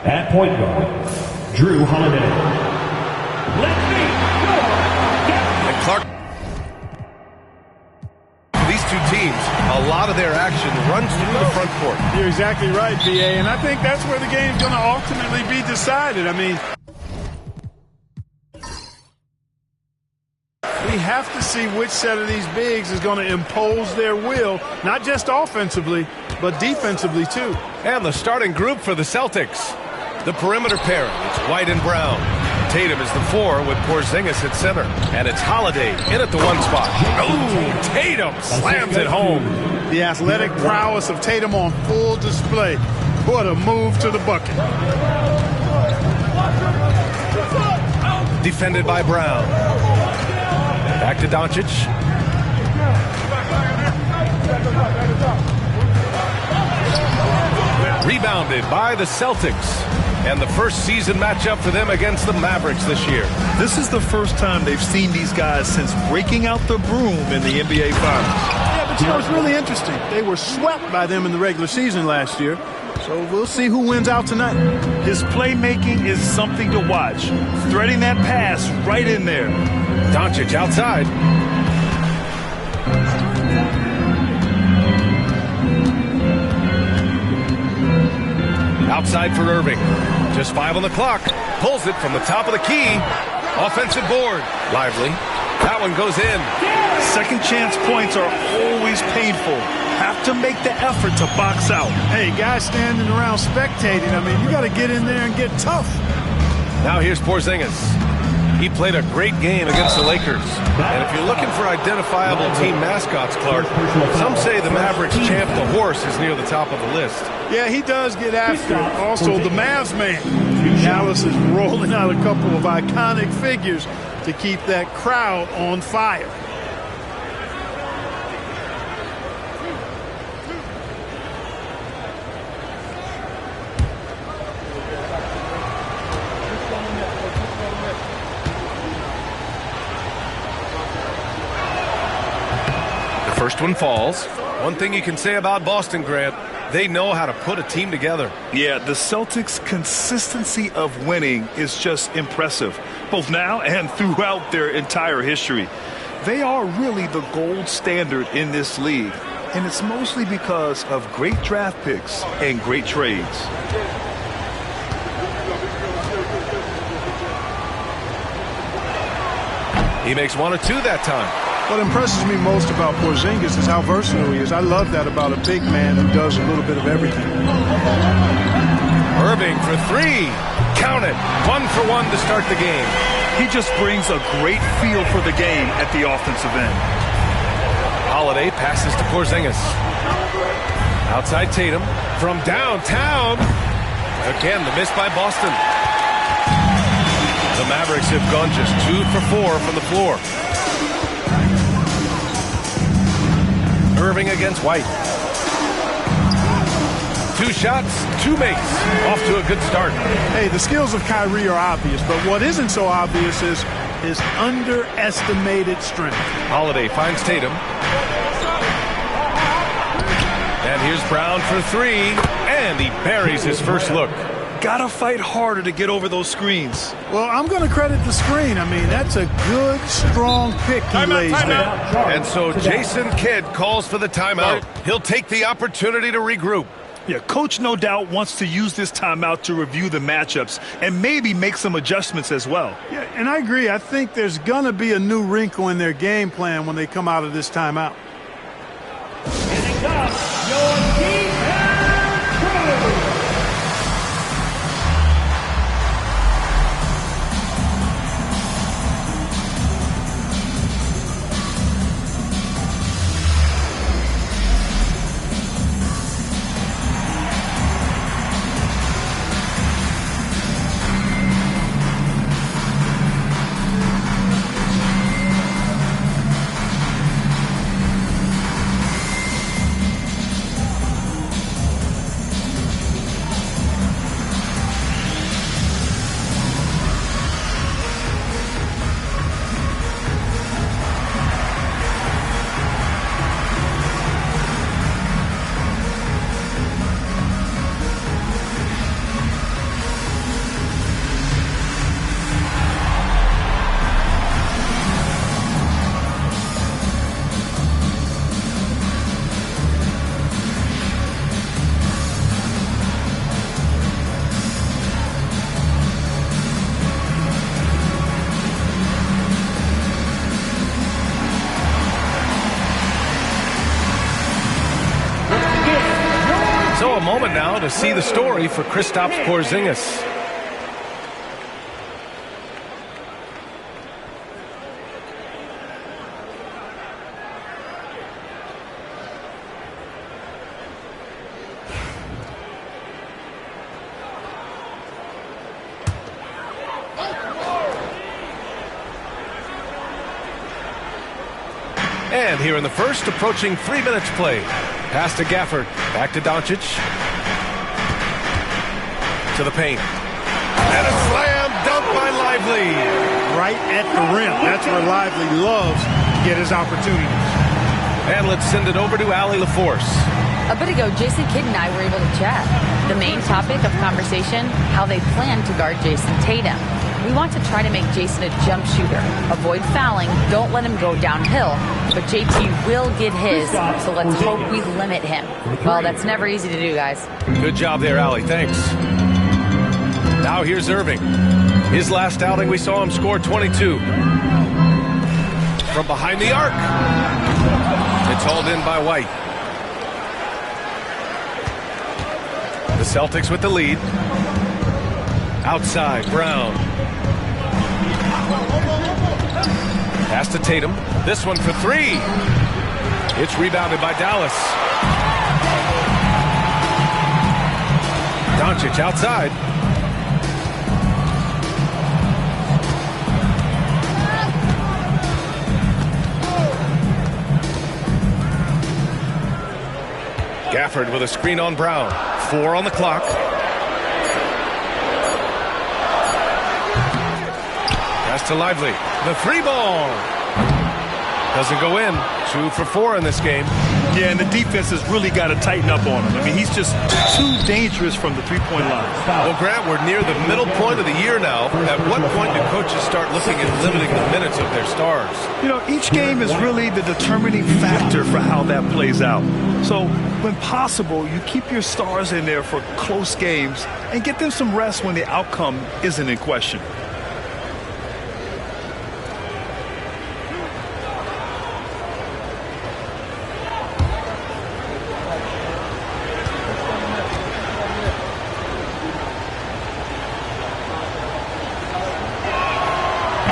At point guard, Drew Holiday. Let me go. And Clark. These two teams, a lot of their action runs through the front court. You're exactly right, B.A., and I think that's where the game's going to ultimately be decided. I mean, we have to see which set of these bigs is going to impose their will, not just offensively, but defensively too. And the starting group for the Celtics. The perimeter pairing, it's White and Brown. Tatum is the 4 with Porzingis at center. And it's Holiday in at the 1 spot. Oh, Tatum slams it home. The athletic prowess of Tatum on full display. What a move to the bucket. Defended by Brown. Back to Doncic. Rebounded by the Celtics. And the first season matchup for them against the Mavericks this year. This is the first time they've seen these guys since breaking out the broom in the NBA Finals. Yeah, but you know, it's really interesting. They were swept by them in the regular season last year. So we'll see who wins out tonight. His playmaking is something to watch. Threading that pass right in there. Doncic outside. Outside for Irving. Just 5 on the clock. Pulls it from the top of the key. Offensive board. Lively. That one goes in. Second chance points are always painful. Have to make the effort to box out. Hey, guys standing around spectating, I mean, you got to get in there and get tough. Now here's Porzingis. He played a great game against the Lakers. And if you're looking for identifiable team mascots, Clark, some say the Mavericks champ, the horse, is near the top of the list. Yeah, he does get after it. Also, the Mavs man. Dallas is rolling out a couple of iconic figures to keep that crowd on fire. First one falls. One thing you can say about Boston, Grant, they know how to put a team together. Yeah, the Celtics' consistency of winning is just impressive, both now and throughout their entire history. They are really the gold standard in this league, and it's mostly because of great draft picks and great trades. He makes 1 or 2 that time. What impresses me most about Porzingis is how versatile he is. I love that about a big man who does a little bit of everything. Irving for 3. Count it. 1 for 1 to start the game. He just brings a great feel for the game at the offensive end. Holiday passes to Porzingis. Outside Tatum. From downtown. Again, the miss by Boston. The Mavericks have gone just 2 for 4 from the floor. Irving against White. 2 shots, 2 makes. Off to a good start. Hey, the skills of Kyrie are obvious, but what isn't so obvious is his underestimated strength. Holiday finds Tatum. And here's Brown for 3. And he buries his first look. Gotta fight harder to get over those screens. Well, I'm going to credit the screen. I mean, that's a good, strong pick he lays there. And so Jason Kidd calls for the timeout. He'll take the opportunity to regroup. Yeah, Coach no doubt wants to use this timeout to review the matchups and maybe make some adjustments as well. Yeah, and I agree. I think there's going to be a new wrinkle in their game plan when they come out of this timeout. Here it comes, your defense crew. to see the story for Kristaps Porzingis. And here in the first, approaching 3 minutes played. Pass to Gafford. Back to Doncic. To the paint. And a slam dunk by Lively. Right at the rim. That's where Lively loves to get his opportunities. And let's send it over to Allie LaForce. A bit ago, Jason Kidd and I were able to chat. The main topic of conversation, how they plan to guard Jason Tatum. We want to try to make Jason a jump shooter. Avoid fouling, don't let him go downhill. But JT will get his, so let's hope we limit him. Well, that's never easy to do, guys. Good job there, Allie. Thanks. Now here's Irving. His last outing, we saw him score 22. From behind the arc. It's hauled in by White. The Celtics with the lead. Outside, Brown. Pass to Tatum. This one for three. It's rebounded by Dallas. Doncic outside. Gafford with a screen on Brown. 4 on the clock. Pass to Lively. The three ball. Doesn't go in. 2 for 4 in this game. Yeah, and the defense has really got to tighten up on him. I mean, he's just too dangerous from the three-point line. Well, Grant, we're near the middle point of the year now. At what point do coaches start looking at limiting the minutes of their stars? You know, each game is really the determining factor for how that plays out. So, when possible, you keep your stars in there for close games and get them some rest when the outcome isn't in question.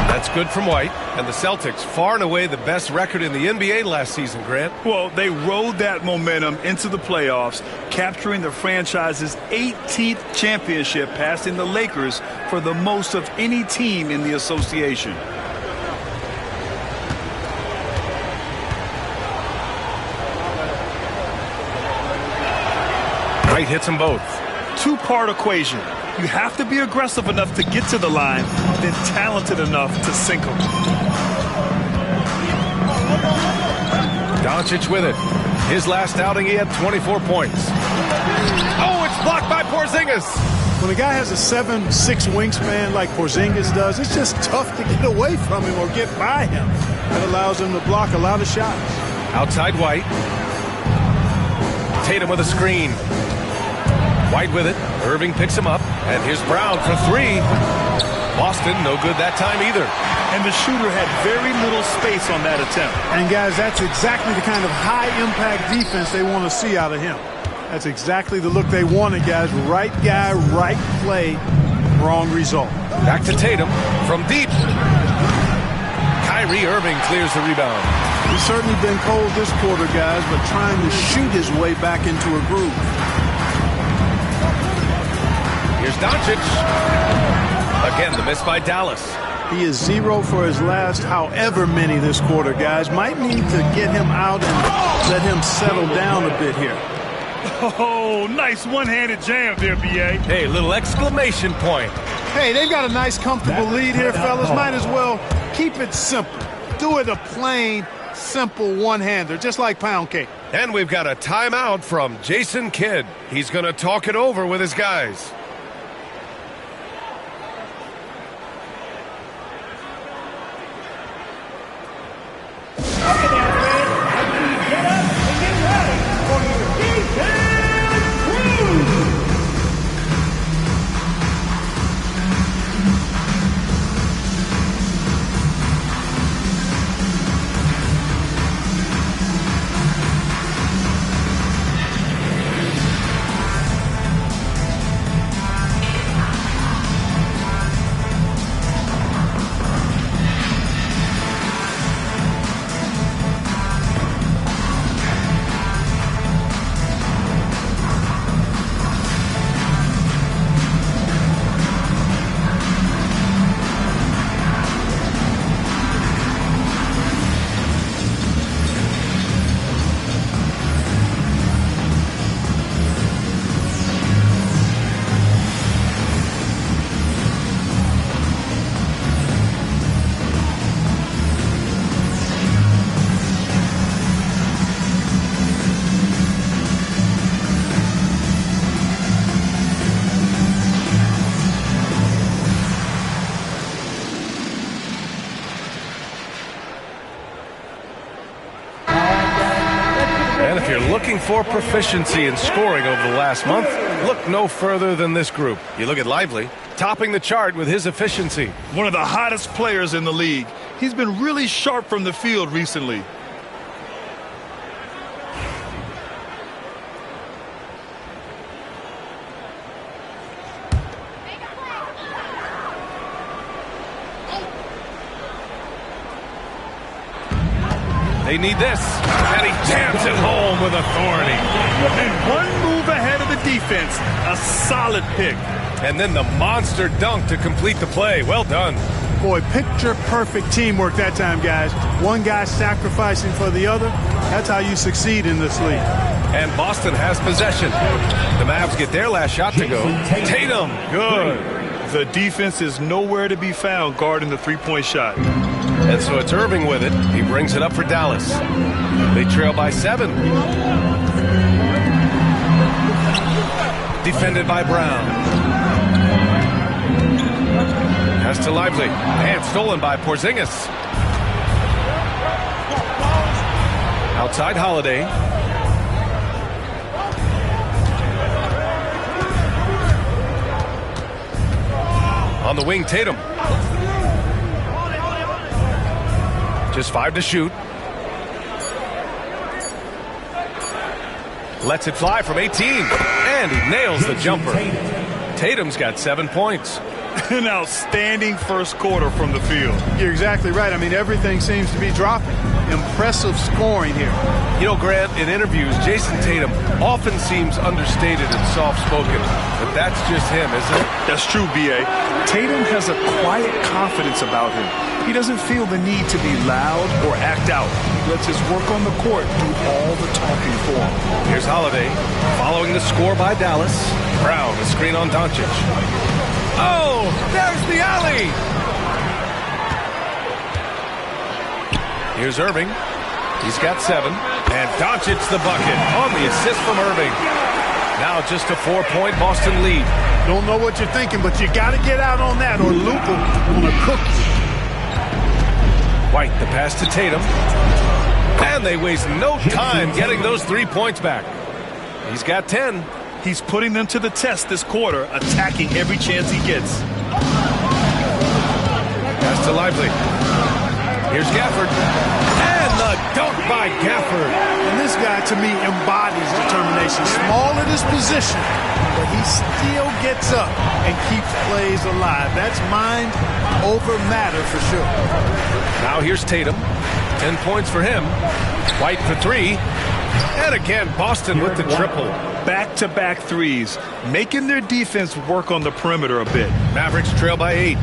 That's good from White. And the Celtics, far and away the best record in the NBA last season, Grant. Well, they rode that momentum into the playoffs, capturing the franchise's 18th championship, passing the Lakers for the most of any team in the association. White hits them both. Two-part equation. You have to be aggressive enough to get to the line, then talented enough to sink them. Doncic with it. His last outing, he had 24 points. Oh, it's blocked by Porzingis. When a guy has a 7'6" wingspan like Porzingis does, it's just tough to get away from him or get by him. That allows him to block a lot of shots. Outside White. Tatum with a screen. White with it. Irving picks him up. And here's Brown for three. Boston, no good that time either. And the shooter had very little space on that attempt. And, guys, that's exactly the kind of high-impact defense they want to see out of him. That's exactly the look they wanted, guys. Right guy, right play, wrong result. Back to Tatum from deep. Kyrie Irving clears the rebound. He's certainly been cold this quarter, guys, but trying to shoot his way back into a groove. Here's Doncic. Again, the miss by Dallas. He is 0 for his last however many this quarter, guys. Might need to get him out and let him settle down a bit here. Oh, nice one-handed jam there, B.A. Hey, little exclamation point. Hey, they've got a nice, comfortable lead here, fellas. Might as well keep it simple. Do it a plain, simple one-hander, just like pound cake. And we've got a timeout from Jason Kidd. He's going to talk it over with his guys. for proficiency in scoring over the last month, look no further than this group. You look at Lively, topping the chart with his efficiency. One of the hottest players in the league. He's been really sharp from the field recently. They need this, and he jams it home with authority. And one move ahead of the defense. A solid pick. And then the monster dunk to complete the play. Well done. Boy, picture-perfect teamwork that time, guys. One guy sacrificing for the other. That's how you succeed in this league. And Boston has possession. The Mavs get their last shot to go. Tatum, good. The defense is nowhere to be found guarding the three-point shot. And so it's Irving with it. He brings it up for Dallas. They trail by 7. Defended by Brown. Pass to Lively. And stolen by Porzingis. Outside Holiday. On the wing, Tatum. Just 5 to shoot. Lets it fly from 18. And he nails the jumper. Tatum's got 7 points. An outstanding first quarter from the field. You're exactly right. I mean, everything seems to be dropping. Impressive scoring here. You know, Grant, in interviews, Jason Tatum often seems understated and soft-spoken. But that's just him, isn't it? That's true, B.A. Tatum has a quiet confidence about him. He doesn't feel the need to be loud or act out. He lets his work on the court do all the talking for him. Here's Holiday, following the score by Dallas. Brown, the screen on Doncic. Oh, there's the alley! Here's Irving. He's got 7. And Doncic the bucket on the assist from Irving. Now just a 4-point Boston lead. Don't know what you're thinking, but you got to get out on that or Luka will cook you. White, the pass to Tatum. And they waste no time getting those 3 points back. He's got 10. He's putting them to the test this quarter, attacking every chance he gets. Pass to Lively. Here's Gafford. And the dunk by Gafford. And this guy, to me, embodies determination. Small at his position, but he still gets up and keeps plays alive. That's mind over matter for sure. Now here's Tatum. 10 points for him. White for 3. And again, Boston with the triple. Back-to-back threes, making their defense work on the perimeter a bit. Mavericks trail by 8.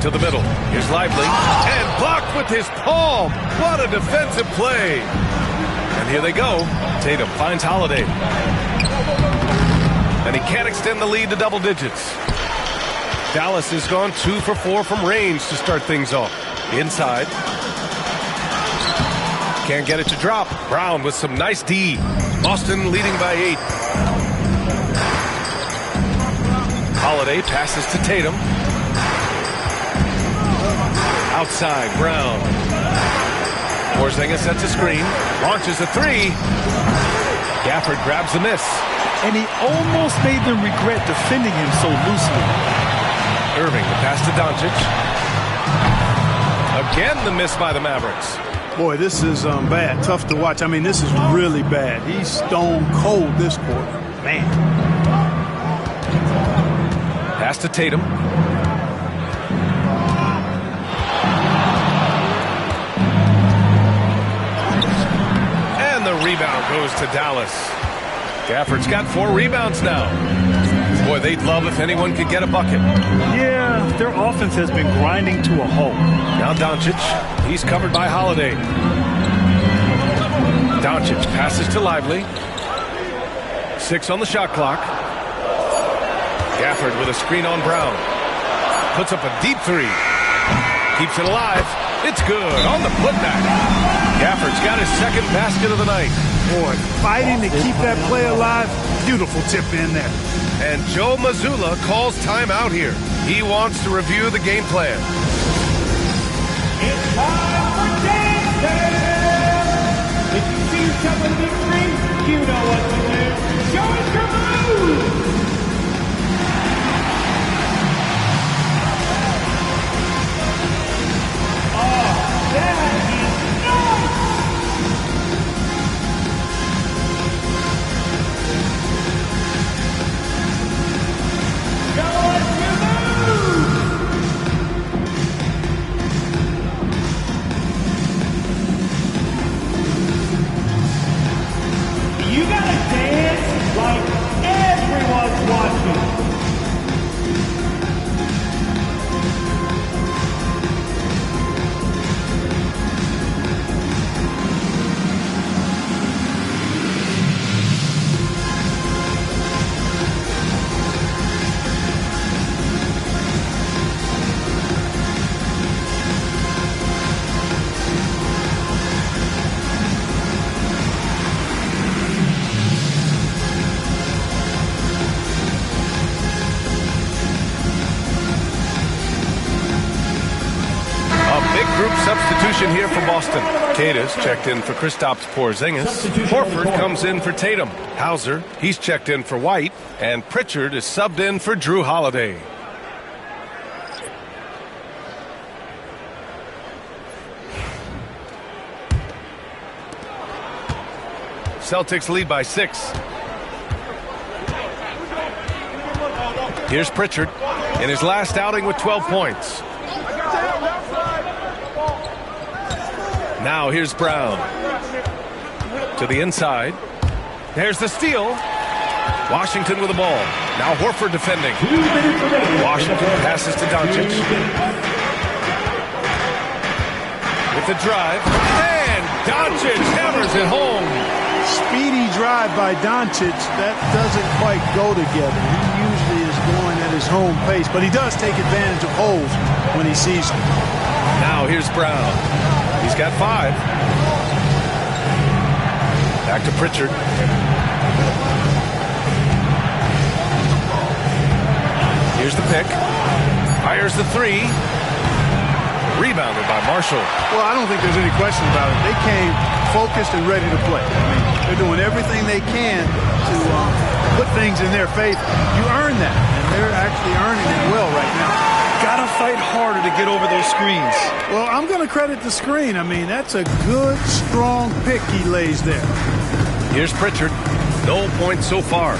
To the middle. Here's Lively. And blocked with his palm. What a defensive play. And here they go. Tatum finds Holiday. And he can't extend the lead to double digits. Dallas has gone 2 for 4 from range to start things off. Inside. Can't get it to drop. Brown with some nice D. Boston leading by 8. Holiday passes to Tatum. Outside, Brown. Porzingis sets a screen. Launches a 3. Gafford grabs the miss. And he almost made them regret defending him so loosely. Irving, the pass to Doncic. Again, the miss by the Mavericks. Boy, this is bad. Tough to watch. I mean, this is really bad. He's stone cold this quarter. Man. Pass to Tatum. And the rebound goes to Dallas. Gafford's got 4 rebounds now. Boy, they'd love if anyone could get a bucket. Yeah, their offense has been grinding to a halt. Now Doncic. He's covered by Holiday. Doncic passes to Lively. 6 on the shot clock. Gafford with a screen on Brown. Puts up a deep 3. Keeps it alive. It's good on the putback. Gafford's got his second basket of the night. Boy, fighting to keep that play alive. Beautiful tip in there. And Joe Mazzulla calls timeout here. He wants to review the game plan. It's time for game time. If you see next up on the big screen, you know what to do. Show us your moves! Oh, that is nice! Show us your moves! You gotta dance like everyone's watching. Group substitution here for Boston. Cadis checked in for Kristaps Porzingis. Horford comes in for Tatum. Hauser, he's checked in for White. And Pritchard is subbed in for Drew Holiday. Celtics lead by 6. Here's Pritchard in his last outing with 12 points. Now here's Brown to the inside. There's the steal. Washington with the ball. Now Horford defending. Washington passes to Doncic. With the drive. And Doncic hammers it home. Speedy drive by Doncic. That doesn't quite go together. He usually is going at his home pace, but he does take advantage of holes when he sees them. Now here's Brown. He's got 5. Back to Pritchard. Here's the pick. Fires the 3. Rebounded by Marshall. Well, I don't think there's any question about it. They came focused and ready to play. I mean, they're doing everything they can to put things in their favor. You earn that, and they're actually earning it well right now. Gotta fight harder to get over those screens. Well, I'm going to credit the screen. I mean, that's a good, strong pick he lays there. Here's Pritchard. No points so far.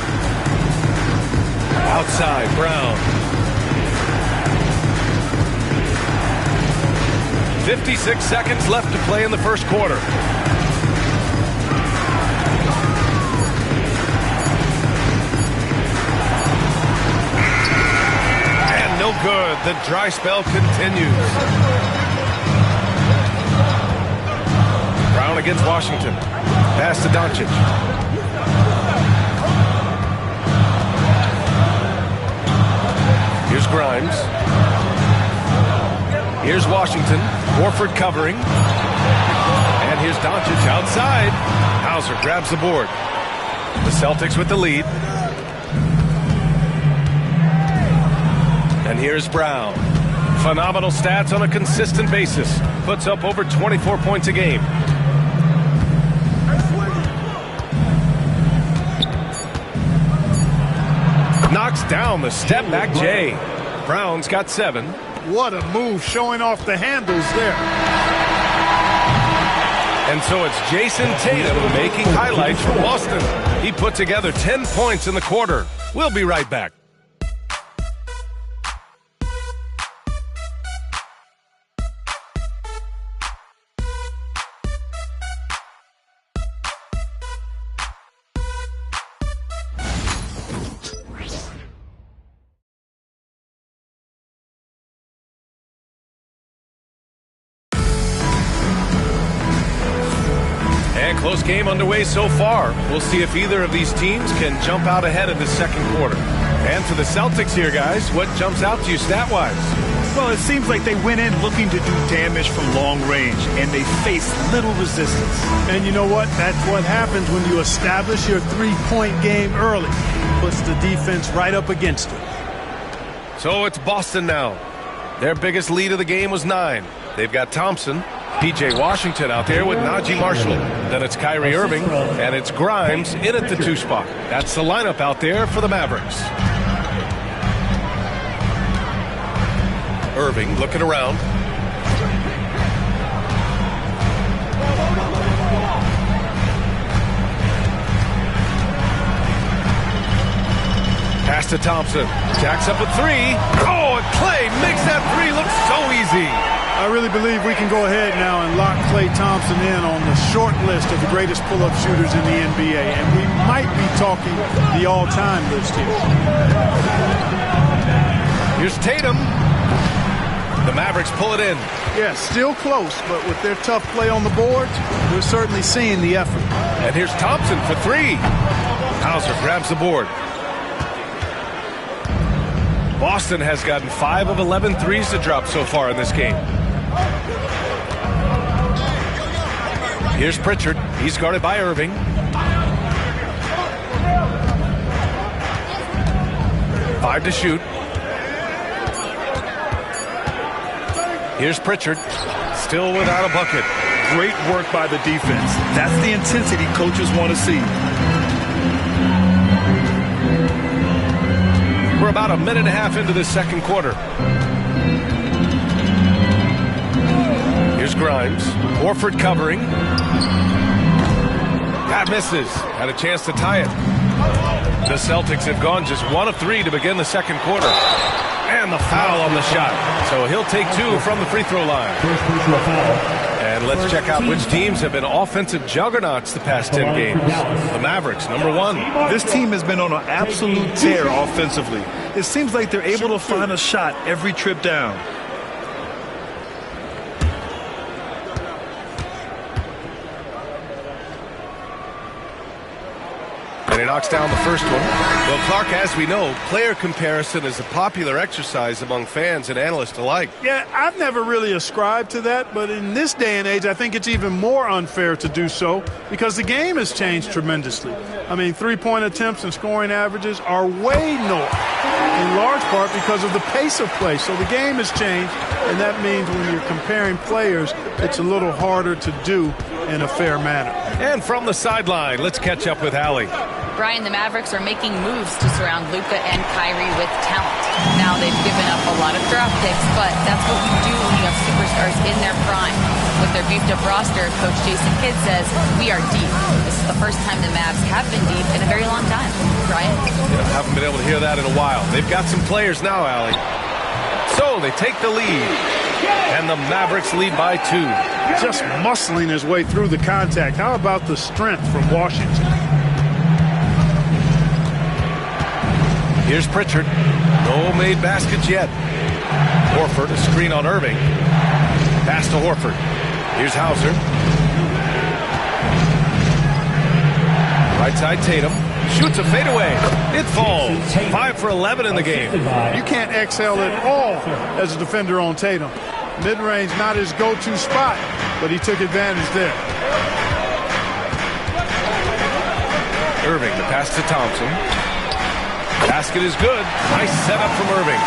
Outside, Brown. 56 seconds left to play in the first quarter. No good. The dry spell continues. Brown against Washington. Pass to Doncic. Here's Grimes. Here's Washington. Horford covering. And here's Doncic outside. Hauser grabs the board. The Celtics with the lead. And here's Brown. Phenomenal stats on a consistent basis. Puts up over 24 points a game. Knocks down the step-back J. Brown's got 7. What a move, showing off the handles there. And so it's Jason Tatum making highlights for Boston. He put together 10 points in the quarter. We'll be right back. Close game underway so far. We'll see if either of these teams can jump out ahead in the second quarter. And for the Celtics here, guys, what jumps out to you stat-wise? Well, it seems like they went in looking to do damage from long range, and they faced little resistance. And you know what? That's what happens when you establish your three-point game early. Puts the defense right up against it. So it's Boston now. Their biggest lead of the game was 9. They've got Thompson. P.J. Washington out there with Najee Marshall. Then it's Kyrie Irving, and it's Grimes in at the 2 spot. That's the lineup out there for the Mavericks. Irving looking around. Pass to Thompson. Jacks up a 3. Oh, and Klay makes that 3 look so easy. I really believe we can go ahead now and lock Klay Thompson in on the short list of the greatest pull-up shooters in the NBA. And we might be talking the all-time list here. Here's Tatum. The Mavericks pull it in. Yeah, still close, but with their tough play on the boards, we're certainly seeing the effort. And here's Thompson for 3. Hauser grabs the board. Boston has gotten 5 of 11 threes to drop so far in this game. Here's Pritchard. He's guarded by Irving. Five to shoot. Here's Pritchard. Still without a bucket. Great work by the defense. That's the intensity coaches want to see. We're about a minute and a half into this second quarter. Here's Grimes. Horford covering. That misses. Had a chance to tie it. The Celtics have gone just 1 of 3 to begin the second quarter. And the foul on the shot. So he'll take 2 from the free throw line. And let's check out which teams have been offensive juggernauts the past 10 games. The Mavericks, number 1. This team has been on an absolute tear offensively. It seems like they're able to find a shot every trip down. And he knocks down the first one. Well, Clark, as we know, player comparison is a popular exercise among fans and analysts alike. Yeah, I've never really ascribed to that, but in this day and age, I think it's even more unfair to do so because the game has changed tremendously. I mean, three-point attempts and scoring averages are way north, in large part because of the pace of play. So the game has changed, and that means when you're comparing players, it's a little harder to do in a fair manner. And from the sideline, let's catch up with Allie. Brian, the Mavericks are making moves to surround Luka and Kyrie with talent. Now they've given up a lot of draft picks, but that's what you do when you have superstars in their prime. With their beefed-up roster, Coach Jason Kidd says, we are deep. This is the first time the Mavs have been deep in a very long time. Brian? Yeah, haven't been able to hear that in a while. They've got some players now, Allie. So they take the lead, and the Mavericks lead by 2. Just muscling his way through the contact. How about the strength from Washington? Here's Pritchard. No made baskets yet. Horford, a screen on Irving. Pass to Horford. Here's Hauser. Right side Tatum. Shoots a fadeaway. It falls. 5 for 11 in the game. You can't exhale at all as a defender on Tatum. Mid-range not his go-to spot, but he took advantage there. Irving, the pass to Thompson. Basket is good. Nice setup from Irving.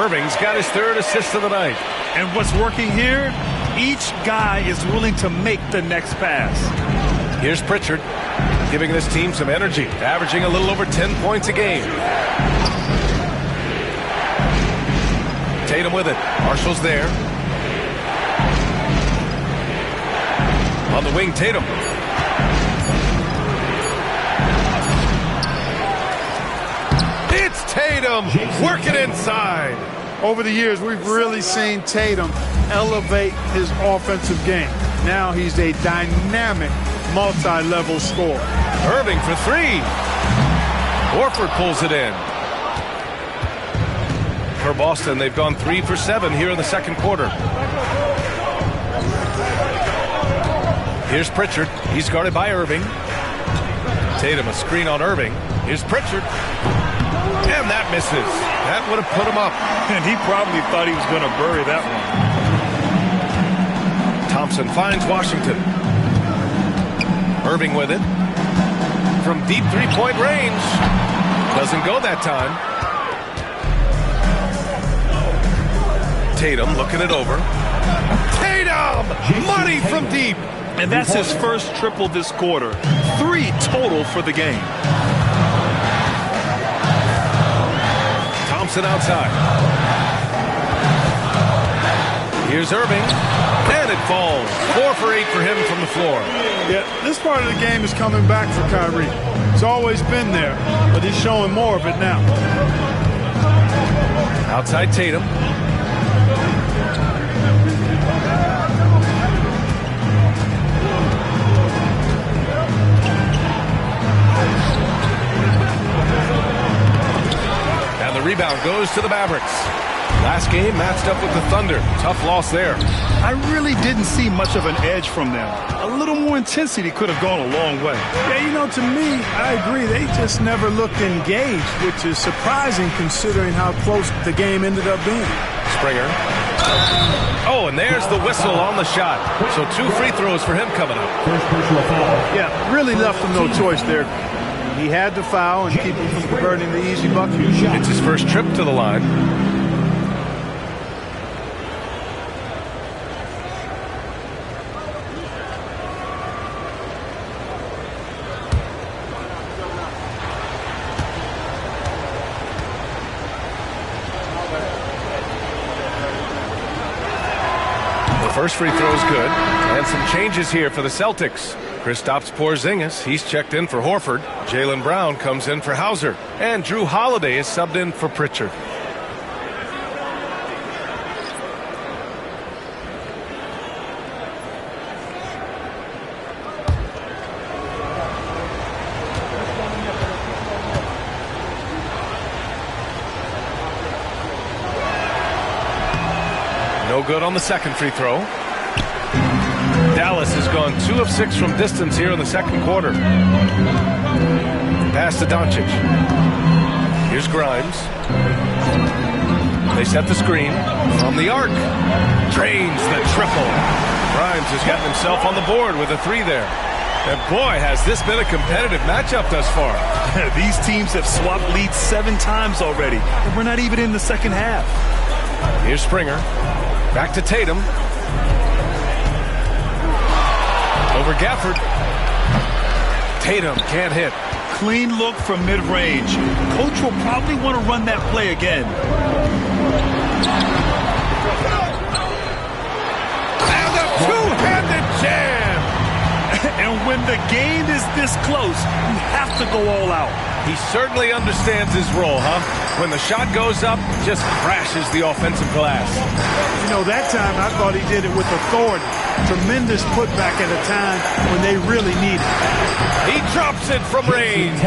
Irving's got his 3rd assist of the night. And what's working here, each guy is willing to make the next pass. Here's Pritchard, giving this team some energy, averaging a little over 10 points a game. Tatum with it. Marshall's there. On the wing, Tatum. It's Tatum working inside. Over the years, we've really seen Tatum elevate his offensive game. Now he's a dynamic, multi-level scorer. Irving for 3. Horford pulls it in. For Boston, they've gone 3 for 7 here in the second quarter. Here's Pritchard. He's guarded by Irving. Tatum, a screen on Irving. Here's Pritchard. And that misses. That would have put him up. And he probably thought he was going to bury that one. Thompson finds Washington. Irving with it. From deep three-point range. Doesn't go that time. Tatum looking it over. Tatum! bomb! Money from deep! And that's his first triple this quarter. 3 total for the game. Thompson outside. Here's Irving. And it falls. 4 for 8 for him from the floor. Yeah, this part of the game is coming back for Kyrie. It's always been there, but he's showing more of it now. Outside Tatum. And the rebound goes to the Mavericks. Last game matched up with the Thunder. Tough loss there. I really didn't see much of an edge from them. A little more intensity could have gone a long way. Yeah, you know, to me, I agree. They just never looked engaged, which is surprising considering how close the game ended up being. Springer. Oh, and there's the whistle on the shot. So 2 free throws for him coming up. First personal foul. Yeah, really left him no choice there. He had to foul and keep him from converting the easy bucket. It's his first trip to the line. First free throw is good. And some changes here for the Celtics. Kristaps Porzingis, he's checked in for Horford. Jaylen Brown comes in for Hauser. And Drew Holiday is subbed in for Pritchard. No good on the second free throw. Dallas has gone 2 of 6 from distance here in the second quarter. Pass to Doncic. Here's Grimes. They set the screen from the arc. Drains the triple. Grimes has gotten himself on the board with a 3 there. And boy, has this been a competitive matchup thus far. These teams have swapped leads 7 times already, and we're not even in the second half. Here's Springer. Back to Tatum. Over Gafford. Tatum can't hit. Clean look from mid-range. Coach will probably want to run that play again. And a two-handed jam! And when the game is this close, you have to go all out. He certainly understands his role, huh? When the shot goes up, just crashes the offensive glass. You know, that time I thought he did it with authority. Tremendous putback at a time when they really need it. He drops it from range.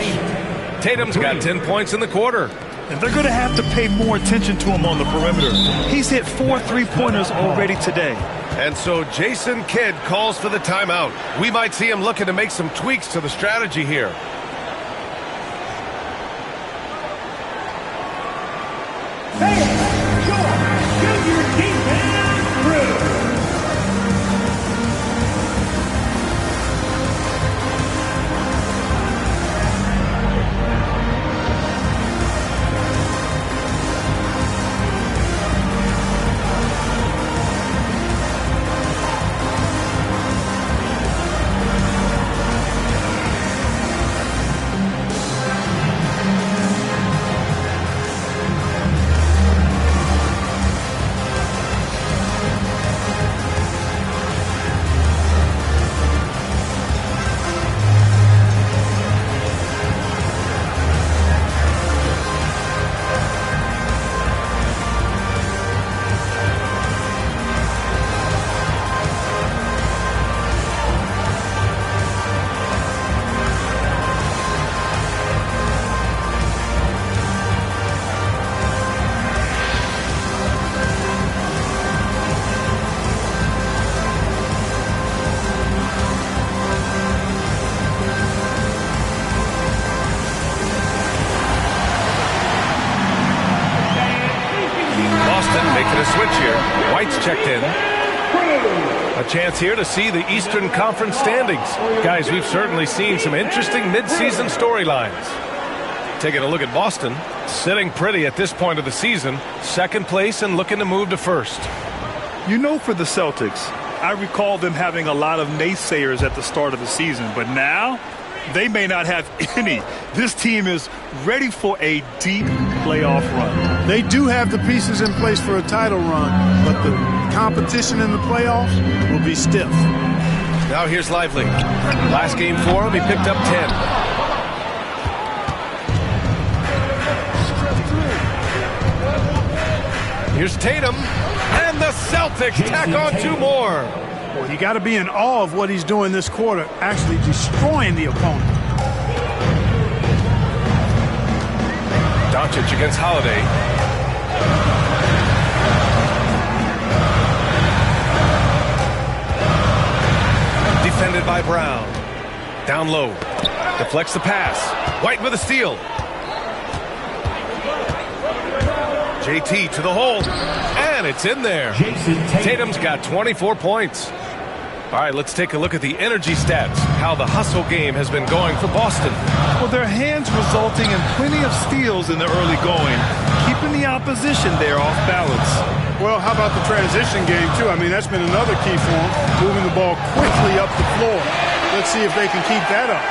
Tatum's got 10 points in the quarter. And they're going to have to pay more attention to him on the perimeter. He's hit 4 3-pointers already today. And so Jason Kidd calls for the timeout. We might see him looking to make some tweaks to the strategy here. Making a switch here. White's checked in. A chance here to see the Eastern Conference standings. Guys, we've certainly seen some interesting midseason storylines. Taking a look at Boston, sitting pretty at this point of the season. Second place and looking to move to first. You know, for the Celtics, I recall them having a lot of naysayers at the start of the season, but now they may not have any. This team is ready for a deep playoff run. They do have the pieces in place for a title run, but the competition in the playoffs will be stiff. Now here's Lively. Last game for him, he picked up 10. Here's Tatum, and the Celtics tack on 2 more. Well, you got to be in awe of what he's doing this quarter, actually destroying the opponent. Doncic against Holiday. Defended by Brown. Down low. Deflects the pass. White with a steal. JT to the hole. And it's in there. Tatum's got 24 points. All right, let's take a look at the energy stats. How the hustle game has been going for Boston. Well, their hands resulting in plenty of steals in the early going, keeping the opposition there off balance. Well, how about the transition game, too? I mean, that's been another key for them, moving the ball quickly up the floor. Let's see if they can keep that up.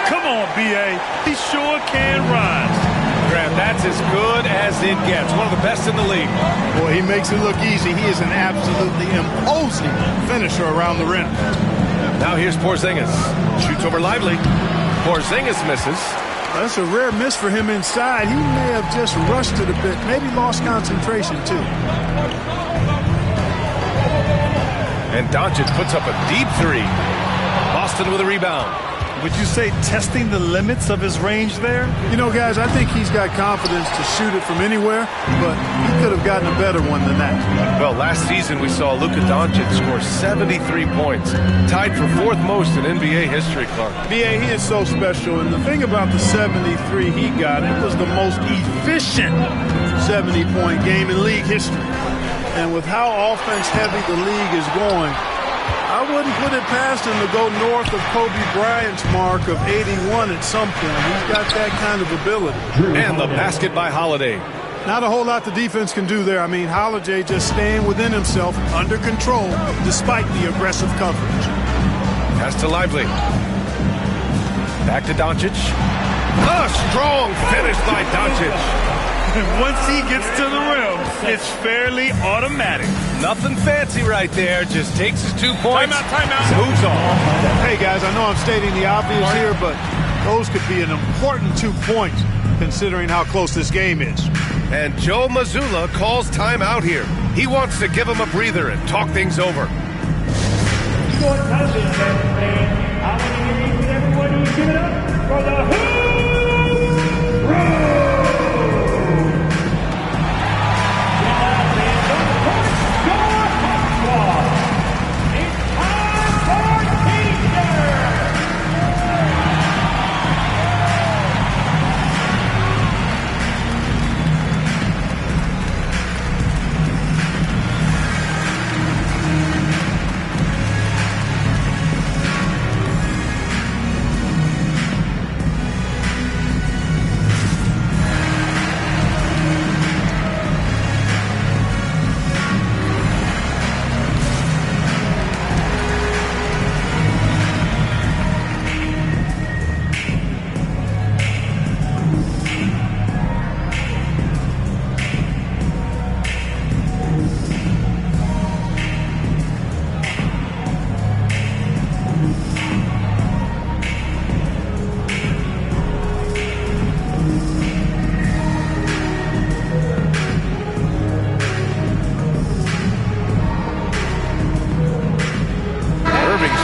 Come on, B.A. He sure can rise. Graham, that's as good as it gets. One of the best in the league. Boy, he makes it look easy. He is an absolutely imposing finisher around the rim. Now here's Porzingis. Shoots over Lively. Porzingis misses. That's a rare miss for him inside. He may have just rushed it a bit, maybe lost concentration, too. And Doncic puts up a deep 3. Boston with a rebound. Would you say testing the limits of his range there? You know, guys, I think he's got confidence to shoot it from anywhere, but he could have gotten a better one than that. Well, last season we saw Luka Doncic score 73 points, tied for 4th most in NBA history, Clark. B.A., he is so special, and the thing about the 73 he got, it was the most efficient 70-point game in league history. And with how offense-heavy the league is going, I wouldn't put it past him to go north of Kobe Bryant's mark of 81 at some point. He's got that kind of ability. And the basket by Holiday. Not a whole lot the defense can do there. I mean, Holiday just staying within himself, under control, despite the aggressive coverage. Pass to Lively. Back to Doncic. A strong finish by Doncic. Once he gets to the rim, it's fairly automatic. Nothing fancy right there. Just takes his 2 points. Timeout. Moves on. Hey, guys, I know I'm stating the obvious here, but those could be an important 2 points considering how close this game is. And Joe Mazzulla calls timeout here. He wants to give him a breather and talk things over. Short touches, man. I want to hear each and every one of you give it up for the Hoop Road.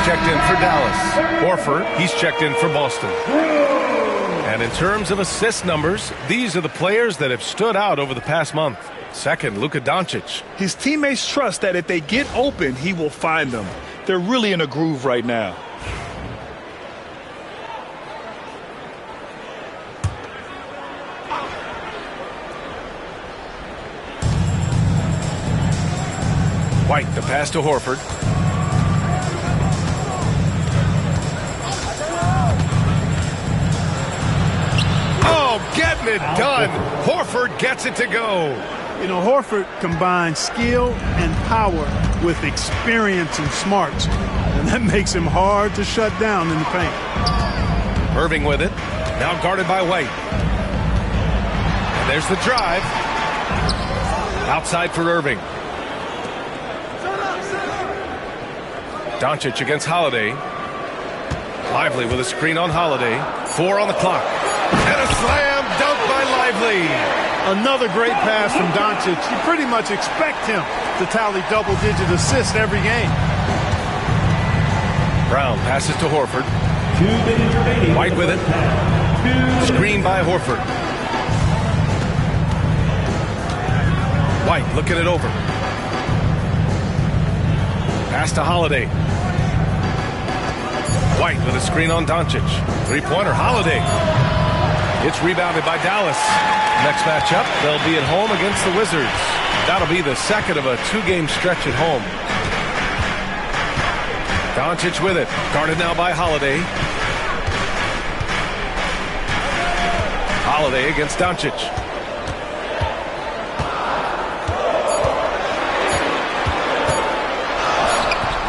Checked in for Dallas. Horford, he's checked in for Boston. And in terms of assist numbers, these are the players that have stood out over the past month. Second, Luka Doncic. His teammates trust that if they get open, he will find them. They're really in a groove right now. White, the pass to Horford. Oh, getting it done. Horford gets it to go. You know, Horford combines skill and power with experience and smarts, and that makes him hard to shut down in the paint. Irving with it. Now guarded by White. And there's the drive. Outside for Irving. Doncic against Holiday. Lively with a screen on Holiday. 4 on the clock. And a slam dunk by Lively. Another great pass from Doncic. You pretty much expect him to tally double-digit assists every game. Brown passes to Horford. White with it. Screen by Horford. White looking it over. Pass to Holiday. White with a screen on Doncic. Three-pointer, Holiday. It's rebounded by Dallas. Next matchup, they'll be at home against the Wizards. That'll be the second of a 2-game stretch at home. Doncic with it. Guarded now by Holiday. Holiday against Doncic.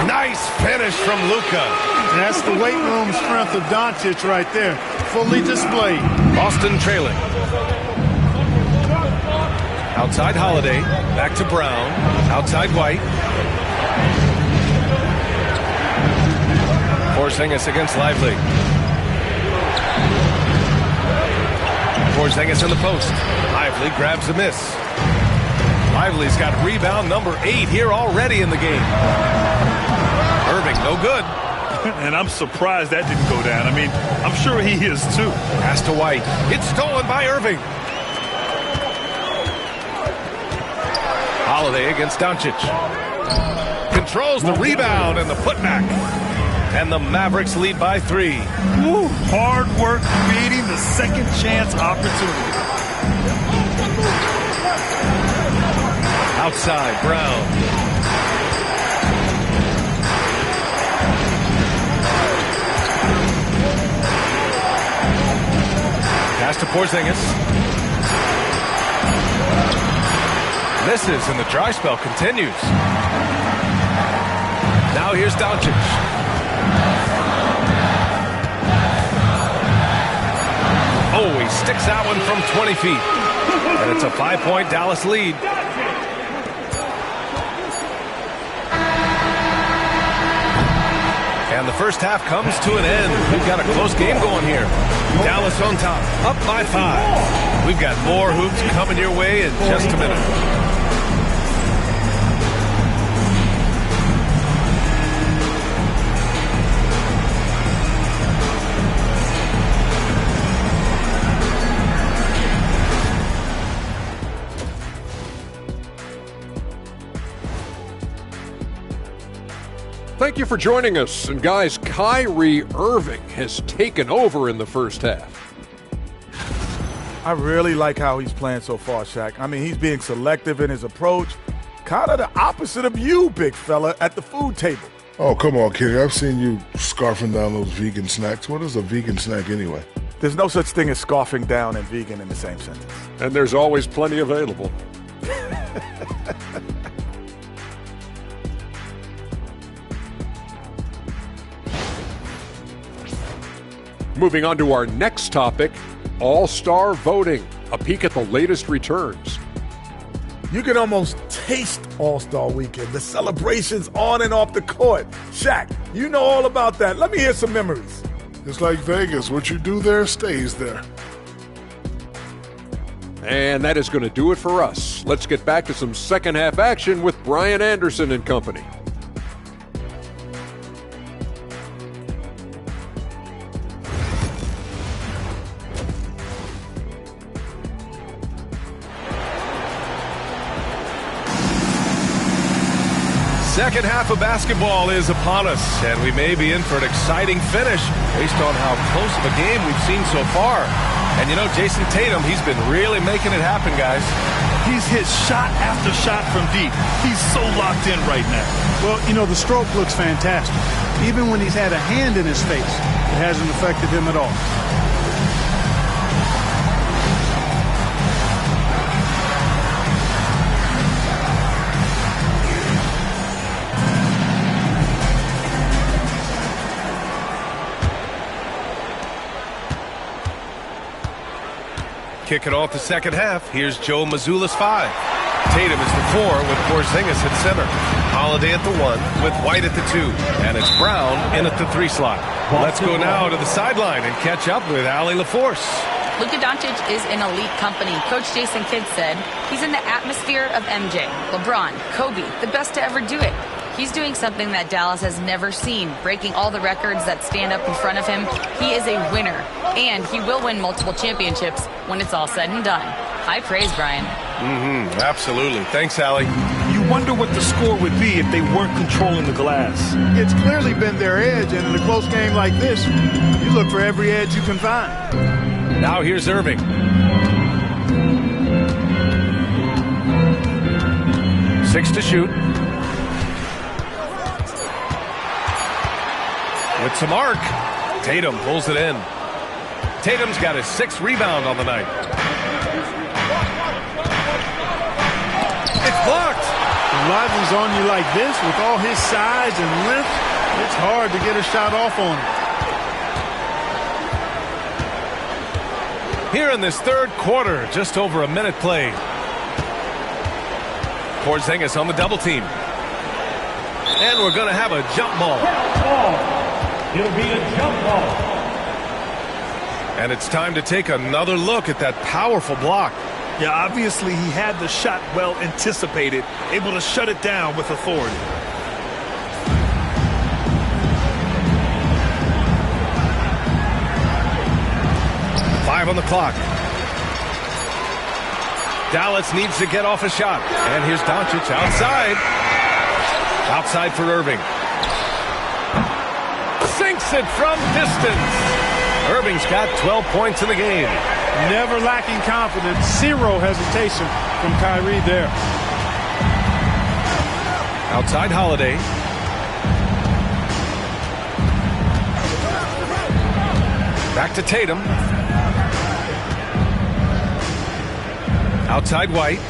Nice finish from Luka. That's the weight room strength of Doncic right there. Fully displayed. Boston trailing. Outside Holiday. Back to Brown. Outside White. Porzingis against Lively. Porzingis in the post. Lively grabs a miss. Lively's got rebound number 8 here already in the game. Irving, no good. And I'm surprised that didn't go down. I mean, I'm sure he is too. Pass to White. It's stolen by Irving. Holiday against Doncic. Controls the rebound and the putback. And the Mavericks lead by 3. Woo, hard work creating the second chance opportunity. Outside, Brown. Pass to Porzingis. Misses, and the dry spell continues. Now here's Doncic. Oh, he sticks that one from 20 feet. And it's a 5-point Dallas lead. And the first half comes to an end. We've got a close game going here. Dallas on top, up by 5. We've got more hoops coming your way in just a minute. Thank you for joining us. And guys, Kyrie Irving has taken over in the first half. I really like how he's playing so far, Shaq. I mean, he's being selective in his approach. Kind of the opposite of you, big fella, at the food table. Oh, come on, Kenny. I've seen you scarfing down those vegan snacks. What is a vegan snack anyway? There's no such thing as scarfing down and vegan in the same sentence. And there's always plenty available. Moving on to our next topic, All-Star voting. A peek at the latest returns. You can almost taste All-Star Weekend, the celebrations on and off the court. Shaq, you know all about that. Let me hear some memories. It's like Vegas. What you do there stays there. And that is going to do it for us. Let's get back to some second half action with Brian Anderson and company. Second half of basketball is upon us, and we may be in for an exciting finish based on how close of a game we've seen so far. And you know, Jason Tatum, he's been really making it happen, guys. He's hit shot after shot from deep. He's so locked in right now. Well, you know, the stroke looks fantastic. Even when he's had a hand in his face, it hasn't affected him at all. Kicking off the second half, here's Joe Mazzulla's 5. Tatum is the 4 with Porzingis at center. Holiday at the 1 with White at the 2. And it's Brown in at the 3 slot. Let's go now to the sideline and catch up with Allie LaForce. Luka Doncic is in elite company. Coach Jason Kidd said he's in the atmosphere of MJ, LeBron, Kobe, the best to ever do it. He's doing something that Dallas has never seen, breaking all the records that stand up in front of him. He is a winner, and he will win multiple championships when it's all said and done. High praise, Brian. Absolutely. Thanks, Allie. You wonder what the score would be if they weren't controlling the glass. It's clearly been their edge, and in a close game like this, you look for every edge you can find. Now here's Irving. 6 to shoot. With some arc, Tatum pulls it in. Tatum's got his 6th rebound on the night. It's blocked. When Lively's on you like this, with all his size and length, it's hard to get a shot off on him. Here in this third quarter, just over a minute played. Porzingis on the double team. And we're going to have a jump ball. It'll be a jump ball. And it's time to take another look at that powerful block. Yeah, obviously he had the shot well anticipated, able to shut it down with authority. Five on the clock. Dallas needs to get off a shot. And here's Doncic outside. Outside for Irving. Sinks it from distance. Irving's got 12 points in the game. Never lacking confidence. Zero hesitation from Kyrie there. Outside Holiday. Back to Tatum. Outside White.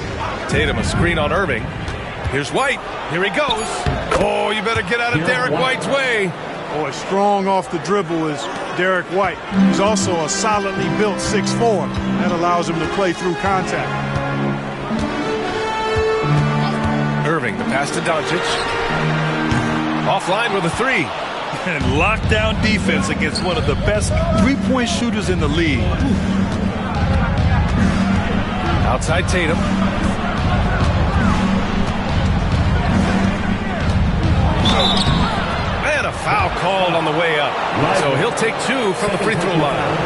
Tatum a screen on Irving. Here's White. Here he goes. Oh, you better get out of Derek White's way. Boy, strong off the dribble is Derek White. He's also a solidly built 6'4". That allows him to play through contact. Irving, the pass to Doncic. Offline with a 3. And lockdown defense against one of the best three-point shooters in the league. Outside Tatum. And a foul called on the way up. So he'll take 2 from the free throw line.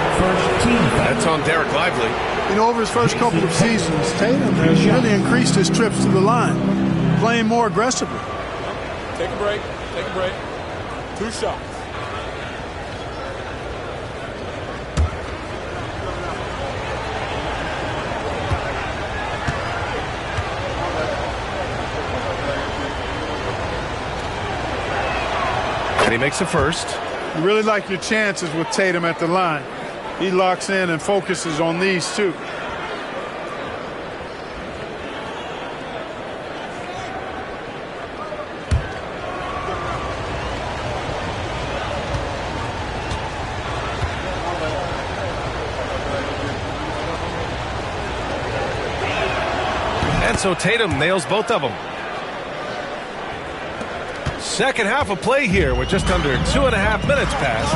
That's on Derek Lively. You know, over his first couple of seasons, Tatum has really increased his trips to the line, playing more aggressively. Take a break. Take a break. 2 shots. And he makes a first. You really like your chances with Tatum at the line. He locks in and focuses on these 2. And so Tatum nails both of them. Second half of play here with just under 2.5 minutes passed.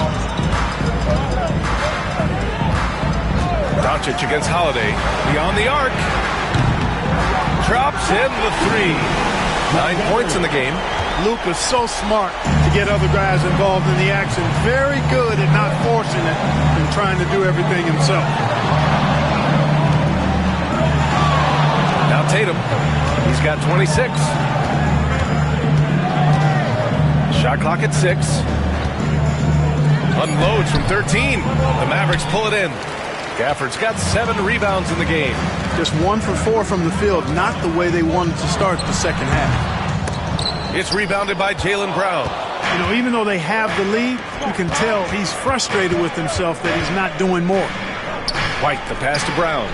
Doncic against Holiday. Beyond the arc. Drops in the 3. 9 points in the game. Luka's so smart to get other guys involved in the action. Very good at not forcing it and trying to do everything himself. Now Tatum. He's got 26. Shot clock at 6. Unloads from 13. The Mavericks pull it in. Gafford's got 7 rebounds in the game. Just 1 for 4 from the field. Not the way they wanted to start the second half. It's rebounded by Jaylen Brown. You know, even though they have the lead, you can tell he's frustrated with himself that he's not doing more. White, the pass to Brown.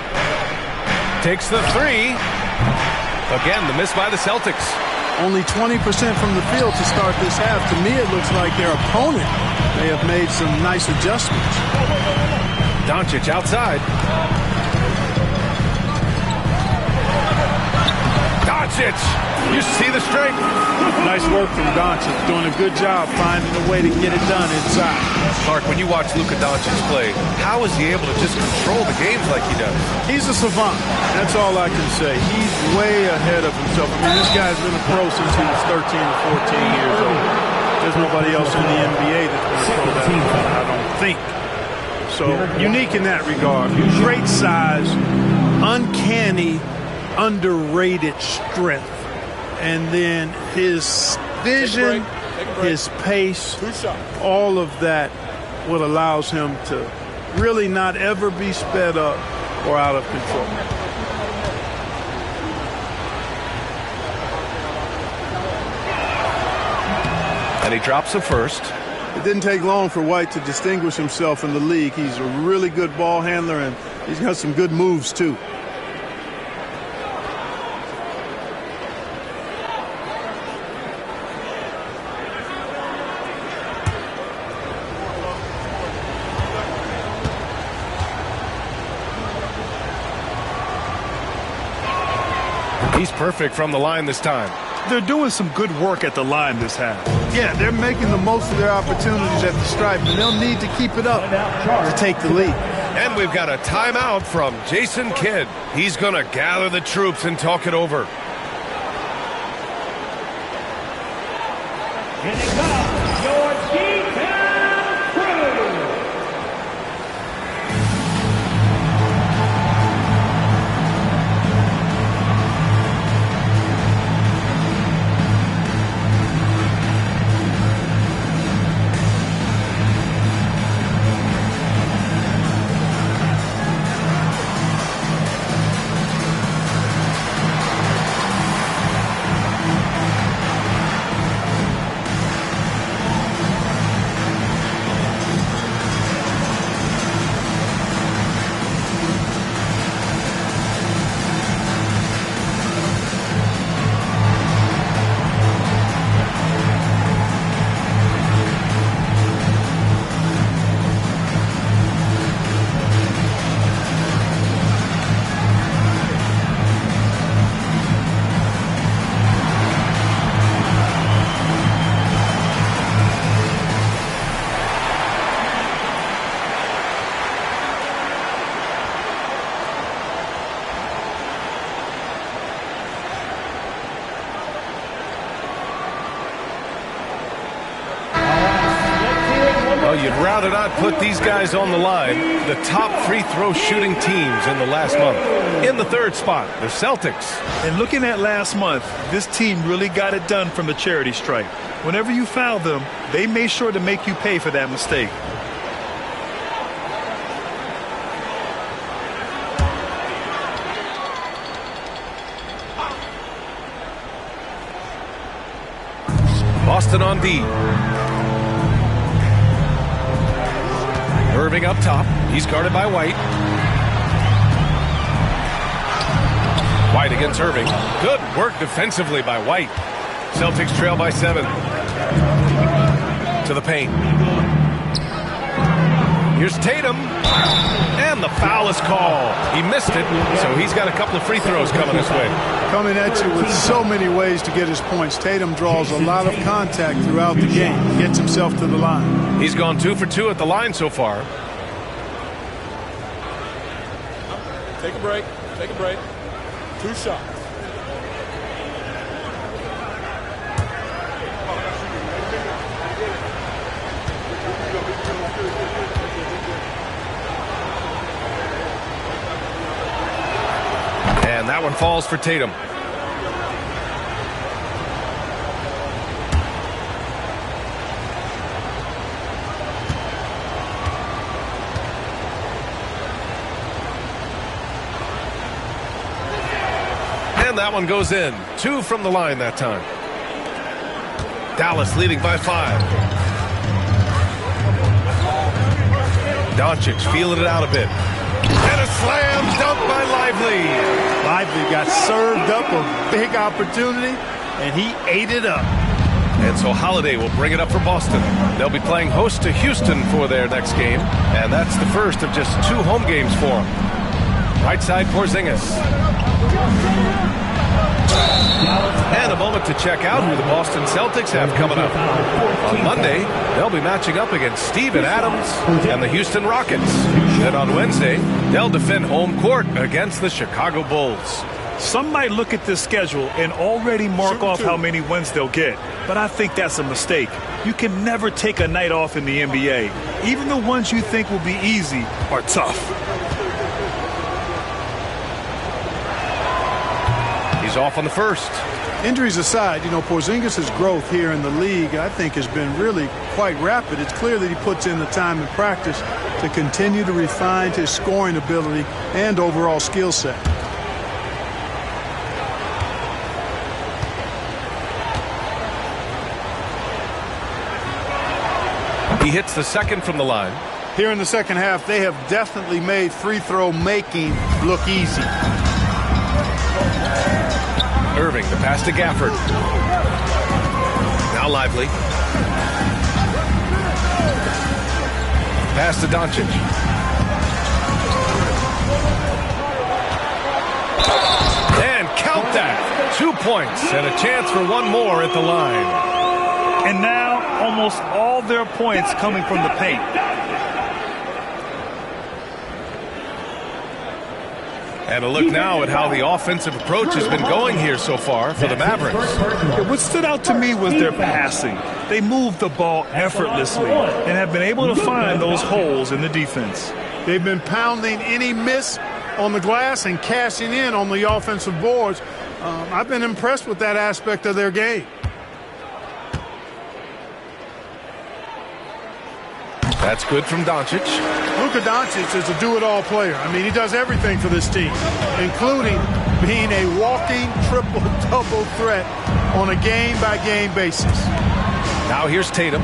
Takes the 3. Again, the miss by the Celtics. Only 20% from the field to start this half. To me, it looks like their opponent may have made some nice adjustments. Doncic outside. pitch. You see the strength. Nice work from Doncic, doing a good job finding a way to get it done inside. Mark, when you watch Luka Doncic play, how is he able to just control the games like he does? He's a savant. That's all I can say. He's way ahead of himself. I mean, this guy's been a pro since he was 13 or 14 years old. There's nobody else in the NBA that's been a pro that long, I don't think. So unique in that regard. Great size, uncanny, underrated strength. And then his vision, his pace, all of that what allows him to really not ever be sped up or out of control. And he drops the first. It didn't take long for White to distinguish himself in the league. He's a really good ball handler, and he's got some good moves, too. He's perfect from the line this time. They're doing some good work at the line this half. Yeah, they're making the most of their opportunities at the stripe, and they'll need to keep it up to take the lead. And we've got a timeout from Jason Kidd. He's going to gather the troops and talk it over. Here they come, your G-Town crew. You'd rather not put these guys on the line. The top free throw shooting teams in the last month. In the third spot, the Celtics. And looking at last month, this team really got it done from the charity stripe. Whenever you foul them, they made sure to make you pay for that mistake. Boston on D. Irving up top. He's guarded by White. White against Irving. Good work defensively by White. Celtics trail by 7. To the paint. Here's Tatum. And the foul is called. He missed it, so he's got a couple of free throws coming this way. Coming at you with so many ways to get his points. Tatum draws a lot of contact throughout the game. Gets himself to the line. He's gone 2 for 2 at the line so far. Take a break. Take a break. 2 shots. And that one falls for Tatum. And that one goes in. 2 from the line that time. Dallas leading by 5. Doncic feeling it out a bit. And a slam dunk by Lively. Lively got served up a big opportunity, and he ate it up. And so Holiday will bring it up for Boston. They'll be playing host to Houston for their next game, and that's the first of just 2 home games for them. Right side, Porzingis. moment to check out who the Boston Celtics have coming up. On Monday, they'll be matching up against Steven Adams and the Houston Rockets. Then on Wednesday, they'll defend home court against the Chicago Bulls. Some might look at this schedule and already mark off how many wins they'll get, but I think that's a mistake. You can never take a night off in the NBA. Even the ones you think will be easy are tough. He's off on the first. Injuries aside, Porzingis' growth here in the league, I think, has been really quite rapid. It's clear that he puts in the time and practice to continue to refine his scoring ability and overall skill set. He hits the second from the line. Here in the second half, they have definitely made free throw making look easy. Irving, the pass to Gafford. Now Lively. Pass to Doncic. And count that. 2 points and a chance for one more at the line. And now almost all their points coming from the paint. And a look now at how the offensive approach has been going here so far for the Mavericks. What stood out to me was their passing. They moved the ball effortlessly and have been able to find those holes in the defense. They've been pounding any miss on the glass and cashing in on the offensive boards. I've been impressed with that aspect of their game. That's good from Doncic. Luka Doncic is a do-it-all player. I mean, he does everything for this team, including being a walking triple-double threat on a game-by-game basis. Now here's Tatum.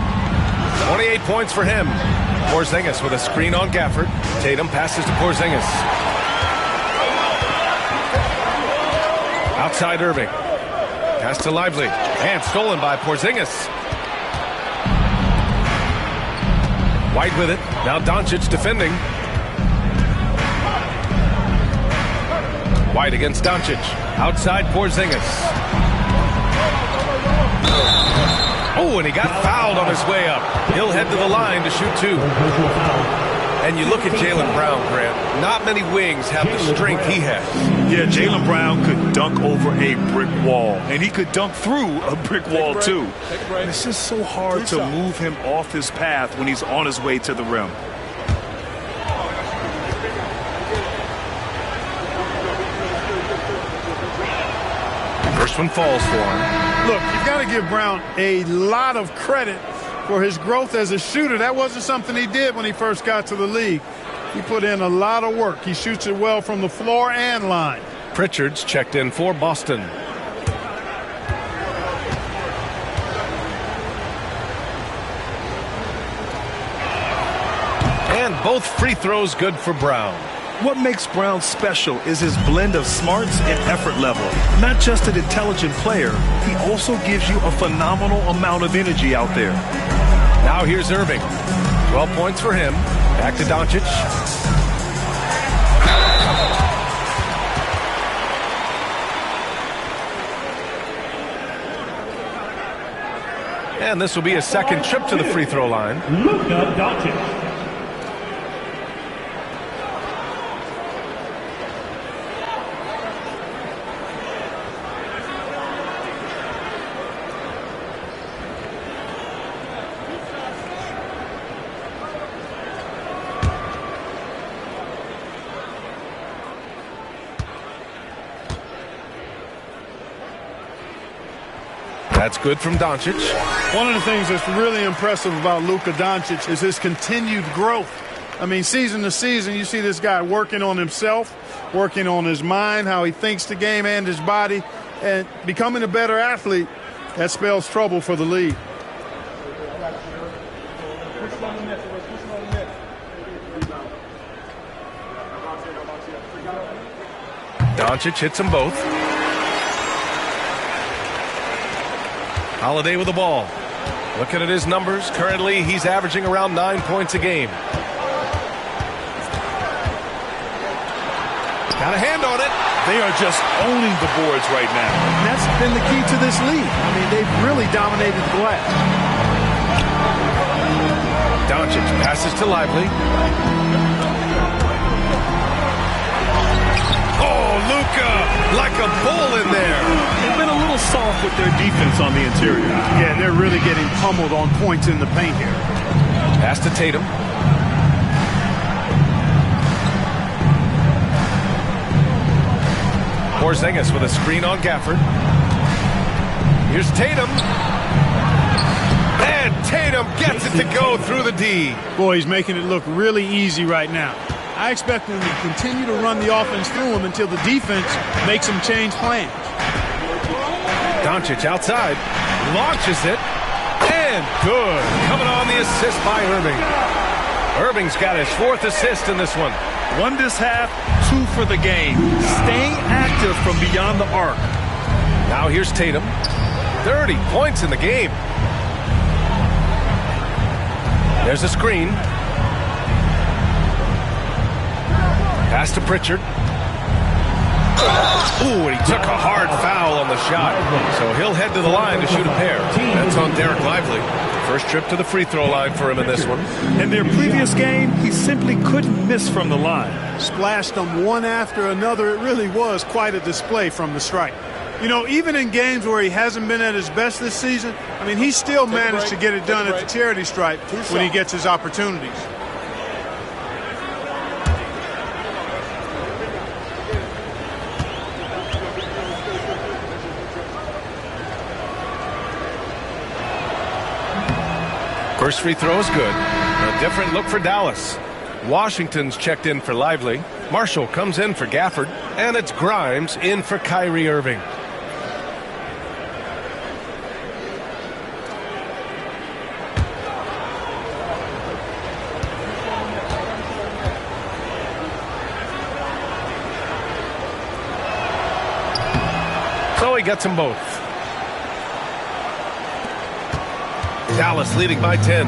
28 points for him. Porzingis with a screen on Gafford. Tatum passes to Porzingis. Outside Irving. Pass to Lively. And stolen by Porzingis. White with it. Now Doncic defending. White against Doncic. Outside Porzingis. Oh, and he got fouled on his way up. He'll head to the line to shoot two. And you look at Jaylen Brown, Grant. Not many wings have the strength he has. Yeah, Jaylen Brown could dunk over a brick wall. And he could dunk through a brick wall, too. And it's just so hard to move him off his path when he's on his way to the rim. First one falls for him. Look, you've got to give Brown a lot of credit for his growth as a shooter. That wasn't something he did when he first got to the league. He put in a lot of work. He shoots it well from the floor and line. Pritchard's checked in for Boston. And both free throws good for Brown. What makes Brown special is his blend of smarts and effort level. Not just an intelligent player, he also gives you a phenomenal amount of energy out there. Now here's Irving. 12 points for him. Back to Doncic. And this will be a second trip to the free throw line. Luka Doncic. That's good from Doncic. One of the things that's really impressive about Luka Doncic is his continued growth. I mean, season to season, you see this guy working on himself, working on his mind, how he thinks the game and his body, and becoming a better athlete. That spells trouble for the league. Doncic hits them both. Holiday with the ball. Looking at his numbers, currently he's averaging around 9 points a game. Got a hand on it. They are just owning the boards right now. And that's been the key to this league. I mean, they've really dominated the glass. Doncic passes to Lively. Oh, Luka, like a bull in there. They've been a little soft with their defense on the interior. Yeah, they're really getting pummeled on points in the paint here. Pass to Tatum. Porzingis with a screen on Gafford. Here's Tatum. And Tatum gets it to go through the D. Boy, he's making it look really easy right now. I expect them to continue to run the offense through him until the defense makes them change plans. Doncic outside. Launches it. And good. Coming on the assist by Irving. Irving's got his 4th assist in this one. 1 this half, 2 for the game. Staying active from beyond the arc. Now here's Tatum. 30 points in the game. There's a screen. Pass to Pritchard. Ooh, and he took a hard foul on the shot. So he'll head to the line to shoot a pair. That's on Derek Lively. First trip to the free throw line for him in this one. In their previous game, he simply couldn't miss from the line. Splashed them one after another. It really was quite a display from the stripe. You know, even in games where he hasn't been at his best this season, I mean, he still managed to get it done at the charity stripe when he gets his opportunities. First free throw is good. A different look for Dallas. Washington's checked in for Lively. Marshall comes in for Gafford. And it's Grimes in for Kyrie Irving. So he gets them both. Dallas leading by 10.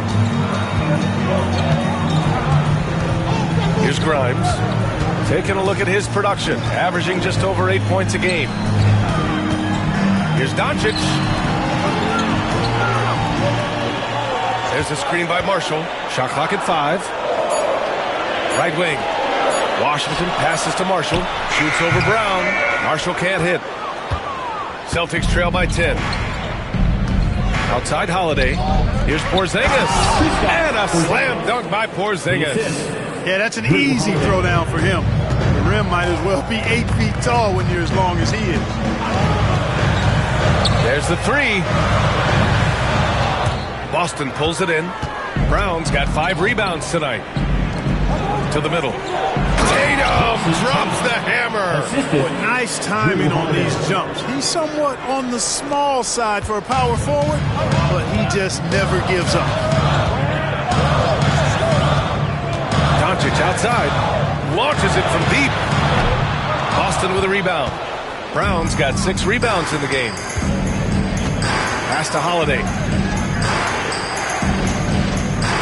Here's Grimes. Taking a look at his production. Averaging just over 8 points a game. Here's Doncic. There's a screen by Marshall. Shot clock at 5. Right wing. Washington passes to Marshall. Shoots over Brown. Marshall can't hit. Celtics trail by 10. Outside Holiday. Here's Porzingis. And a slam dunk by Porzingis. Yeah, that's an easy throwdown for him. The rim might as well be 8 feet tall when you're as long as he is. There's the 3. Boston pulls it in. Brown's got 5 rebounds tonight. To the middle. Tatum drops the hammer. Boy, nice timing on these jumps. He's somewhat on the small side for a power forward, but he just never gives up. Doncic outside. Launches it from deep. Boston with a rebound. Brown's got 6 rebounds in the game. Pass to Holiday.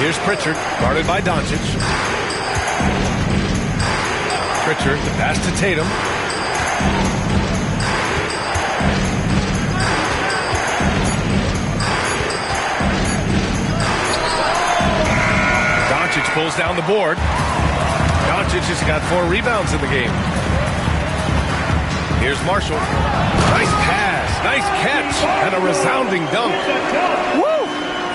Here's Pritchard, guarded by Doncic. Pritchard, the pass to Tatum. Doncic pulls down the board. Doncic has got 4 rebounds in the game. Here's Marshall. Nice pass, nice catch, and a resounding dunk. Woo!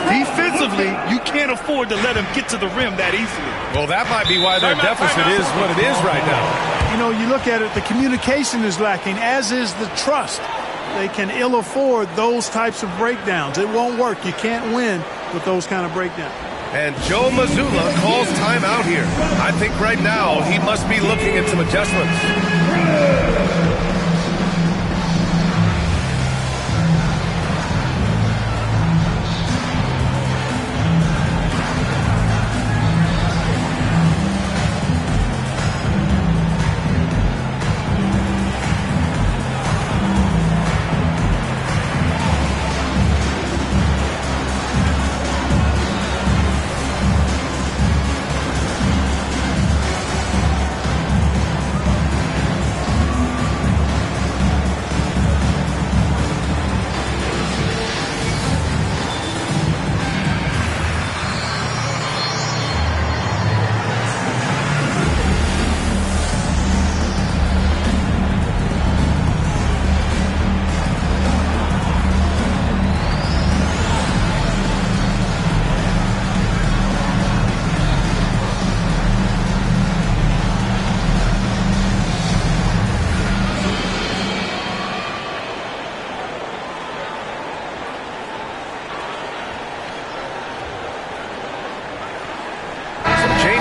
Defensively, you can't afford to let him get to the rim that easily. Well, that might be why their deficit is what it is right now. You know, you look at it, the communication is lacking, as is the trust. They can ill afford those types of breakdowns. It won't work. You can't win with those kind of breakdowns. And Joe Mazzulla calls timeout here. I think right now he must be looking at some adjustments.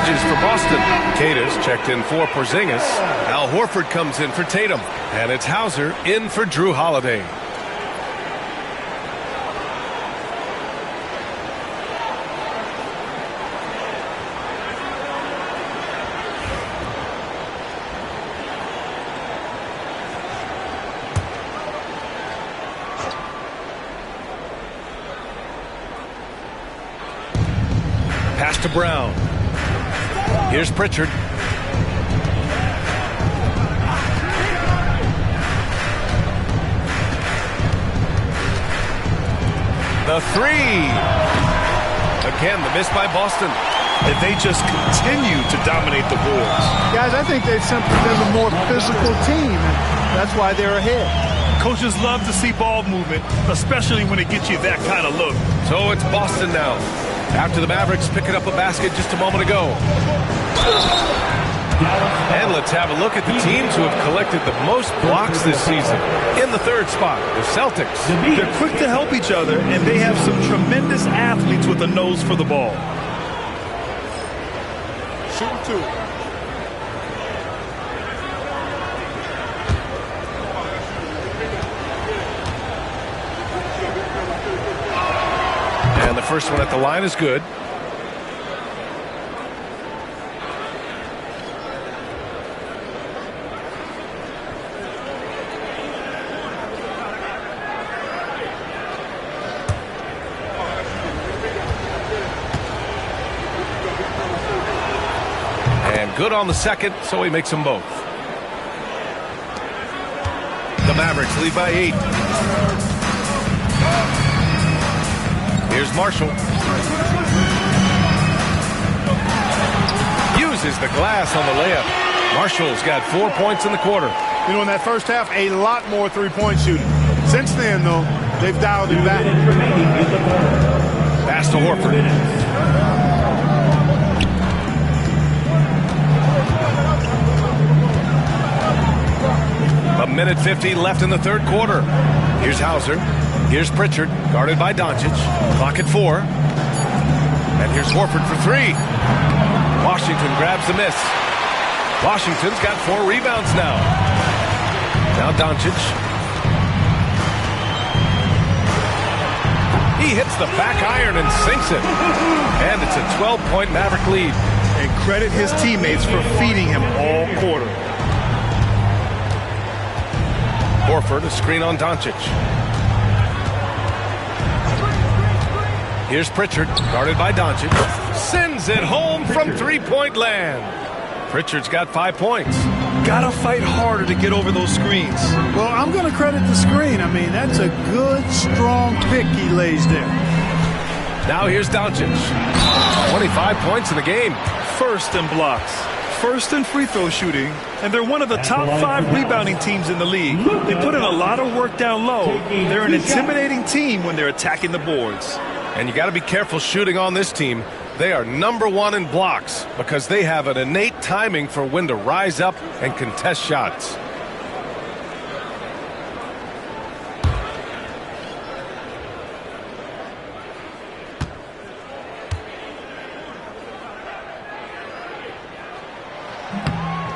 changes for Boston. Kata's checked in for Porzingis. Al Horford comes in for Tatum. And it's Hauser in for Drew Holiday. Pass to Brown. Here's Pritchard. The three. Again, the miss by Boston. And they just continue to dominate the boards. Guys, I think they've simply been a more physical team, and that's why they're ahead. Coaches love to see ball movement, especially when it gets you that kind of look. So it's Boston now. After the Mavericks picking up a basket just a moment ago. And let's have a look at the teams who have collected the most blocks this season. In the third spot, the Celtics. They're quick to help each other, and they have some tremendous athletes with a nose for the ball. Shooting two. And the first one at the line is good. And good on the second, so he makes them both. The Mavericks lead by 8. Here's Marshall. Uses the glass on the layup. Marshall's got 4 points in the quarter. You know, in that first half, a lot more three-point shooting. Since then, though, they've dialed it back. Pass to Horford. A minute 50 left in the third quarter. Here's Hauser. Here's Pritchard, guarded by Doncic. Clock at 4. And here's Horford for 3. Washington grabs the miss. Washington's got 4 rebounds now. Now Doncic. He hits the back iron and sinks it. And it's a 12-point Maverick lead. And credit his teammates for feeding him all quarter. Horford, a screen on Doncic. Here's Pritchard, guarded by Doncic. Sends it home from three-point land. Pritchard's got 5 points. Gotta fight harder to get over those screens. Well, I'm going to credit the screen. I mean, that's a good, strong pick he lays there. Now here's Doncic. 25 points in the game. First in blocks, first in free throw shooting, and they're one of the top 5 rebounding teams in the league. They put in a lot of work down low. They're an intimidating team when they're attacking the boards. And you got to be careful shooting on this team. They are number 1 in blocks because they have an innate timing for when to rise up and contest shots.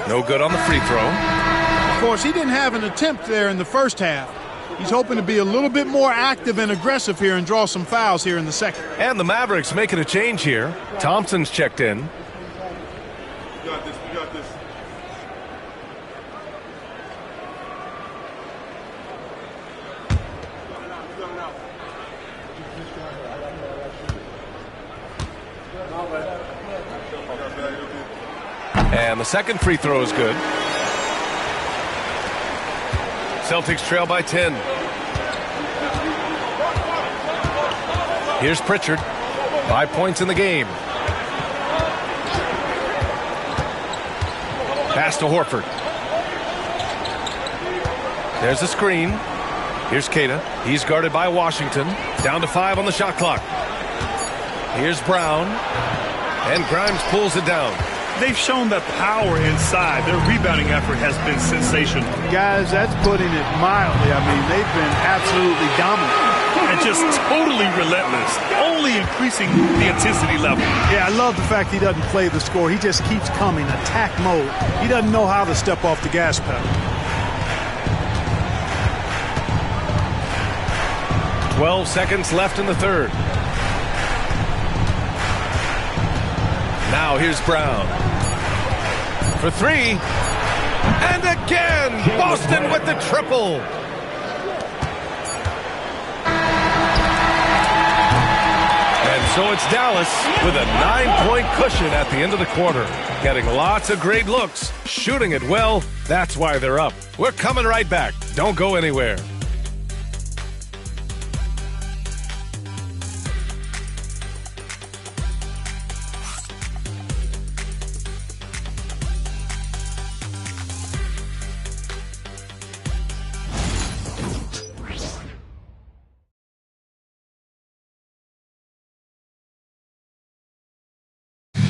No good on the free throw. Of course, he didn't have an attempt there in the first half. He's hoping to be a little bit more active and aggressive here and draw some fouls here in the second. And the Mavericks making a change here. Thompson's checked in. We got this. We got this. And the second free throw is good. Celtics trail by 10. Here's Pritchard. 5 points in the game. Pass to Horford. There's the screen. Here's Kata. He's guarded by Washington. Down to 5 on the shot clock. Here's Brown. And Grimes pulls it down. They've shown that power inside. Their rebounding effort has been sensational. Guys, that's putting it mildly. I mean, they've been absolutely dominant. and just totally relentless, only increasing the intensity level. Yeah, I love the fact he doesn't play the score. He just keeps coming, attack mode. He doesn't know how to step off the gas pedal. 12 seconds left in the third. Now here's Brown. For three. And again, Boston with the triple. And so it's Dallas with a 9-point cushion at the end of the quarter. Getting lots of great looks, shooting it well. That's why they're up. We're coming right back. Don't go anywhere.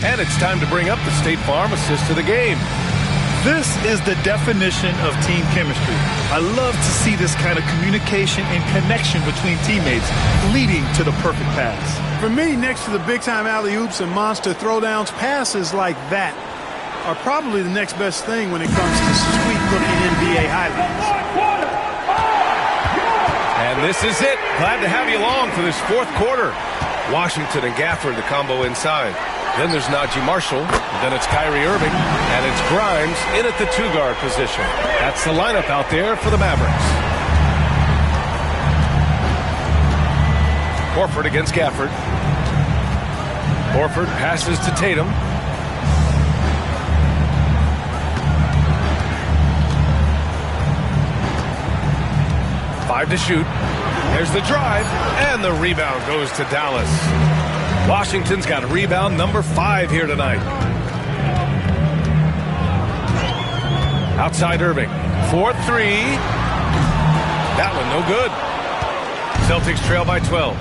And it's time to bring up the State Farm assist to the game. This is the definition of team chemistry. I love to see this kind of communication and connection between teammates leading to the perfect pass. For me, next to the big-time alley-oops and monster throwdowns, passes like that are probably the next best thing when it comes to sweet-looking NBA highlights. And this is it. Glad to have you along for this fourth quarter. Washington and Gafford, the combo inside. Then there's Najee Marshall. Then it's Kyrie Irving. And it's Grimes in at the two-guard position. That's the lineup out there for the Mavericks. Horford against Gafford. Horford passes to Tatum. Five to shoot. There's the drive. And the rebound goes to Dallas. Washington's got rebound number 5 here tonight. Outside Irving. 4-3. That one no good. Celtics trail by 12.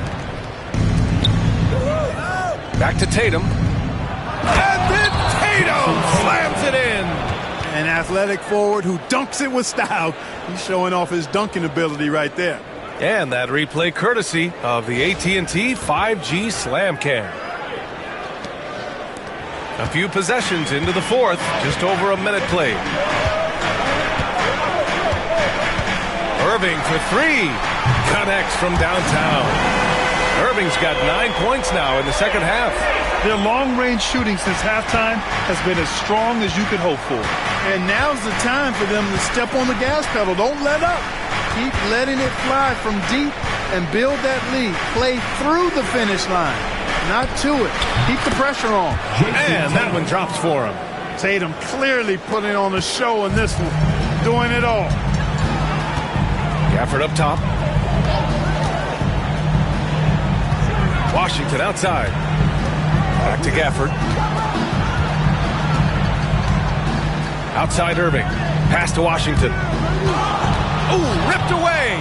Back to Tatum. And then Tatum slams it in. An athletic forward who dunks it with style. He's showing off his dunking ability right there. And that replay courtesy of the AT&T 5G Slam Cam. A few possessions into the fourth, just over a minute played. Irving for three. Connects from downtown. Irving's got 9 points now in the second half. Their long-range shooting since halftime has been as strong as you could hope for. And now's the time for them to step on the gas pedal. Don't let up. Keep letting it fly from deep and build that lead. Play through the finish line, not to it. Keep the pressure on. And that one drops for him. Tatum clearly putting on a show in this one. Doing it all. Gafford up top. Washington outside. Back to Gafford. Outside Irving. Pass to Washington. Ooh, ripped away.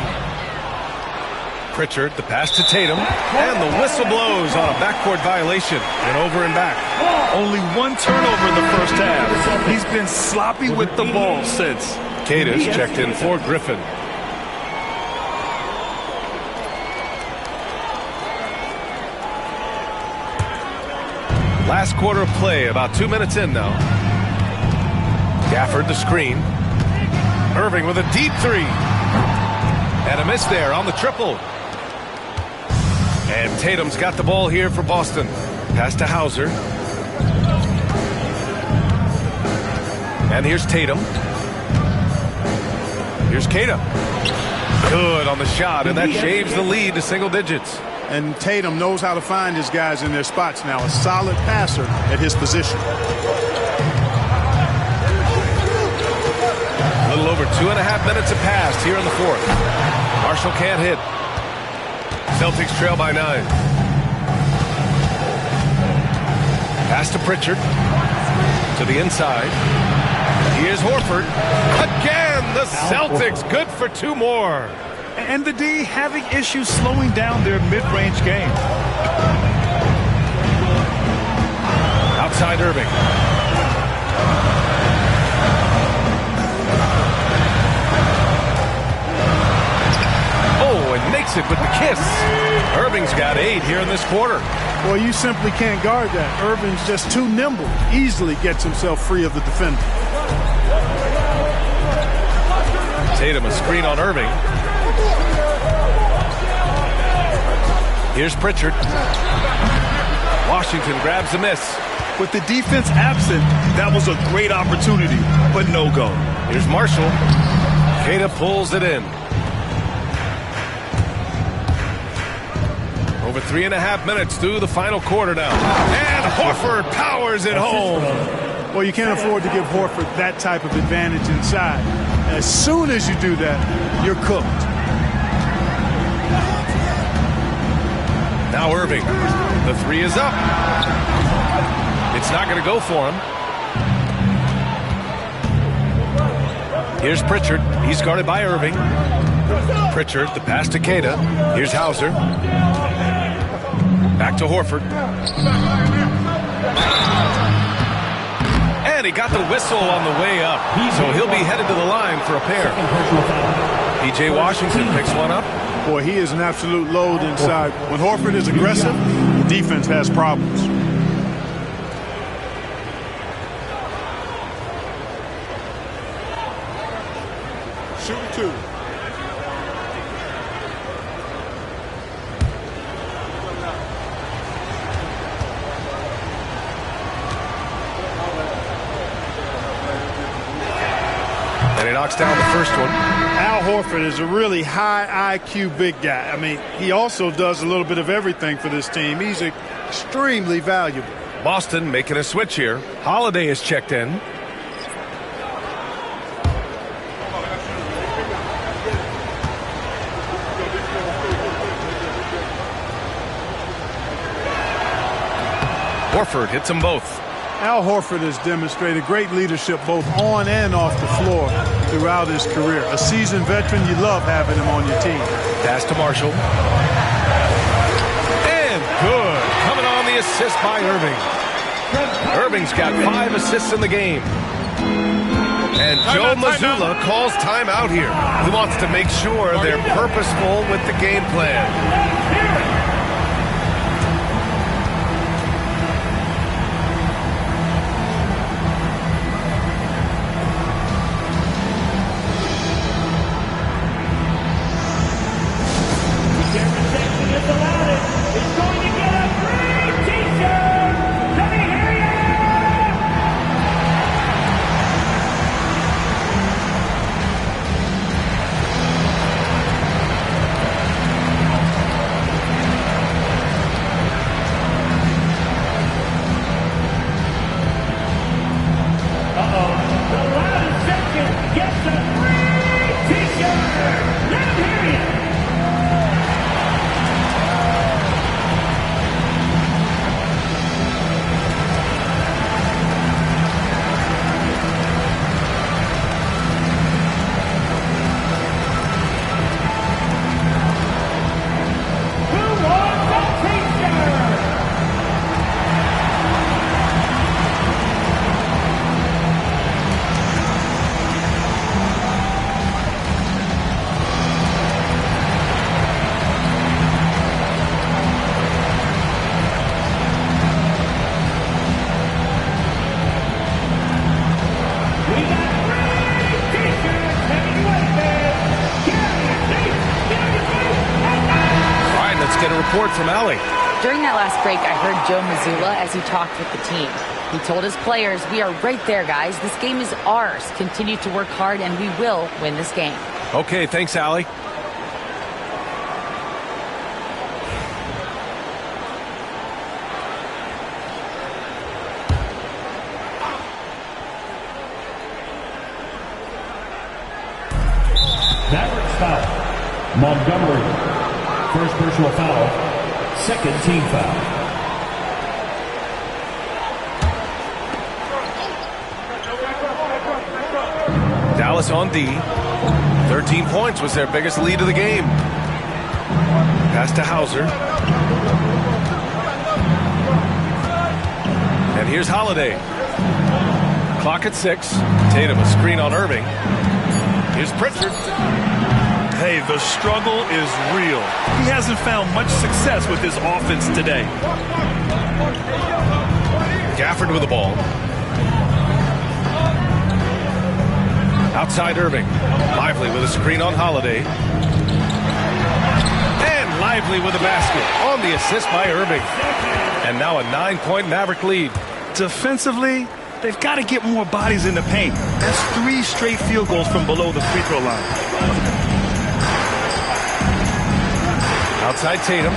Pritchard, the pass to Tatum. And the whistle blows on a backcourt violation. And over and back. Only one turnover in the first half. He's been sloppy with the ball since. Cadis checked in for Griffin. Last quarter of play, about 2 minutes in now. Gafford the screen. Irving with a deep three. And a miss there on the triple. And Tatum's got the ball here for Boston. Pass to Hauser. And here's Tatum. Here's Tatum. Good on the shot, and that shaves the lead to single digits. And Tatum knows how to find his guys in their spots now. A solid passer at his position. A little over 2.5 minutes have passed here in the fourth. Marshall can't hit. Celtics trail by 9. Pass to Pritchard. To the inside. Here's Horford. Again, the Celtics good for 2 more. And the D having issues slowing down their mid-range game. Outside Irving. Oh, and makes it with the kiss. Irving's got 8 here in this quarter. Well, you simply can't guard that. Irving's just too nimble. Easily gets himself free of the defender. Tatum a screen on Irving. Here's Pritchard. Washington grabs a miss. With the defense absent, that was a great opportunity, but no go. Here's Marshall. Queta pulls it in. Over 3.5 minutes through the final quarter now. And Horford powers it home. Well, you can't afford to give Horford that type of advantage inside. As soon as you do that, you're cooked. Now Irving. The 3 is up. It's not going to go for him. Here's Pritchard. He's guarded by Irving. Pritchard, the pass to Queta. Here's Hauser. Back to Horford. And he got the whistle on the way up. So he'll be headed to the line for a pair. P.J. Washington picks one up. Boy, he is an absolute load inside. When Horford is aggressive, the defense has problems. Shooting 2. And he knocks down the first one. Al Horford is a really high IQ big guy. I mean, he also does a little bit of everything for this team. He's extremely valuable. Boston making a switch here. Holiday is checked in. Horford hits them both. Al Horford has demonstrated great leadership both on and off the floor throughout his career. A seasoned veteran, you love having him on your team. Pass to Marshall. And good. Coming on the assist by Irving. Irving's got 5 assists in the game. And Joe Mazzulla calls timeout here. He wants to make sure they're purposeful with the game plan. From Allie. During that last break, I heard Joe Mazzulla as he talked with the team. He told his players, "We are right there, guys. This game is ours. Continue to work hard, and we will win this game." Okay, thanks, Allie. Mavericks foul. Montgomery. First personal foul. Second team foul. Dallas on D. 13 points was their biggest lead of the game. Pass to Hauser. And here's Holiday. Clock at 6. Tatum a screen on Irving. Here's Pritchard. Hey, the struggle is real. He hasn't found much success with his offense today. Gafford with the ball. Outside Irving. Lively with a screen on Holiday. And Lively with a basket on the assist by Irving. And now a 9-point Maverick lead. Defensively, they've got to get more bodies in the paint. That's 3 straight field goals from below the free throw line. Outside Tatum.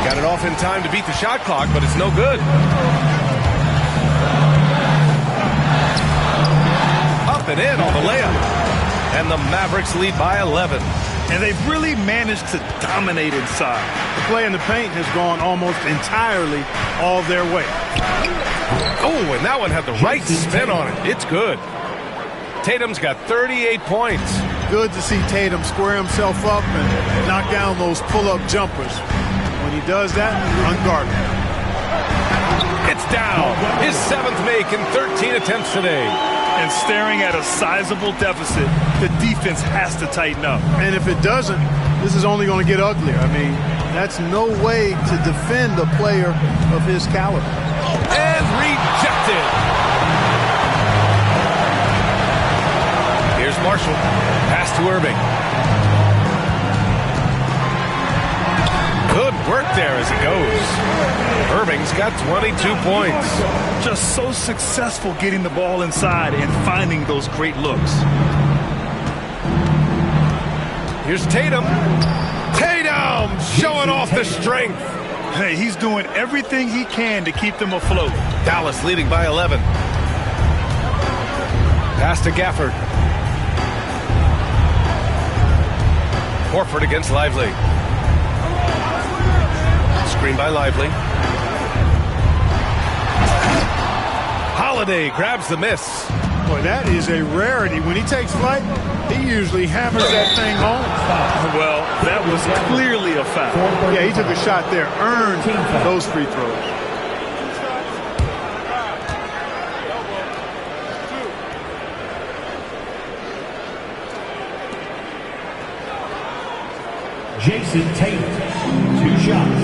Got it off in time to beat the shot clock, but it's no good. Up and in on the layup. And the Mavericks lead by 11. And they've really managed to dominate inside. The play in the paint has gone almost entirely all their way. Oh, and that one had the right spin on it. It's good. Tatum's got 38 points. Good to see Tatum square himself up and knock down those pull-up jumpers. When he does that, unguarded. It's down. His 7th make in 13 attempts today. And staring at a sizable deficit, the defense has to tighten up. And if it doesn't, this is only going to get uglier. I mean, that's no way to defend a player of his caliber. And rejected. Here's Marshall. Pass to Irving. Good work there as it goes. Irving's got 22 points. Just so successful getting the ball inside and finding those great looks. Here's Tatum. Tatum showing off the strength. Hey, he's doing everything he can to keep them afloat. Dallas leading by 11. Pass to Gafford. Horford against Lively. Screen by Lively. Holiday grabs the miss. Boy, that is a rarity. When he takes flight, he usually hammers that thing home. Well, that was clearly a foul. Yeah, he took a shot there, earned those free throws. Jason Tatum, 2 shots.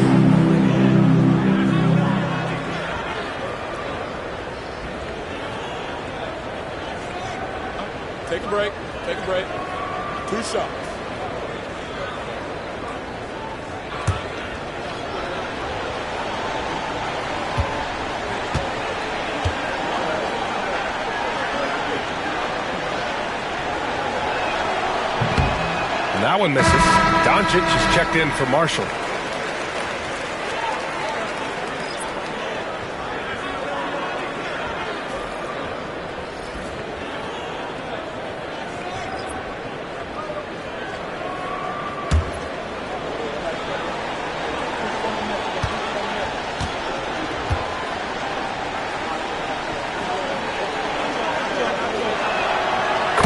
Take a break. Take a break. 2 shots. That one misses. Doncic is checked in for Marshall.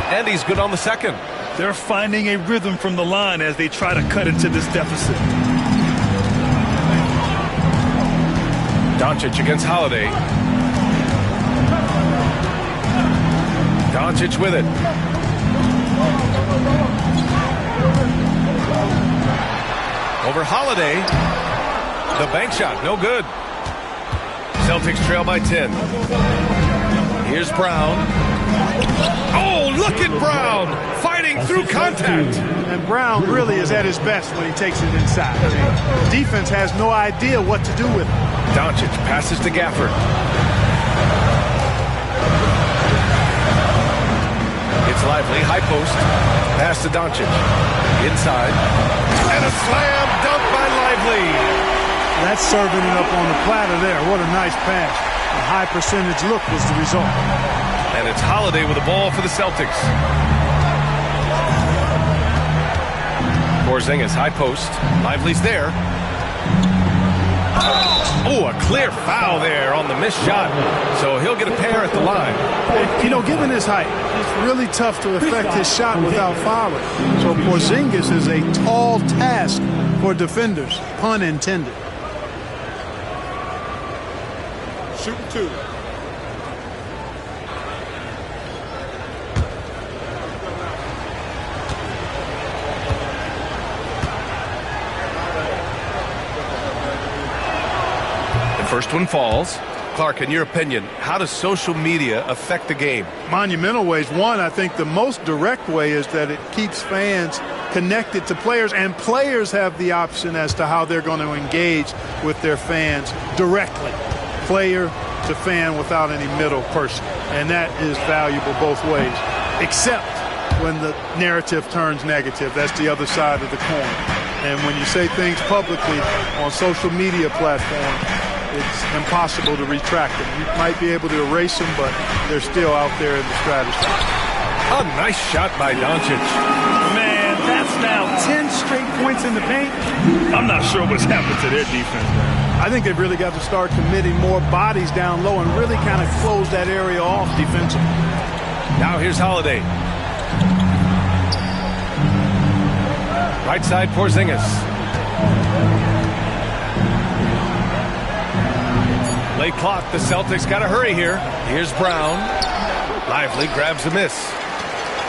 And he's good on the second. They're finding a rhythm from the line as they try to cut into this deficit. Doncic against Holiday. Doncic with it. Over Holiday. The bank shot, no good. Celtics trail by 10. Here's Brown. Oh, look at Brown fighting through contact. And Brown really is at his best when he takes it inside. I mean, defense has no idea what to do with him. Doncic passes to Gafford. It's Lively, high post. Pass to Doncic. Inside. And a slam dunk by Lively. That's serving it up on the platter there. What a nice pass. A high percentage look was the result. And it's Holiday with the ball for the Celtics. Porzingis, high post. Lively's there. Oh, a clear foul there on the missed shot. So he'll get a pair at the line. You know, given his height, it's really tough to affect his shot without fouling. So Porzingis is a tall task for defenders, pun intended. Shooting 2. First one falls. Clark, in your opinion, how does social media affect the game? Monumental ways. One, I think the most direct way is that it keeps fans connected to players, and players have the option as to how they're going to engage with their fans directly, player to fan, without any middle person. And that is valuable both ways, except when the narrative turns negative. That's the other side of the coin. And when you say things publicly on social media platforms, it's impossible to retract them. You might be able to erase them, but they're still out there in the stratosphere. A nice shot by Doncic. Man, that's now 10 straight points in the paint. I'm not sure what's happened to their defense. I think they've really got to start committing more bodies down low and really kind of close that area off defensively. Now here's Holiday. Right side, Porzingis. Late clock, the Celtics got to hurry here. Here's Brown. Lively grabs a miss.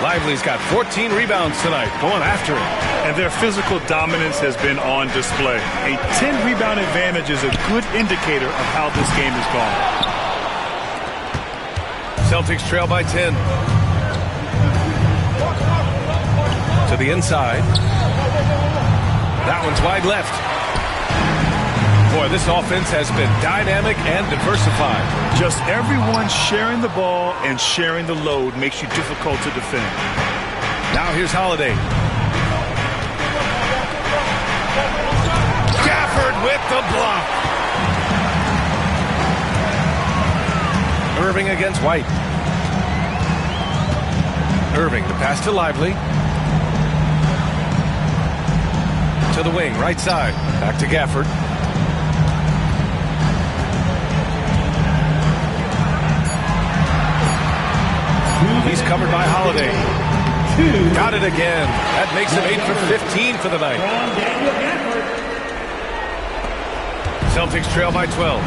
Lively's got 14 rebounds tonight, going after it. And their physical dominance has been on display. A 10-rebound advantage is a good indicator of how this game is gone. Celtics trail by 10. To the inside. That one's wide left. Boy, this offense has been dynamic and diversified. Just everyone sharing the ball and sharing the load makes you difficult to defend. Now here's Holiday. Gafford with the block. Irving against White. Irving, the pass to Lively. To the wing, right side. Back to Gafford. He's covered by Holiday. Got it again. That makes him 8 for 15 for the night. Celtics trail by 12.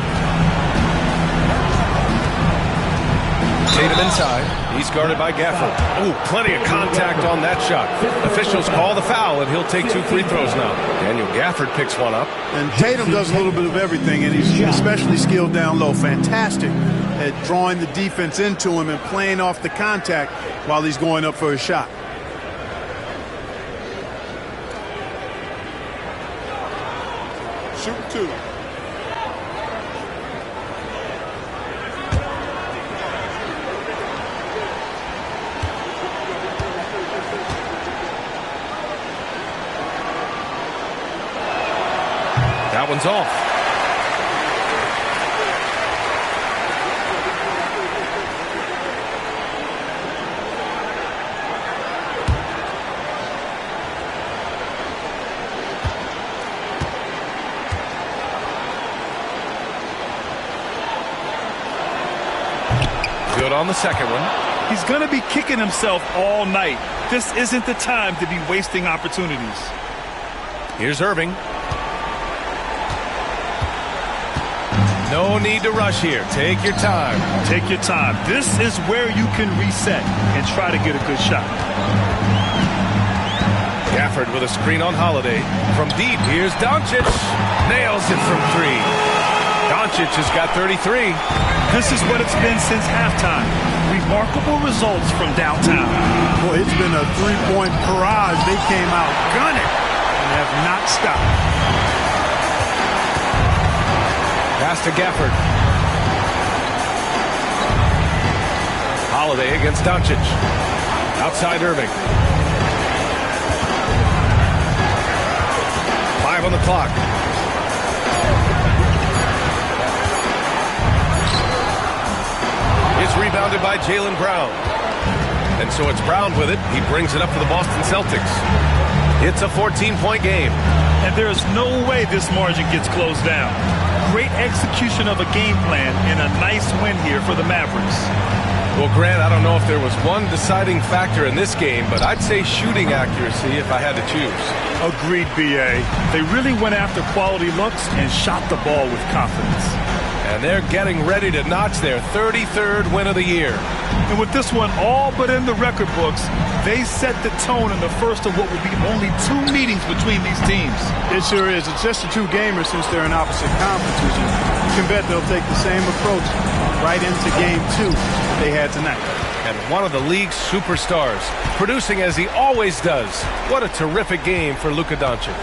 Tatum inside. He's guarded by Gafford. Oh, plenty of contact on that shot. Officials call the foul, and he'll take 2 free throws now. Daniel Gafford picks one up. And Tatum does a little bit of everything, and he's especially skilled down low. Fantastic at drawing the defense into him and playing off the contact while he's going up for a shot. Shoot 2. That one's off. Good on the second one. He's going to be kicking himself all night. This isn't the time to be wasting opportunities. Here's Irving. No need to rush here. Take your time. Take your time. This is where you can reset and try to get a good shot. Gafford with a screen on Holiday. From deep, here's Doncic. Nails it from 3. Doncic has got 33. This is what it's been since halftime. Remarkable results from downtown. Boy, it's been a three-point barrage. They came out gunning and have not stopped. Pass to Gafford. Holiday against Doncic. Outside Irving. 5 on the clock. It's rebounded by Jaylen Brown. And so it's Brown with it. He brings it up for the Boston Celtics. It's a 14-point game. And there's no way this margin gets closed down. great execution of a game plan and a nice win here for the Mavericks. Well, Grant, I don't know if there was one deciding factor in this game, but I'd say shooting accuracy if I had to choose. Agreed, B.A. They really went after quality looks and shot the ball with confidence. And they're getting ready to notch their 33rd win of the year. And with this one all but in the record books, they set the tone in the first of what will be only 2 meetings between these teams. It sure is. It's just a 2 gamer since they're in opposite conferences. You can bet they'll take the same approach right into game 2 that they had tonight. And one of the league's superstars, producing as he always does. What a terrific game for Luka Doncic.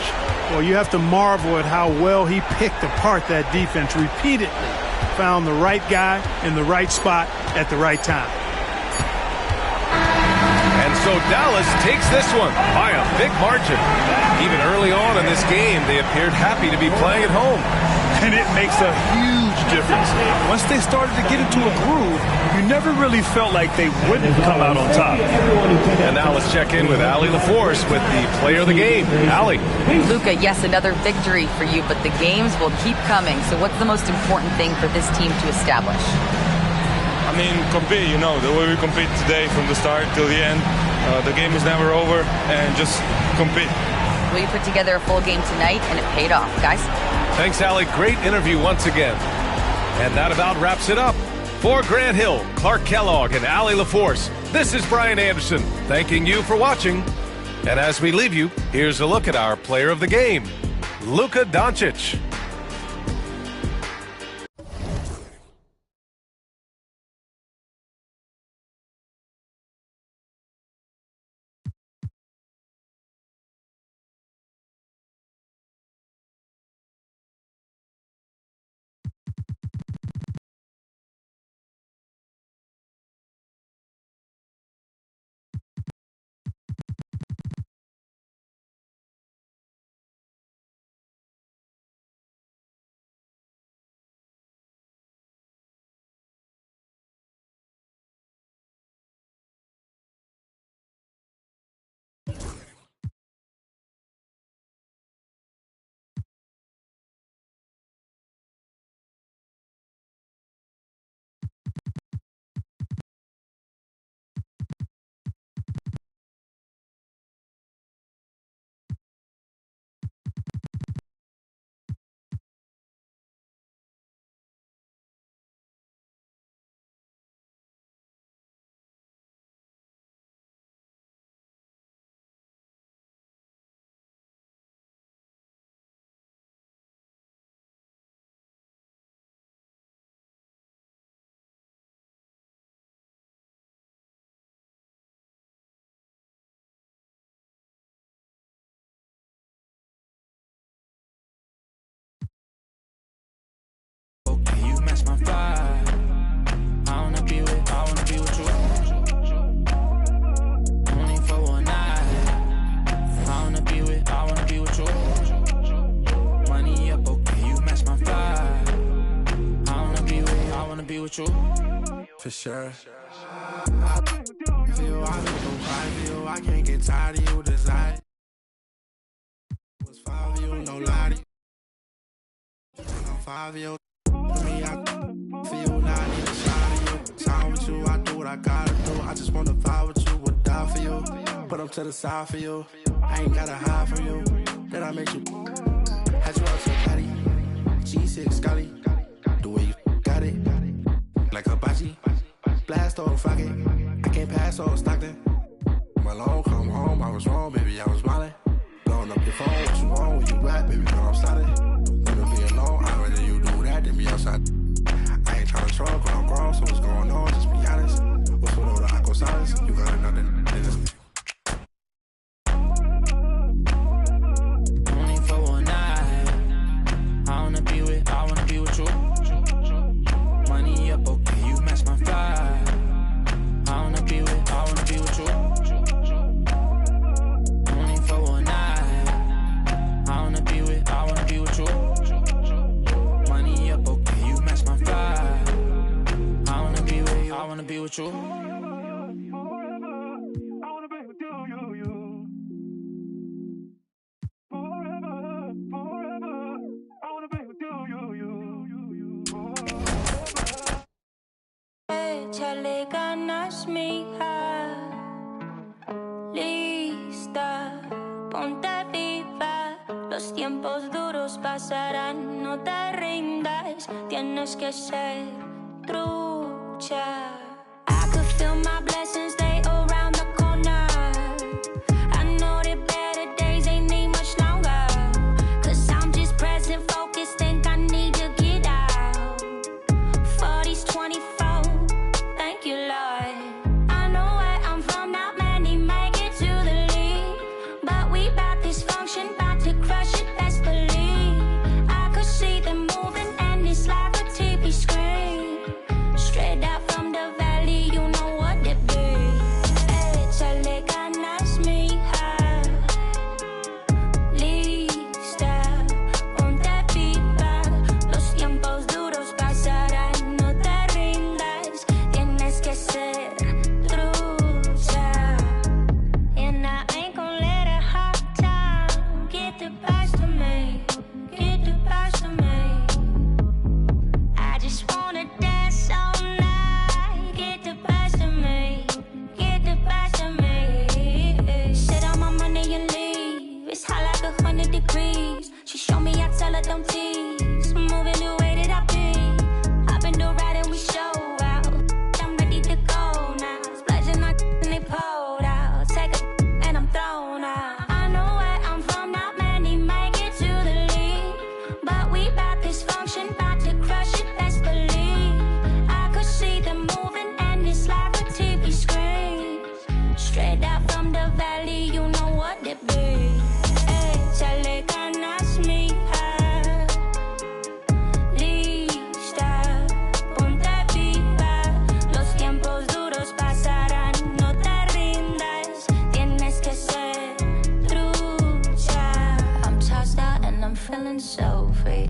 Well, you have to marvel at how well he picked apart that defense repeatedly. Found the right guy in the right spot at the right time. And so Dallas takes this one by a big margin. Even early on in this game, they appeared happy to be playing at home. And it makes a huge difference. Once they started to get into a groove, you never really felt like they wouldn't come out on top. And now let's check in with Allie LaForce with the player of the game. Allie. Luka, yes, another victory for you, but the games will keep coming. So what's the most important thing for this team to establish? I mean, compete, you know, the way we compete today from the start till the end. The game is never over, and just compete. Well, you put together a full game tonight, and it paid off, guys. Thanks, Allie. Great interview once again. And that about wraps it up. For Grant Hill, Clark Kellogg, and Allie LaForce, this is Brian Anderson, thanking you for watching. And as we leave you, here's a look at our player of the game, Luka Doncic. For sure. I feel I can't get tired of you, desire. Was 5 of you, no lie to you. 5 of you, me, I feel like I need a shot of you. Time with you, I do what I gotta do. I just wanna vibe with you, would die for you. Put up to the side for you. I ain't gotta hide from you. Then I make you. Had you out to Patty. G6 Scotty. The way you got it. Like Hibachi. Blast off, fuck it. I can't pass on Stockton. My long come home, I was wrong, baby, I was wildin'. Blowing up your phone, what you want, where you at, baby, know I'm started. Wanna be alone, I'd rather you do that than be outside. I ain't tryna talk when I'm grown, so what's going on, just be honest. What's with all the aqua silence? You got another nigga. Only for one night. I wanna be with you. Money up, okay, you match my fly. I wanna be with you. Only for one night. I wanna be with you. Money up, okay, you match my fly. I wanna be with you. Forever, I wanna be with you. ganas, mija. Lista, ponte viva. Los tiempos duros pasarán, no te rindas. Tienes que ser trucha. I could feel my blessings, they around the corner. I know that better days ain't need much longer. Cause I'm just present, focused, think I need to get out. 40s, 24, thank you, Lord. I know where I'm from, not many make it to the lead. But we bout this function, bout to crush it, best believe. I could see them moving and it's like a TV screen. Straight out from the valley, you know what it be. Échale ganas, mija. Lista, ponte viva. Los tiempos duros pasarán, no te rindas. Tienes que ser trucha. And I ain't gon' let a hard time get the best of me, get the best of me. I just wanna dance all night, get the best of me, get the best of me. Sit on my money and leave, it's hot like 100 degrees. She show me, I tell her don't tease, moving the way that I be. Hop in the ride and we show out, I'm ready to go now. Splashing on and they pulled out, take a and I'm thrown out. I know where I'm from, not many make it to the lead. But we bout this function, bout to crush it, best believe. I could see them moving and it's like a TV screen. Straight out from the valley, you know what it be. Échale ganas, mija. Lista, ponte viva. Los tiempos duros pasarán, no te rindas. Tienes que ser trucha. I'm tossed out and I'm feeling so free.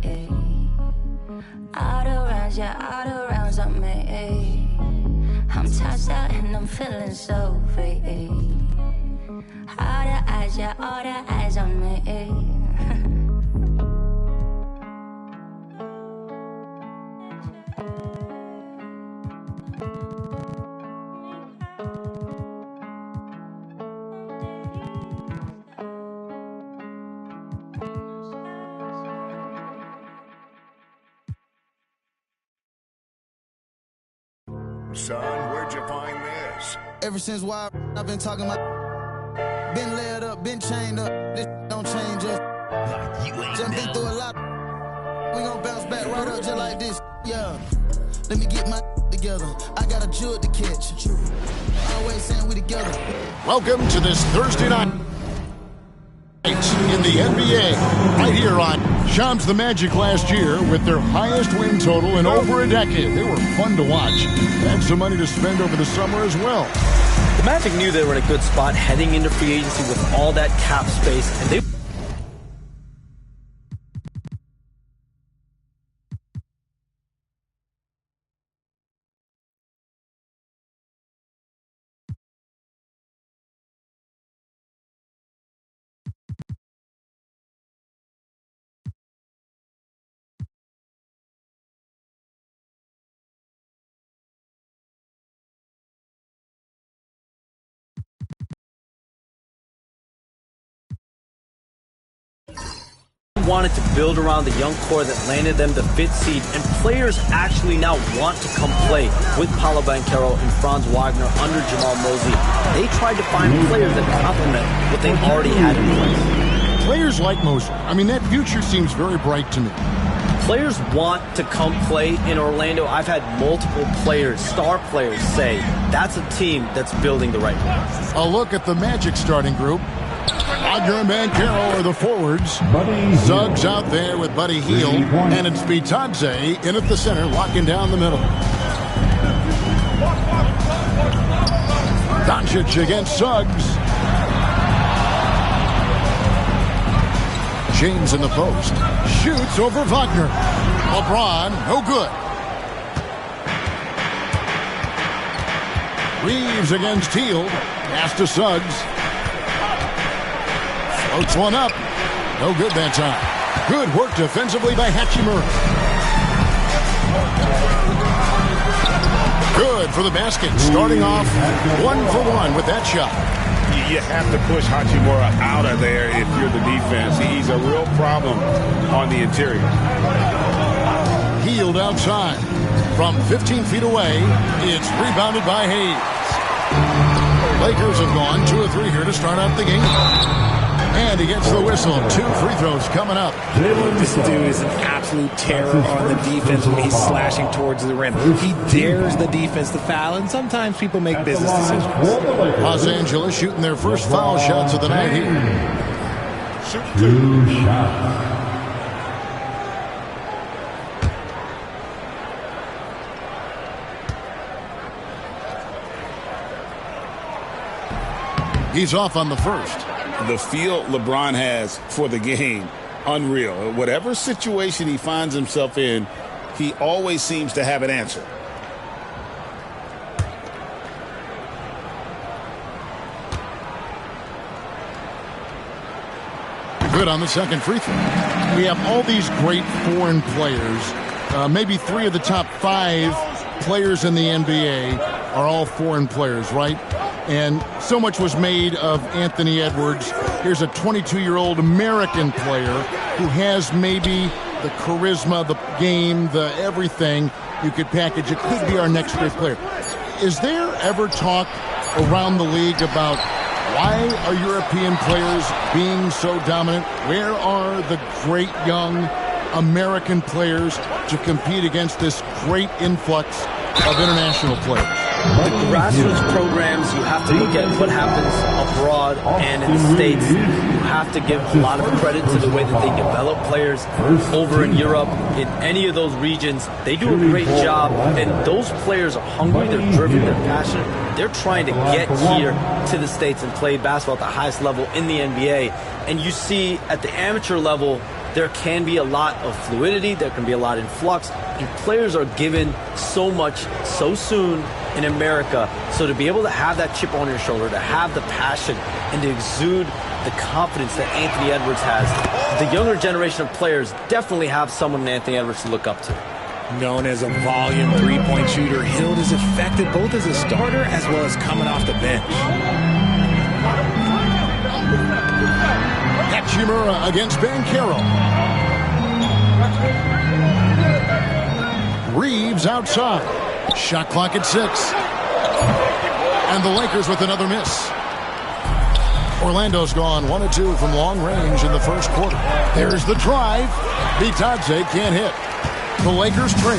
Out of rounds, yeah, out of rounds on me. I'm tossed out and I'm feeling so free. All the eyes, yeah, all the eyes on me. Son, where'd you find this? Ever since Wild, I've been talking about. Been laid up, been chained up. This don't change us. Just been through a lot. We gon' bounce back right up just like this. Yeah. Let me get my together. I got a jewel to catch. Always saying we together. Welcome to this Thursday night in the NBA, right here on Shams the Magic last year with their highest win total in over a decade. They were fun to watch. They had some money to spend over the summer as well. The Magic knew they were in a good spot heading into free agency with all that cap space, and they wanted to build around the young core that landed them the 5th seed, and players actually now want to come play with Paolo Banchero and Franz Wagner under Jamal Mosley. They tried to find players that complement what they already had in place. Players like Mosley, I mean, that future seems very bright to me. Players want to come play in Orlando. I've had multiple players, star players, say that's a team that's building the right way. A look at the Magic starting group. Wagner and Banchero are the forwards. Suggs out there with Buddy Hield. And it's Bitadze in at the center, locking down the middle. Doncic against Suggs. James in the post. Shoots over Wagner. LeBron, no good. Reeves against Hield. Pass to Suggs. Floats one up. No good that time. Good work defensively by Hachimura. Good for the basket. Starting off 1 for 1 with that shot. You have to push Hachimura out of there if you're the defense. He's a real problem on the interior. Hield outside. From 15 feet away, it's rebounded by Hayes. Lakers have gone 2 or 3 here to start out the game. And he gets the whistle. 2 free throws coming up. This dude is an absolute terror on the defense when he's slashing towards the rim. He dares the defense to foul, and sometimes people make business decisions. Los Angeles shooting their first foul shots of the night here. Two shots. He's off on the first. The feel LeBron has for the game, unreal. Whatever situation he finds himself in, he always seems to have an answer. Good on the second free throw. We have all these great foreign players. Maybe 3 of the top 5 players in the NBA are all foreign players, right? And so much was made of Anthony Edwards. Here's a 22-year-old American player who has maybe the charisma, the game, the everything you could package. It could be our next great player. Is there ever talk around the league about why are European players being so dominant? Where are the great young American players to compete against this great influx of international players? The grassroots programs, you have to look at what happens abroad and in the States. You have to give a lot of credit to the way that they develop players over in Europe. In any of those regions, they do a great job, and those players are hungry, they're driven, they're passionate. They're trying to get here to the States and play basketball at the highest level in the NBA. And you see at the amateur level, there can be a lot of fluidity, there can be a lot of influx, and players are given so much so soon in America. So to be able to have that chip on your shoulder, to have the passion, and to exude the confidence that Anthony Edwards has, the younger generation of players definitely have someone in Anthony Edwards to look up to. Known as a volume three-point shooter, Hield is effective both as a starter as well as coming off the bench. Hachimura against Banchero. Reeves outside. Shot clock at 6. And the Lakers with another miss. Orlando's gone 1 of 2 from long range in the first quarter. There's the drive. Bitadze can't hit. The Lakers trail.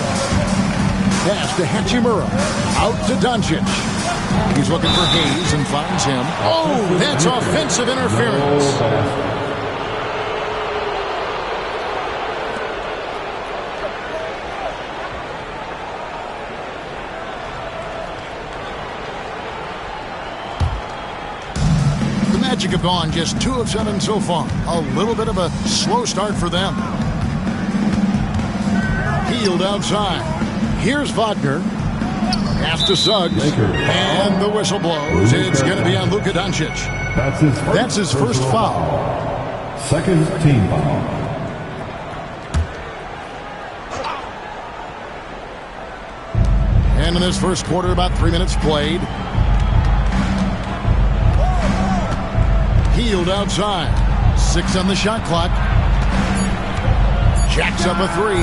Pass to Hachimura. Out to Doncic. He's looking for Hayes and finds him. Oh, that's offensive interference. The Magic have gone just 2 of 7 so far. A little bit of a slow start for them. Hield outside. Here's Wagner. Pass to Suggs. And the whistle blows. It's going to be on Luka Doncic. That's his first foul. Second team foul. And in this first quarter, about 3 minutes played. Hield outside. 6 on the shot clock. Jacks up a 3.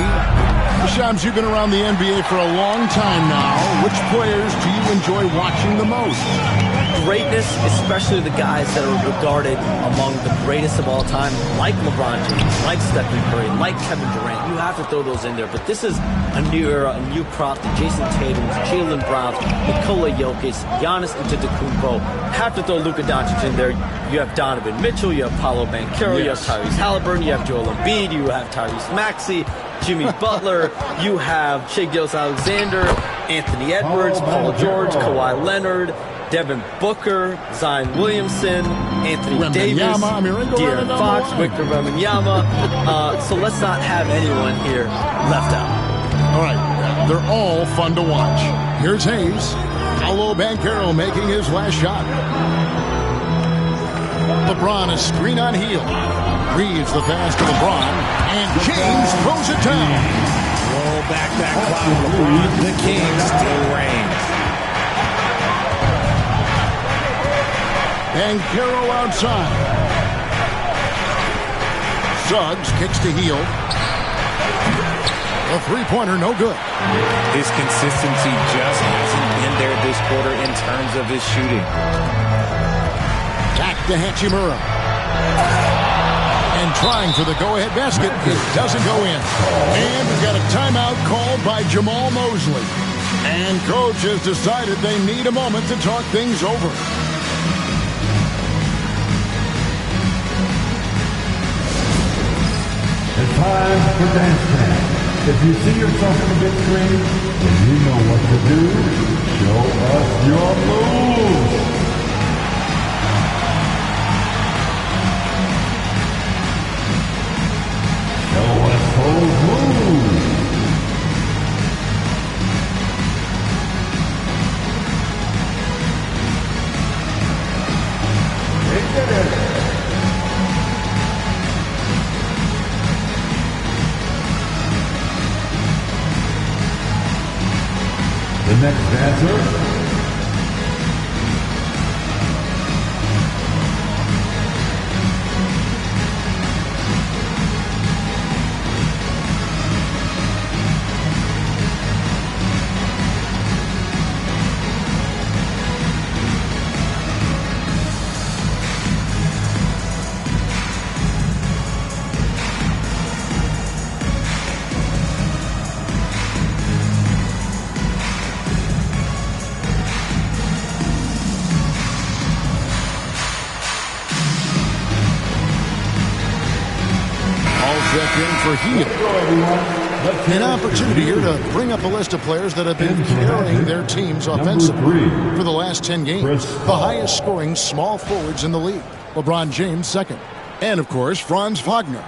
Shams, you've been around the NBA for a long time now. Which players do you enjoy watching the most? Greatness, especially the guys that are regarded among the greatest of all time, like LeBron James, like Stephen Curry, like Kevin Durant. You have to throw those in there. But this is a new era, a new crop. The Jason Tatum, Jaylen Brown, Nikola Jokic, Giannis Antetokounmpo. Have to throw Luka Doncic in there. You have Donovan Mitchell, you have Paolo Banchero, you have Tyrese Halliburton, you have Joel Embiid, you have Tyrese Maxey, Jimmy Butler, you have Shai Gilgeous-Alexander, Anthony Edwards, Paul George, Kawhi Leonard, Devin Booker, Zion Williamson, Anthony Davis, De'Aaron Fox, Victor Wembanyama. So let's not have anyone here left out. All right, they're all fun to watch. Here's Hayes. Paolo Banchero making his last shot. LeBron a screen on Hield. Reeves the pass to LeBron, and James throws it down. Roll back that clock. LeBron, the king, still reigns. Banchero outside. Suggs kicks to heel. A three-pointer, no good. His consistency just hasn't been there this quarter in terms of his shooting. Back to Hachimura. And trying for the go-ahead basket. It doesn't go in. And we've got a timeout called by Jamal Mosley. And coach has decided they need a moment to talk things over. It's time for dance time. If you see yourself on the big screen, then you know what to do. Show us your moves. Show us those moves. The next dancer, for heel. An opportunity here to bring up a list of players that have been carrying their teams offensively for the last 10 games. The highest scoring small forwards in the league. LeBron James second. And, of course, Franz Wagner.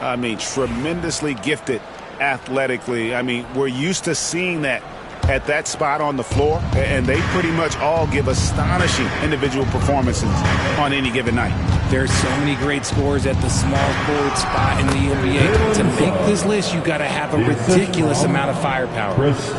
I mean, tremendously gifted athletically. I mean, we're used to seeing that at that spot on the floor, and they pretty much all give astonishing individual performances on any given night. There's so many great scorers at the small forward spot in the NBA. To make this list, you got to have a ridiculous amount of firepower.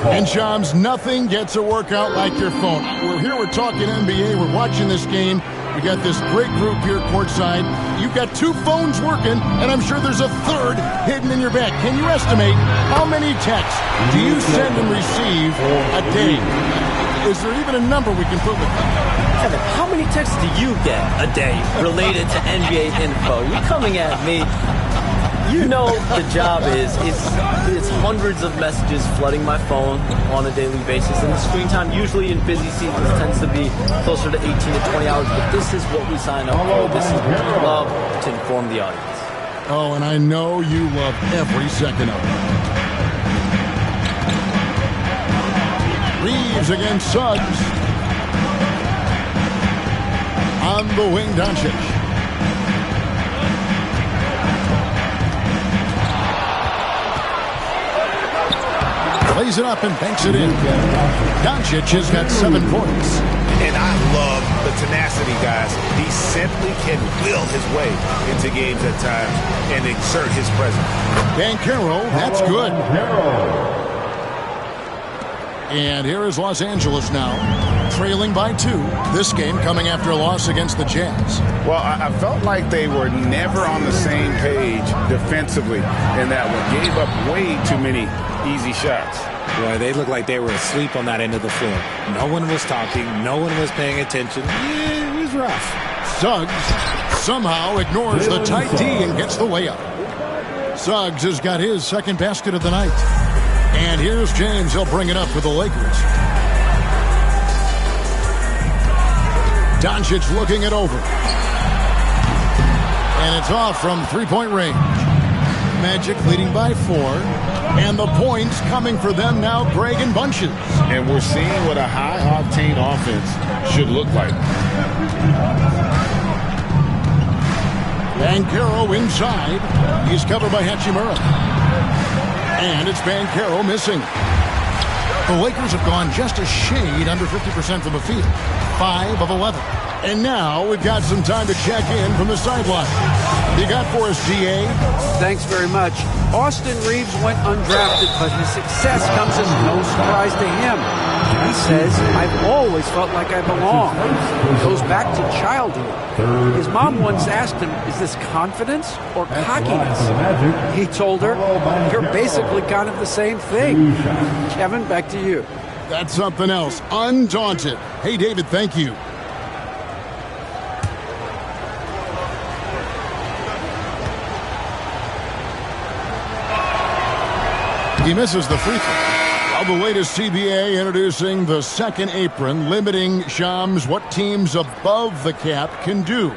And Shams, nothing gets a workout like your phone. We're talking NBA. We're watching this game. We got this great group here courtside. You've got two phones working, and I'm sure there's a third hidden in your bag. Can you estimate how many texts do you send and receive a day? Is there even a number we can put with that? Kevin, how many texts do you get a day related to NBA info? You're coming at me. You know the job is it's hundreds of messages flooding my phone on a daily basis, and the screen time usually in busy seasons tends to be closer to 18 to 20 hours, but this is what we sign up for. This is what we love to inform the audience. Oh, and I know you love every second of it. Reeves against Suggs. On the wing, Doncic. Plays it up and banks it in. Doncic has got 7 points. And I love the tenacity, guys. He simply can will his way into games at times and exert his presence. Banchero, that's good. And here is Los Angeles now, trailing by 2. This game coming after a loss against the Jazz. Well, I felt like they were never on the same page defensively in that one. Gave up way too many easy shots. Boy, they looked like they were asleep on that end of the floor. No one was talking. No one was paying attention. Yeah, it was rough. Suggs somehow ignores the tight D and gets the layup. Suggs has got his second basket of the night. And here's James. He'll bring it up for the Lakers. Doncic looking it over. And it's off from three-point range. Magic leading by 4. And the points coming for them now, Greg and Bunches. And we're seeing what a high-octane offense should look like. Banchero inside. He's covered by Hachimura. And it's Banchero missing. The Lakers have gone just a shade under 50% from the field. 5 of 11. And now we've got some time to check in from the sideline. You got for us, DA? Thanks very much. Austin Reeves went undrafted, but his success comes as no surprise to him. He says, I've always felt like I belong. It goes back to childhood. His mom once asked him, is this confidence or cockiness? He told her, you're basically kind of the same thing. Kevin, back to you. That's something else. Undaunted. Hey, David, thank you. He misses the free throw. Well, the latest CBA introducing the second apron, limiting Shams what teams above the cap can do.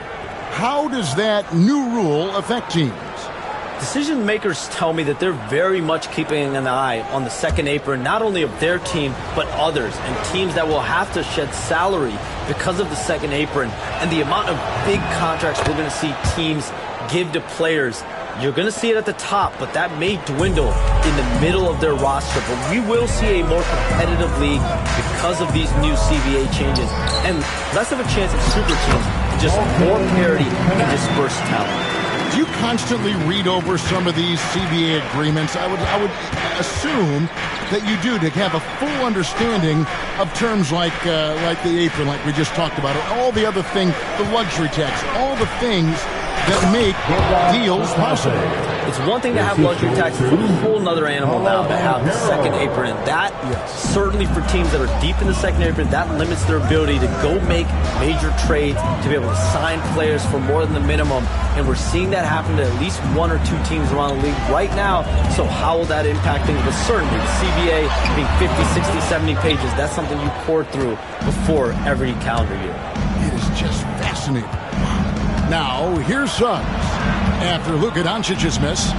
How does that new rule affect teams? Decision makers tell me that they're very much keeping an eye on the second apron, not only of their team, but others, and teams that will have to shed salary because of the second apron and the amount of big contracts we're going to see teams give to players. You're going to see it at the top, but that may dwindle in the middle of their roster. But we will see a more competitive league because of these new CBA changes and less of a chance at super teams and just more parity and dispersed talent. Do you constantly read over some of these CBA agreements? I would assume that you do, to have a full understanding of terms like the apron, like we just talked about, or all the other things, the luxury tax, all the things that make deals possible. It's one thing to have luxury tax, it's a whole nother animal now to have the second apron. And that, certainly for teams that are deep in the second apron, that limits their ability to go make major trades, to be able to sign players for more than the minimum. And we're seeing that happen to at least one or two teams around the league right now. So how will that impact things? But certainly the CBA being 50, 60, 70 pages, that's something you pour through before every calendar year. It is just fascinating. Now, here's Suggs after Luka Doncic's miss.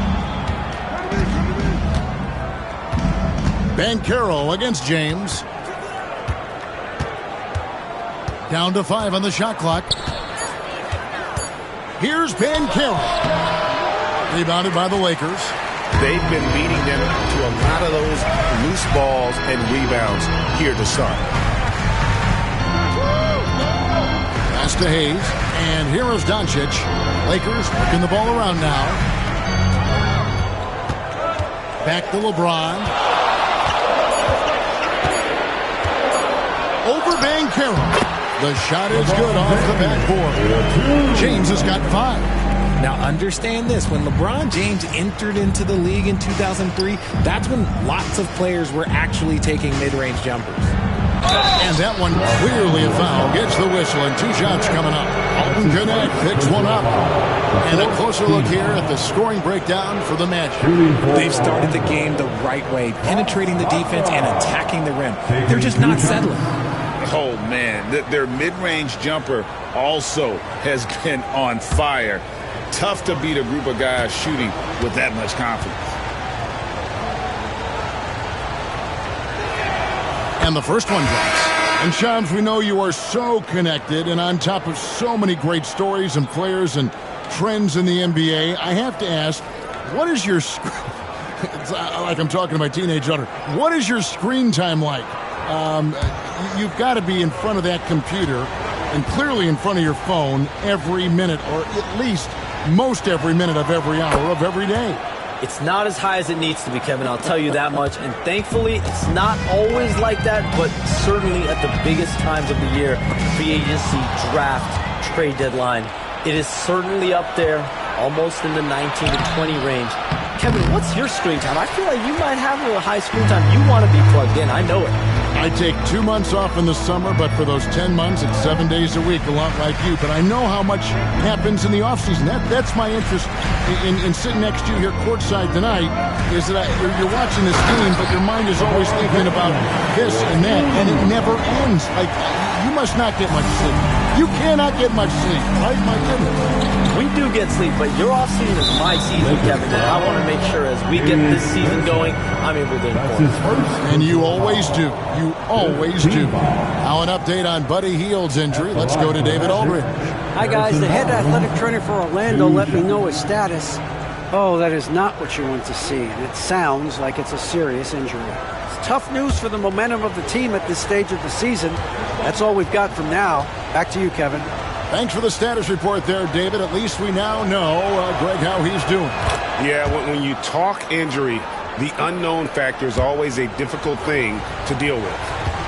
Banchero against James. Down to 5 on the shot clock. Here's Banchero. Rebounded by the Lakers. They've been beating them to a lot of those loose balls and rebounds here to start. Pass to Hayes. And here is Doncic. Lakers working the ball around now. Back to LeBron. Over Banchero. The shot is good off the backboard. James has got 5. Now understand this, when LeBron James entered into the league in 2003, that's when lots of players were actually taking mid-range jumpers. And that one clearly a foul. Gets the whistle and 2 shots coming up. Alton Gannett picks one up. And a closer look here at the scoring breakdown for the Magic. They've started the game the right way, penetrating the defense and attacking the rim. They're just not settling. Oh, man. Their mid-range jumper also has been on fire. Tough to beat a group of guys shooting with that much confidence. And the first one drops. And Shams, we know you are so connected and on top of so many great stories and players and trends in the NBA. I have to ask, what is your it's like I'm talking to my teenage daughter. What is your screen time like? You've got to be in front of that computer and clearly in front of your phone every minute, or at least most every minute of every hour of every day. It's not as high as it needs to be, Kevin, I'll tell you that much. And thankfully, it's not always like that, but certainly at the biggest times of the year, free agency, draft, trade deadline, it is certainly up there, almost in the 19 to 20 range. Kevin, what's your screen time? I feel like you might have a high screen time. You want to be plugged in. I know it. I take 2 months off in the summer, but for those 10 months, it's 7 days a week, a lot like you. But I know how much happens in the offseason. That's my interest in sitting next to you here courtside tonight, is that you're watching this game, but your mind is always thinking about this and that, and it never ends. Like, you must not get much sleep. You cannot get much sleep, right? My goodness. We do get sleep, but your offseason is my season, Kevin, and I want to make sure as we get this season going, I'm able to inform. And you always do. You always do. Now an update on Buddy Hield's injury. Let's go to David Aldridge. Hi, guys. The head athletic trainer for Orlando let me know his status. Oh, that is not what you want to see, and it sounds like it's a serious injury. It's tough news for the momentum of the team at this stage of the season. That's all we've got from now. Back to you, Kevin. Thanks for the status report there, David. At least we now know, Greg, how he's doing. Yeah, when you talk injury, the unknown factor is always a difficult thing to deal with.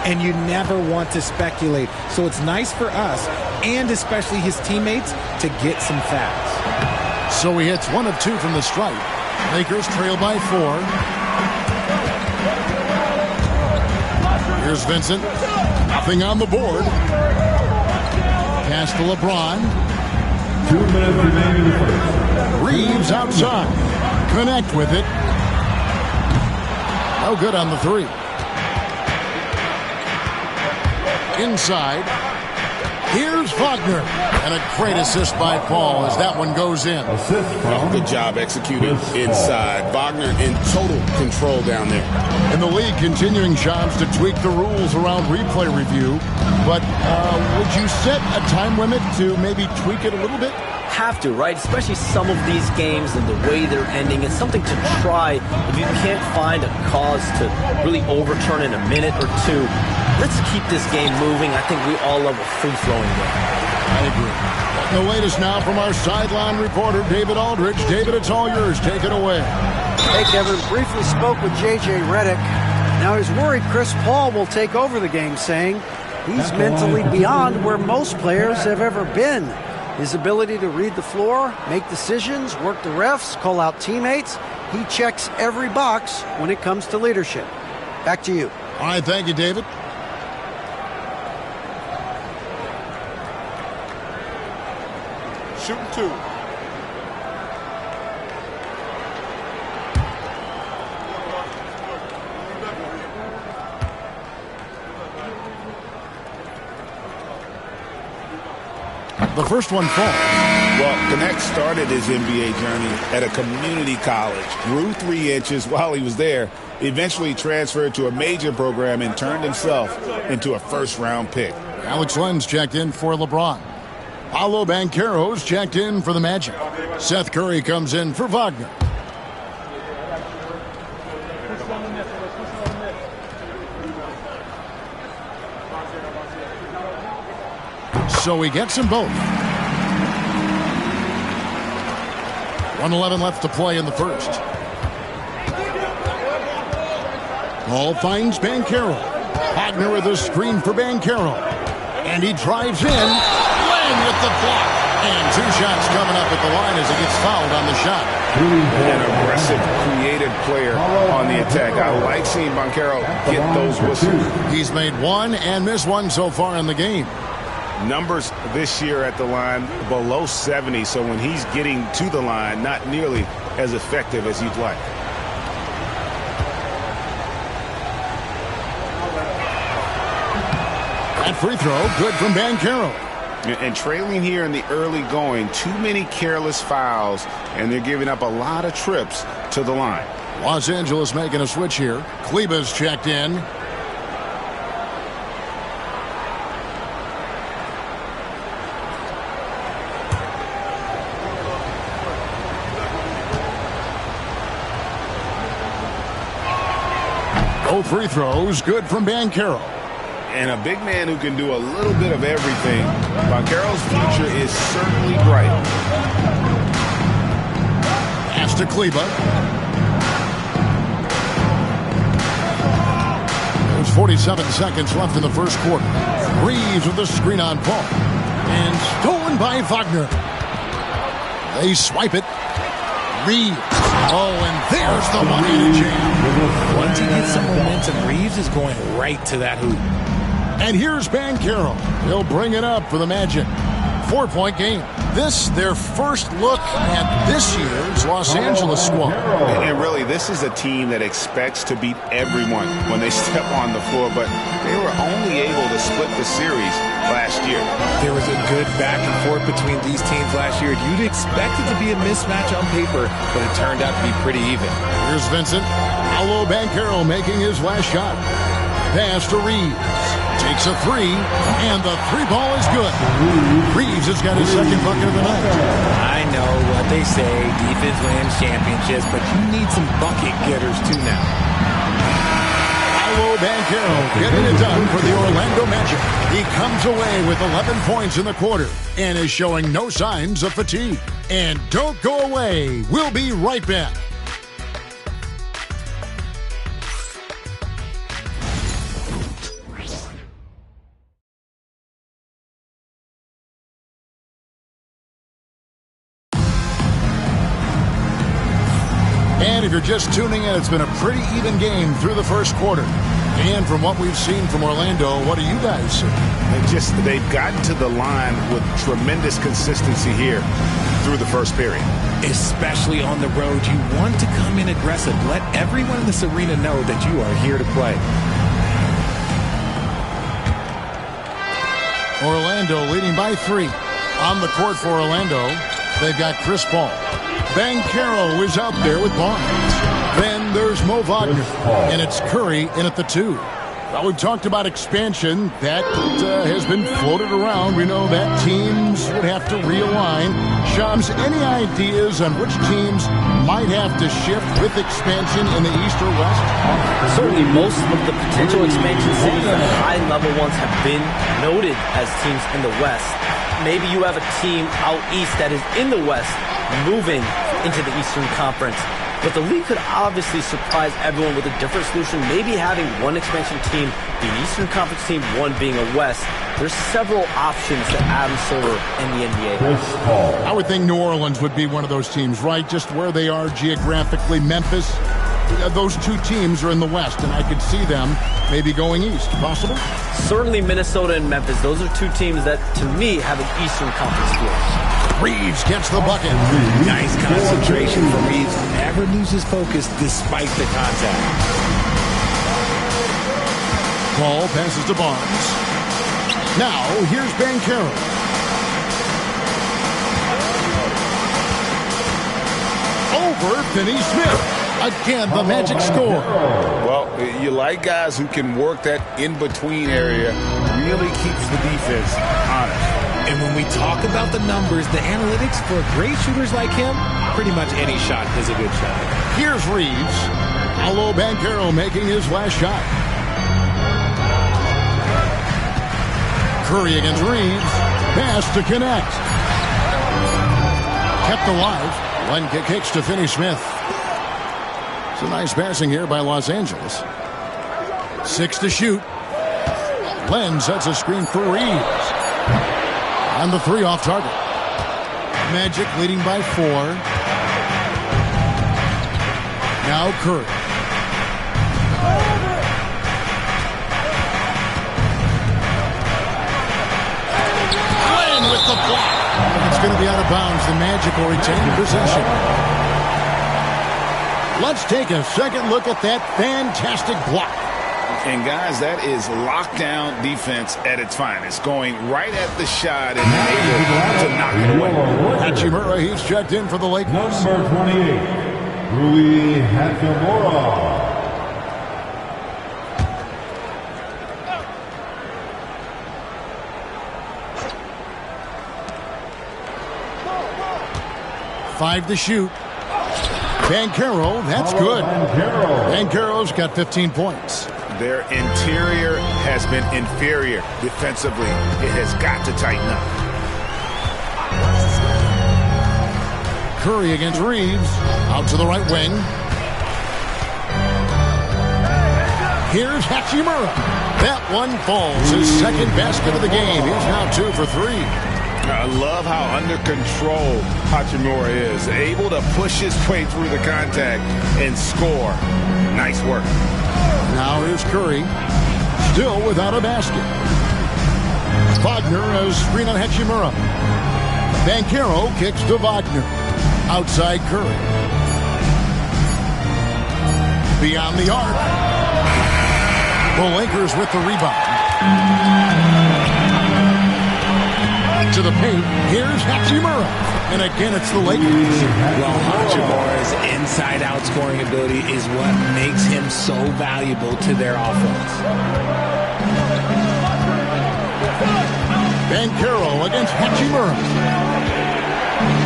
And you never want to speculate. So it's nice for us, and especially his teammates, to get some facts. So he hits 1 of 2 from the stripe. Lakers trail by 4. Here's Vincent. Nothing on the board. Pass to LeBron. 2 minutes remaining in the first. Reeves outside. Connect with it. No good on the 3. Inside. Here's Wagner. And a great assist by Paul as that one goes in. Good job executing inside. Wagner in total control down there. In the league, continuing jobs to tweak the rules around replay review. But would you set a time limit to maybe tweak it a little bit? Have to, right? Especially some of these games and the way they're ending. It's something to try if you can't find a cause to really overturn in a minute or 2. Let's keep this game moving. I think we all love a free-flowing game. I agree. The latest now from our sideline reporter, David Aldridge. David, it's all yours. Take it away. Hey, Kevin, briefly spoke with J.J. Redick. Now he's worried Chris Paul will take over the game, saying he's mentally beyond where most players have ever been. His ability to read the floor, make decisions, work the refs, call out teammates, he checks every box when it comes to leadership. Back to you. All right, thank you, David. Shooting 2. The first one falls. Well, Knecht started his NBA journey at a community college, grew 3 inches while he was there, eventually transferred to a major program and turned himself into a first-round pick. Alex Lenz checked in for LeBron. Paolo Banchero's checked in for the Magic. Seth Curry comes in for Wagner. So he gets them both. 1:11 left to play in the first. Ball finds Banchero. Wagner with a screen for Banchero. And he drives in. Lamb with the block. And 2 shots coming up at the line as he gets fouled on the shot. An aggressive, creative player on the attack. I like seeing Banchero get those whistles. He's made 1 and missed 1 so far in the game. Numbers this year at the line below 70, so when he's getting to the line, not nearly as effective as you'd like. That free throw, good from Banchero. And trailing here in the early going, too many careless fouls, and they're giving up a lot of trips to the line. Los Angeles making a switch here. Kleber's checked in. Both free throws, good from Banchero. And a big man who can do a little bit of everything. Banchero's future is certainly bright. Pass to Kleber. There's 47 seconds left in the first quarter. Reeves with the screen on Paul. And stolen by Wagner. They swipe it. Reeves. Oh, and there's the one-handed jam. Once he gets some momentum, Reeves is going right to that hoop. And here's Banchero. He'll bring it up for the Magic. 4-point game. This, their first look at this year's Los Angeles squad. And really, this is a team that expects to beat everyone when they step on the floor, but they were only able to split the series last year. There was a good back and forth between these teams last year. You'd expect it to be a mismatch on paper, but it turned out to be pretty even. Here's Vincent. Paolo Banchero making his last shot. Pass to Reeves. Takes a 3, and the 3 ball is good. Reeves has got his second bucket of the night. I know what they say, defense wins championships, but you need some bucket getters too now. Paolo Banchero getting it done for the Orlando Magic. He comes away with 11 points in the quarter and is showing no signs of fatigue. And don't go away. We'll be right back. And if you're just tuning in, it's been a pretty even game through the first quarter. And from what we've seen from Orlando, what do you guys see? They've gotten to the line with tremendous consistency here through the first period. Especially on the road, you want to come in aggressive. Let everyone in this arena know that you are here to play. Orlando leading by 3. On the court for Orlando, they've got Chris Paul. Banchero is out there with Barnes. Then there's Mo Wagner, and it's Curry in at the 2. Well, we've talked about expansion. That has been floated around. We know that teams would have to realign. Shams, any ideas on which teams might have to shift with expansion in the East or West? Certainly most of the potential expansion cities and high-level ones have been noted as teams in the West. Maybe you have a team out east that is in the West moving into the Eastern Conference. But the league could obviously surprise everyone with a different solution. Maybe having one expansion team be an Eastern Conference team, one being a West. There's several options to Adam Silver and the NBA. I would think New Orleans would be one of those teams, right? Just where they are geographically. Memphis, those two teams are in the West, and I could see them maybe going east. Possible? Certainly Minnesota and Memphis. Those are two teams that, to me, have an Eastern Conference feel. Reeves gets the bucket. Nice concentration for Reeves. Never loses focus despite the contact. Ball passes to Barnes. Now, here's Banchero. Over Finney-Smith. Again, the Magic score. Well, you like guys who can work that in-between area. Really keeps the defense honest. And when we talk about the numbers, the analytics for great shooters like him, pretty much any shot is a good shot. Here's Reeves. Paolo Banchero making his last shot. Curry against Reeves. Pass to connect. Kept alive. Len kicks to Finney-Smith. It's a nice passing here by Los Angeles. 6 to shoot. Len sets a screen for Reeves. And the 3 off target. Magic leading by 4. Now Curry. Len with the block. It's going to be out of bounds. The Magic will retain possession. Let's take a second look at that fantastic block. And guys, that is lockdown defense at its finest. Going right at the shot and able to knock it away. Hachimura, he's checked in for the Lakers. Number 28, Rui Hachimura. Five to shoot. Banchero, that's good. Banchero's got 15 points. Their interior has been inferior defensively. It has got to tighten up. Curry against Reeves. Out to the right wing. Here's Hachimura. That one falls. His second basket of the game. He's now 2 for 3. I love how under control Hachimura is. Able to push his way through the contact and score. Nice work. Now here's Curry. Still without a basket. Wagner has screen on Hachimura. Banchero kicks to Wagner. Outside Curry. Beyond the arc. The Lakers with the rebound. To the paint. Here's Hachimura. And again, it's the Lakers. Well, Hachimura's inside-out scoring ability is what makes him so valuable to their offense. Banchero against Hachimura.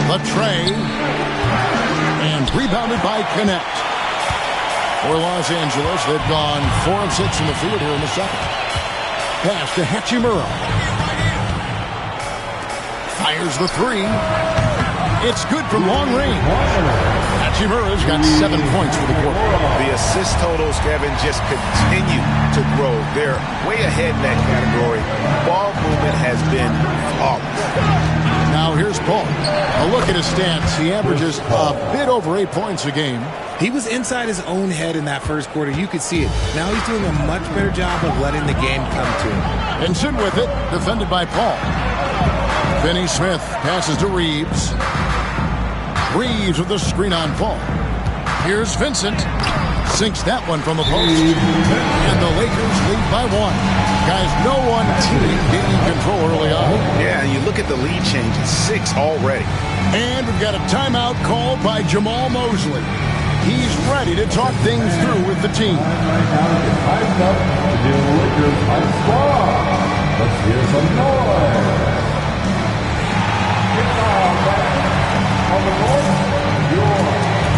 The tray. And rebounded by Connect. for Los Angeles. They've gone 4 of 6 in the field here in the second. Pass to Hachimura. Fires the 3. It's good from long range. Hachimura's got 7 points for the quarter. The assist totals, Kevin, just continue to grow. They're way ahead in that category. Ball movement has been flawless. Now here's Paul. A look at his stats. He averages a bit over 8 points a game. He was inside his own head in that first quarter. You could see it. Now he's doing a much better job of letting the game come to him. Vincent with it, defended by Paul. Finney Smith passes to Reeves. Reeves with the screen on Paul. Here's Vincent. Sinks that one from the post. And the Lakers lead by 1. Guys, no one team gaining control early on. Yeah, you look at the lead change. It's 6 already. And we've got a timeout called by Jamal Mosley. He's ready to talk things through with the team. Hyped up to the Lakers Hype Squad. Let's hear some noise. It's all back on the court. Your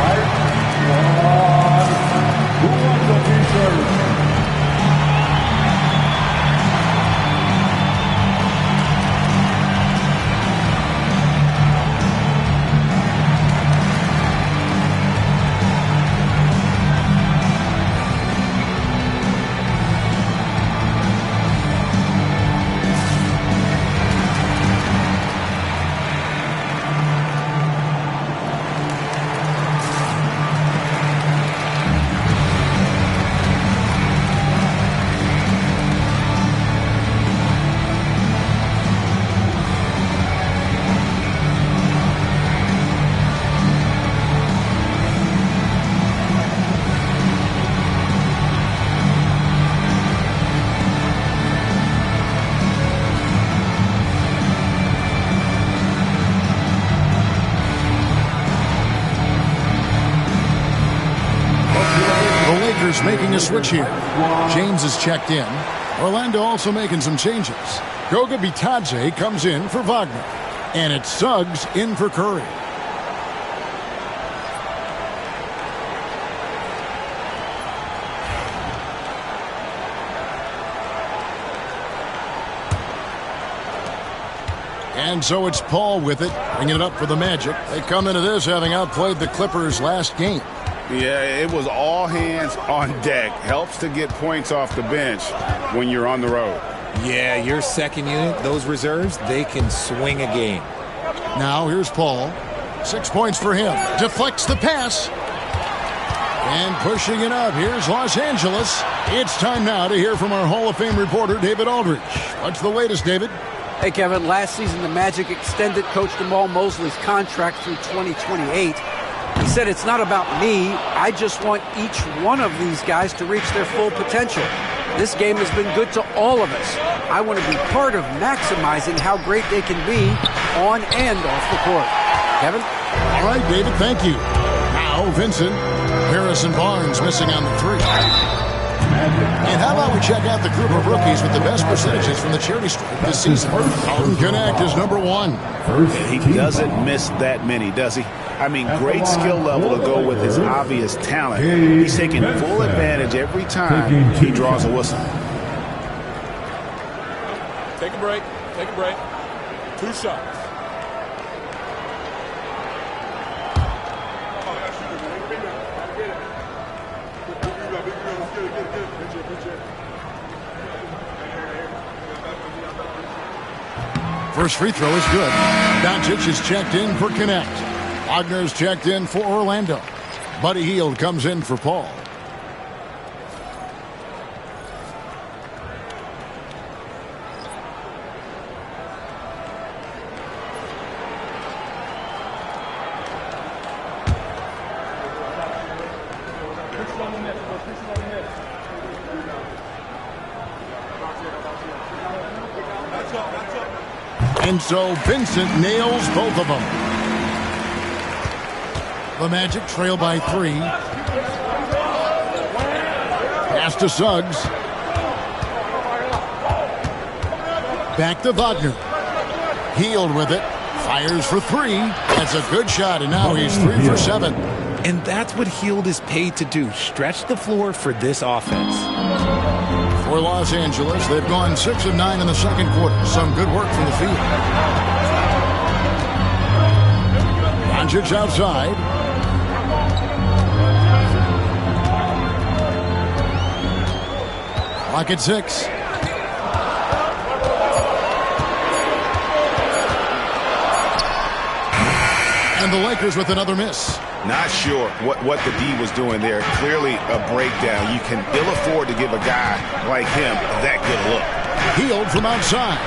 Hype Squad. Who wants a t-shirt? Making a switch here. James is checked in. Orlando also making some changes. Goga Bitadze comes in for Wagner. And it's Suggs in for Curry. And so it's Paul with it, bringing it up for the Magic. They come into this having outplayed the Clippers last game. Yeah, it was all hands on deck. Helps to get points off the bench when you're on the road. Yeah, your second unit, those reserves, they can swing a game. Now here's Paul. 6 points for him. Deflects the pass. And pushing it up, here's Los Angeles. It's time now to hear from our Hall of Fame reporter, David Aldridge. What's the latest, David? Hey, Kevin, last season the Magic extended Coach Jamal Mosley's contract through 2028. He said, it's not about me. I just want each one of these guys to reach their full potential. This game has been good to all of us. I want to be part of maximizing how great they can be on and off the court. Kevin? All right, David, thank you. Now, Vincent. Harrison Barnes missing on the 3. And how about we check out the group of rookies with the best percentages from the charity stripe this season? Colin Connect is number 1. He doesn't miss that many, does he? I mean, great skill level to go with his obvious talent. He's taking full advantage every time he draws a whistle. Take a break. Take a break. 2 shots. First free throw is good. Doncic is checked in for Connect. Wagner's checked in for Orlando. Buddy Hield comes in for Paul. And so Vincent nails both of them. The Magic trail by 3. Pass to Suggs. Back to Wagner. Hield with it. Fires for 3. That's a good shot, and now he's 3 for 7. And that's what Hield is paid to do, stretch the floor for this offense. For Los Angeles, they've gone 6 of 9 in the second quarter. Some good work from the field. Doncic outside. Clock at 6. And the Lakers with another miss. Not sure what the D was doing there. Clearly a breakdown. You can ill afford to give a guy like him that good look. Hield from outside.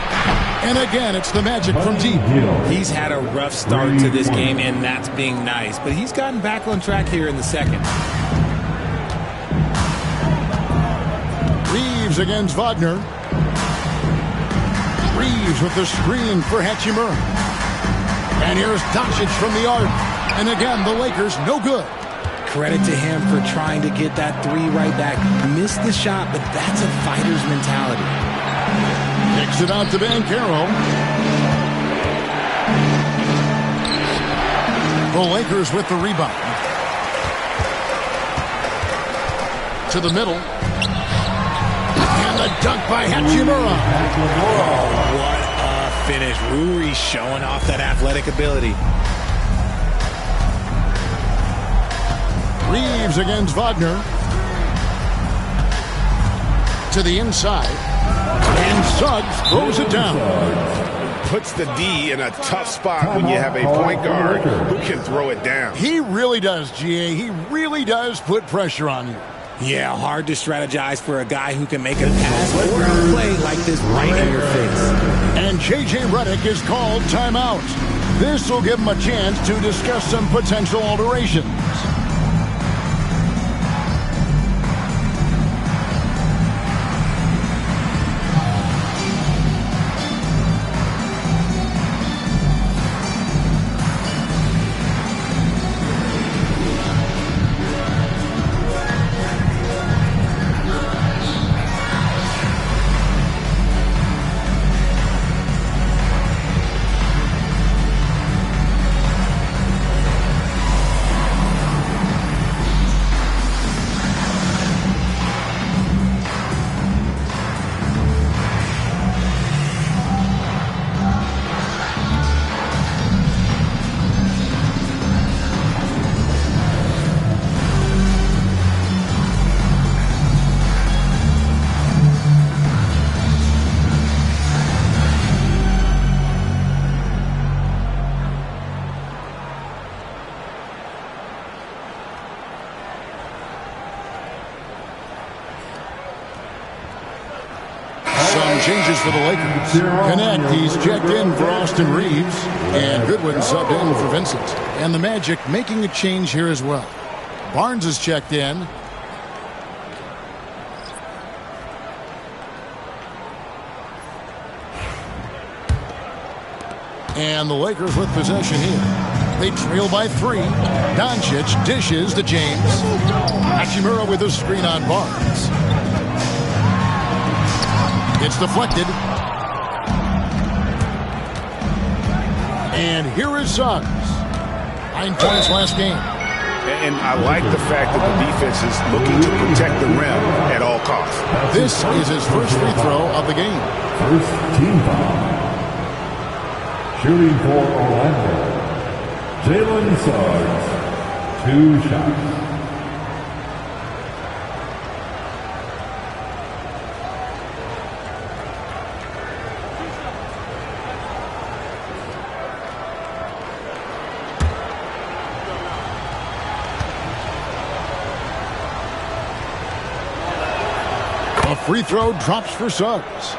And again, it's the Magic from deep. He's had a rough start to this game, and that's being nice. But he's gotten back on track here in the second. Reeves against Wagner. Reeves with the screen for Hachimura. And here's Doncic from the arc. And again, the Lakers no good. Credit to him for trying to get that three right back. Missed the shot, but that's a fighter's mentality. Kicks it out to Banchero. The Lakers with the rebound. To the middle. And the dunk by Hachimura. Oh, what a finish. Rui showing off that athletic ability. Reeves against Wagner. To the inside. And Suggs throws it down. Puts the D in a tough spot when you have a point guard who can throw it down. He really does, GA. He really does put pressure on you. Yeah, hard to strategize for a guy who can make a pass or a play like this right in your face. And J.J. Redick is called timeout. This will give him a chance to discuss some potential alterations. Changes for the Lakers. Connect, he's checked in for Austin Reeves. And Goodwin subbed in for Vincent. And the Magic making a change here as well. Barnes is checked in. And the Lakers with possession here. They trail by 3. Doncic dishes to James. Hachimura with a screen on Barnes. It's deflected. And here is Suggs. 9 points last game. And I like the fact that the defense is looking to protect the rim at all costs. This is his first free throw of the game. First team foul. Shooting for Orlando, Jalen Suggs. 2 shots. A free throw drops for Suggs.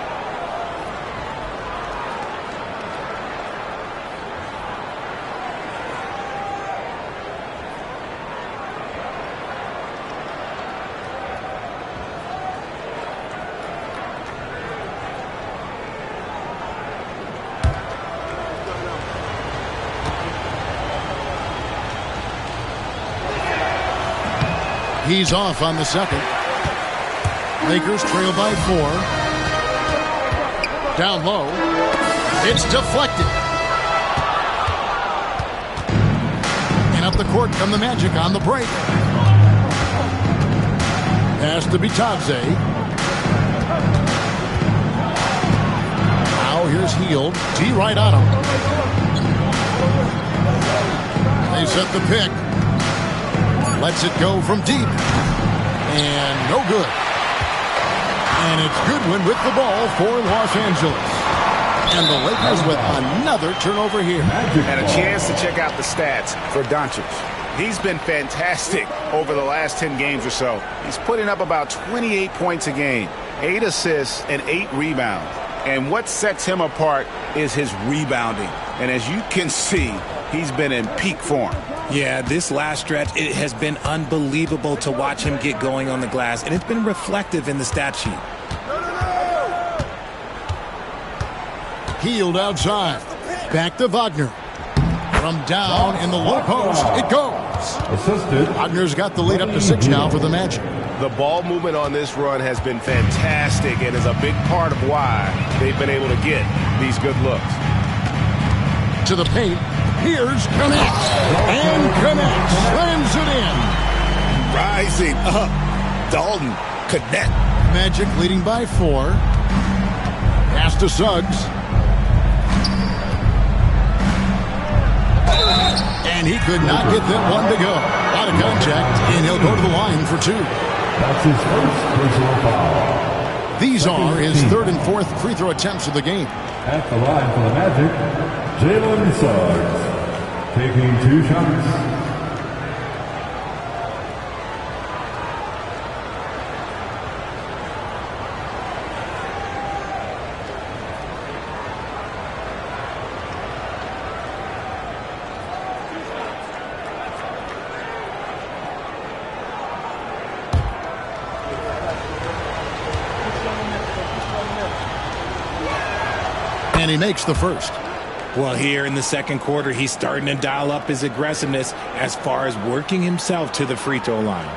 He's off on the second. Lakers trail by 4. Down low. It's deflected. And up the court come the Magic on the break. Pass to Bitadze. Now here's Hield. T right on him. They set the pick. Lets it go from deep. And no good. And it's Goodwin with the ball for Los Angeles. And the Lakers with another turnover here. And a chance to check out the stats for Doncic. He's been fantastic over the last 10 games or so. He's putting up about 28 points a game, 8 assists, and 8 rebounds. And what sets him apart is his rebounding. And as you can see, he's been in peak form. Yeah, this last stretch, it has been unbelievable to watch him get going on the glass, and it's been reflective in the stat sheet. Hield outside. Back to Wagner. From down in the low post, it goes. Wagner's got the lead up to 6 now for the Magic. The ball movement on this run has been fantastic and is a big part of why they've been able to get these good looks. To the paint. Here's Connect. And Connect slams it in. Rising up. Dalton Connect. Magic leading by 4. Pass to Suggs. And he could not get that one to go. Out of contact, and he'll go to the line for 2. That's his first personal foul. These are his 3rd and 4th free throw attempts of the game. At the line for the Magic, Jalen Suggs, taking 2 shots. And he makes the first. Well, here in the second quarter, he's starting to dial up his aggressiveness as far as working himself to the free throw line.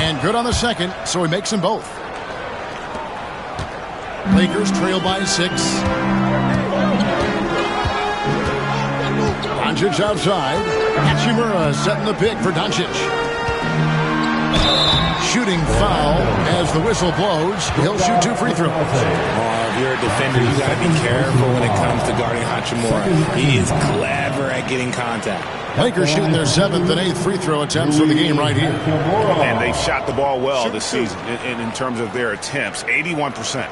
And good on the second, so he makes them both. Lakers trail by 6. Doncic outside. Hachimura setting the pick for Doncic. Shooting foul as the whistle blows. He'll shoot 2 free throws. If you're a defender, you got to be careful when it comes to guarding Hachimura. He is clever at getting contact. Lakers shooting their 7th and 8th free throw attempts for the game right here. And they've shot the ball well this season in terms of their attempts, 81%.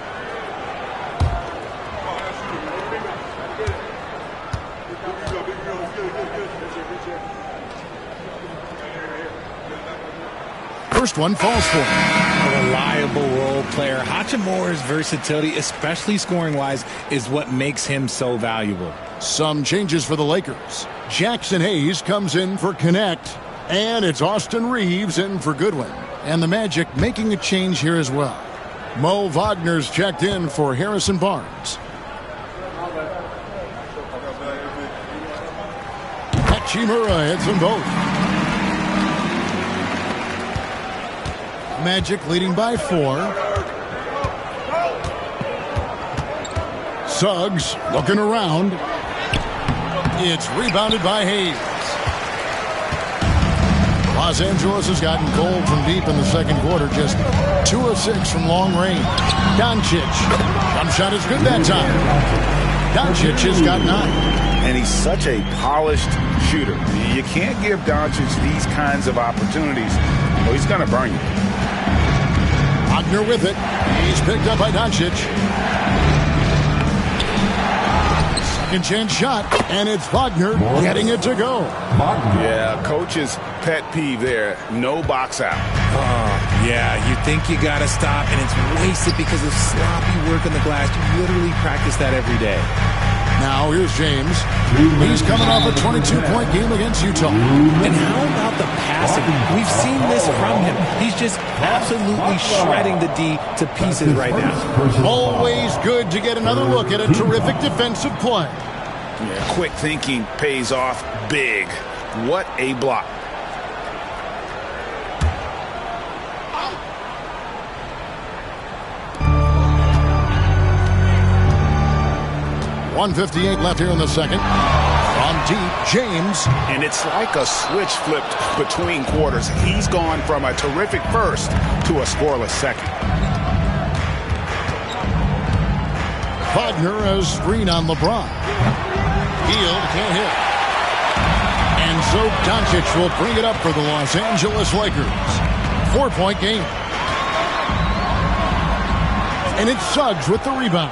First one falls for him. A reliable role player. Hachimura's versatility, especially scoring-wise, is what makes him so valuable. Some changes for the Lakers. Jackson Hayes comes in for Connect, and it's Austin Reeves in for Goodwin. And the Magic making a change here as well. Mo Wagner's checked in for Harrison Barnes. Hachimura hits them both. Magic leading by 4. Suggs looking around. It's rebounded by Hayes. Los Angeles has gotten cold from deep in the second quarter. Just 2 of 6 from long range. Doncic. Jump shot is good that time. Doncic has got 9. And he's such a polished shooter. You can't give Doncic these kinds of opportunities. Well, he's going to burn you. Wagner with it. He's picked up by Doncic. Second chance shot, and it's Wagner getting it to go. Yeah, coach's pet peeve there. No box out. Yeah, you think you got to stop, and it's wasted because of sloppy work on the glass. You literally practice that every day. Now here's James. He's coming off a 22-point game against Utah. And how about the passing? We've seen this from him. He's just absolutely shredding the D to pieces right now. Always good to get another look at a terrific defensive play. Yeah, quick thinking pays off big. What a block. .158 left here in the second. From deep, James. And it's like a switch flipped between quarters. He's gone from a terrific first to a scoreless second. Wagner a screen on LeBron. Hield can't hit. And so Doncic will bring it up for the Los Angeles Lakers. 4-point game. And it's Suggs with the rebound.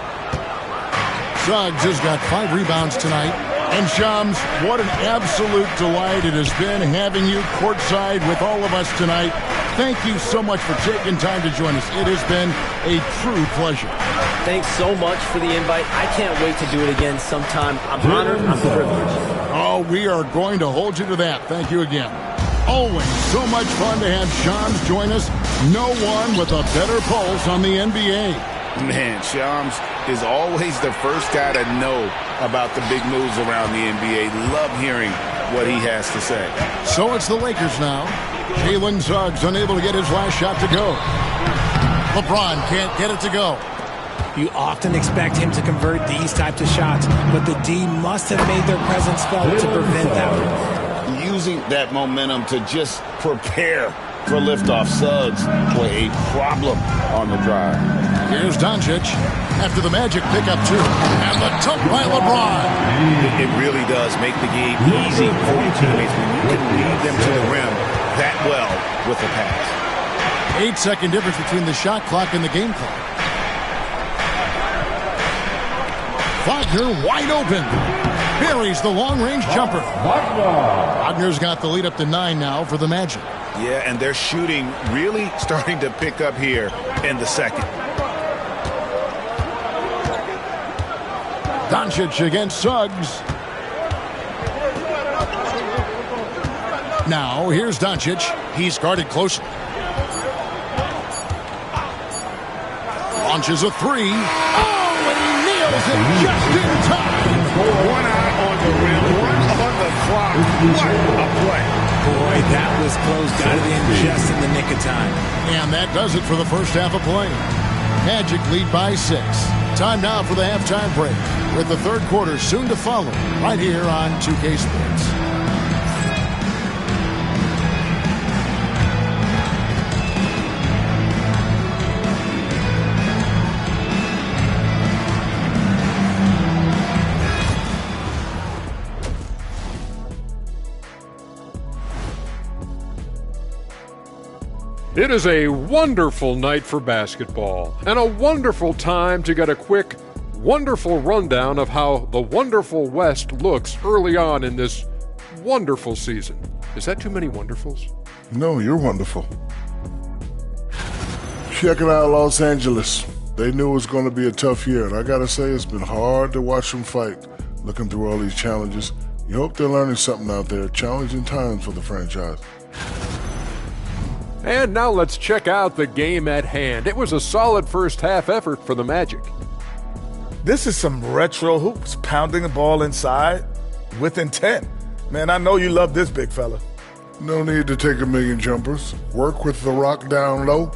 Suggs has got 5 rebounds tonight. And Shams, what an absolute delight it has been having you courtside with all of us tonight. Thank you so much for taking time to join us. It has been a true pleasure. Thanks so much for the invite. I can't wait to do it again sometime. I'm honored. I'm privileged. Oh, we are going to hold you to that. Thank you again. Always so much fun to have Shams join us. No one with a better pulse on the NBA. Man, Shams is always the first guy to know about the big moves around the NBA. Love hearing what he has to say. So it's the Lakers now. Jalen Suggs unable to get his last shot to go. LeBron can't get it to go. You often expect him to convert these types of shots, but the D must have made their presence felt to prevent that. Using that momentum to just prepare for liftoff. Suggs were a problem on the drive. Here's Doncic after the Magic pick up 2. And the dunk by LeBron. It really does make the game easy for your teammates when you can lead them to the rim that well with the pass. 8-second difference between the shot clock and the game clock. Wagner wide open. Buries the long-range jumper. Wagner's got the lead up to 9 now for the Magic. Yeah, and their shooting really starting to pick up here in the second. Doncic against Suggs. Now, here's Doncic. He's guarded closely. Launches a 3. Oh, and he nails it just in time. One eye on the rim, one on the clock. What a play. Boy, that was close. Got it in just in the nick of time. And that does it for the first half of play. Magic lead by 6. Time now for the halftime break, with the third quarter soon to follow, right here on 2K Sports. It is a wonderful night for basketball and a wonderful time to get a quick, wonderful rundown of how the wonderful West looks early on in this wonderful season. Is that too many wonderfuls? No, you're wonderful. Checking out Los Angeles. They knew it was going to be a tough year, and I got to say it's been hard to watch them fight, looking through all these challenges. You hope they're learning something out there. Challenging times for the franchise. And now let's check out the game at hand. It was a solid first half effort for the Magic. This is some retro hoops, pounding the ball inside with intent. Man, I know you love this big fella. No need to take a million jumpers. Work with the rock down low.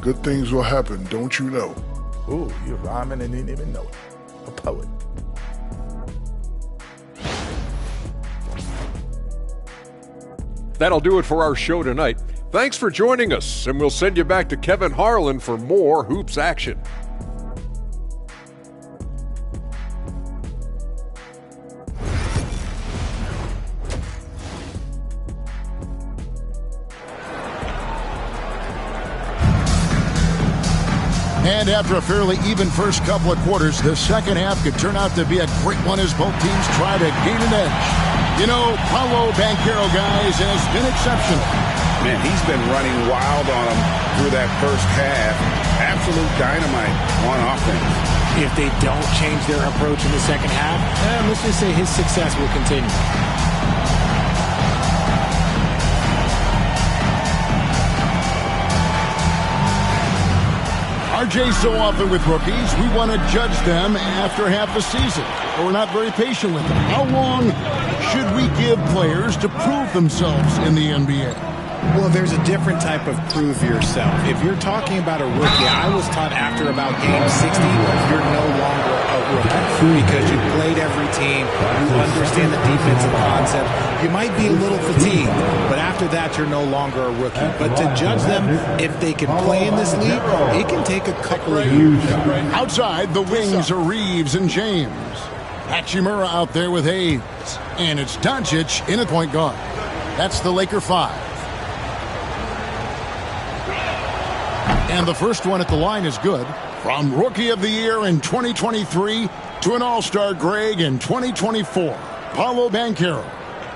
Good things will happen, don't you know? Ooh, you're rhyming and didn't even know it. A poet. That'll do it for our show tonight. Thanks for joining us, and we'll send you back to Kevin Harlan for more hoops action. And after a fairly even first couple of quarters, the second half could turn out to be a great one as both teams try to gain an edge. You know, Paolo Banchero, guys, has been exceptional. Man, he's been running wild on them through that first half. Absolute dynamite on offense. If they don't change their approach in the second half, let's just say his success will continue. RJ, so often with rookies, we want to judge them after half a season. But we're not very patient with them. How long should we give players to prove themselves in the NBA? Well, there's a different type of prove yourself. If you're talking about a rookie, I was taught after about game 60, you're no longer a rookie because you played every team, you understand the defensive concept. You might be a little fatigued, but after that, you're no longer a rookie. But to judge them, if they can play in this league, it can take a couple of years. Outside, the wings are Reeves and James. Hachimura out there with Hayes. And it's Doncic in at point guard. That's the Laker 5. And the first one at the line is good. From Rookie of the Year in 2023 to an All-Star Greg in 2024, Paolo Banchero.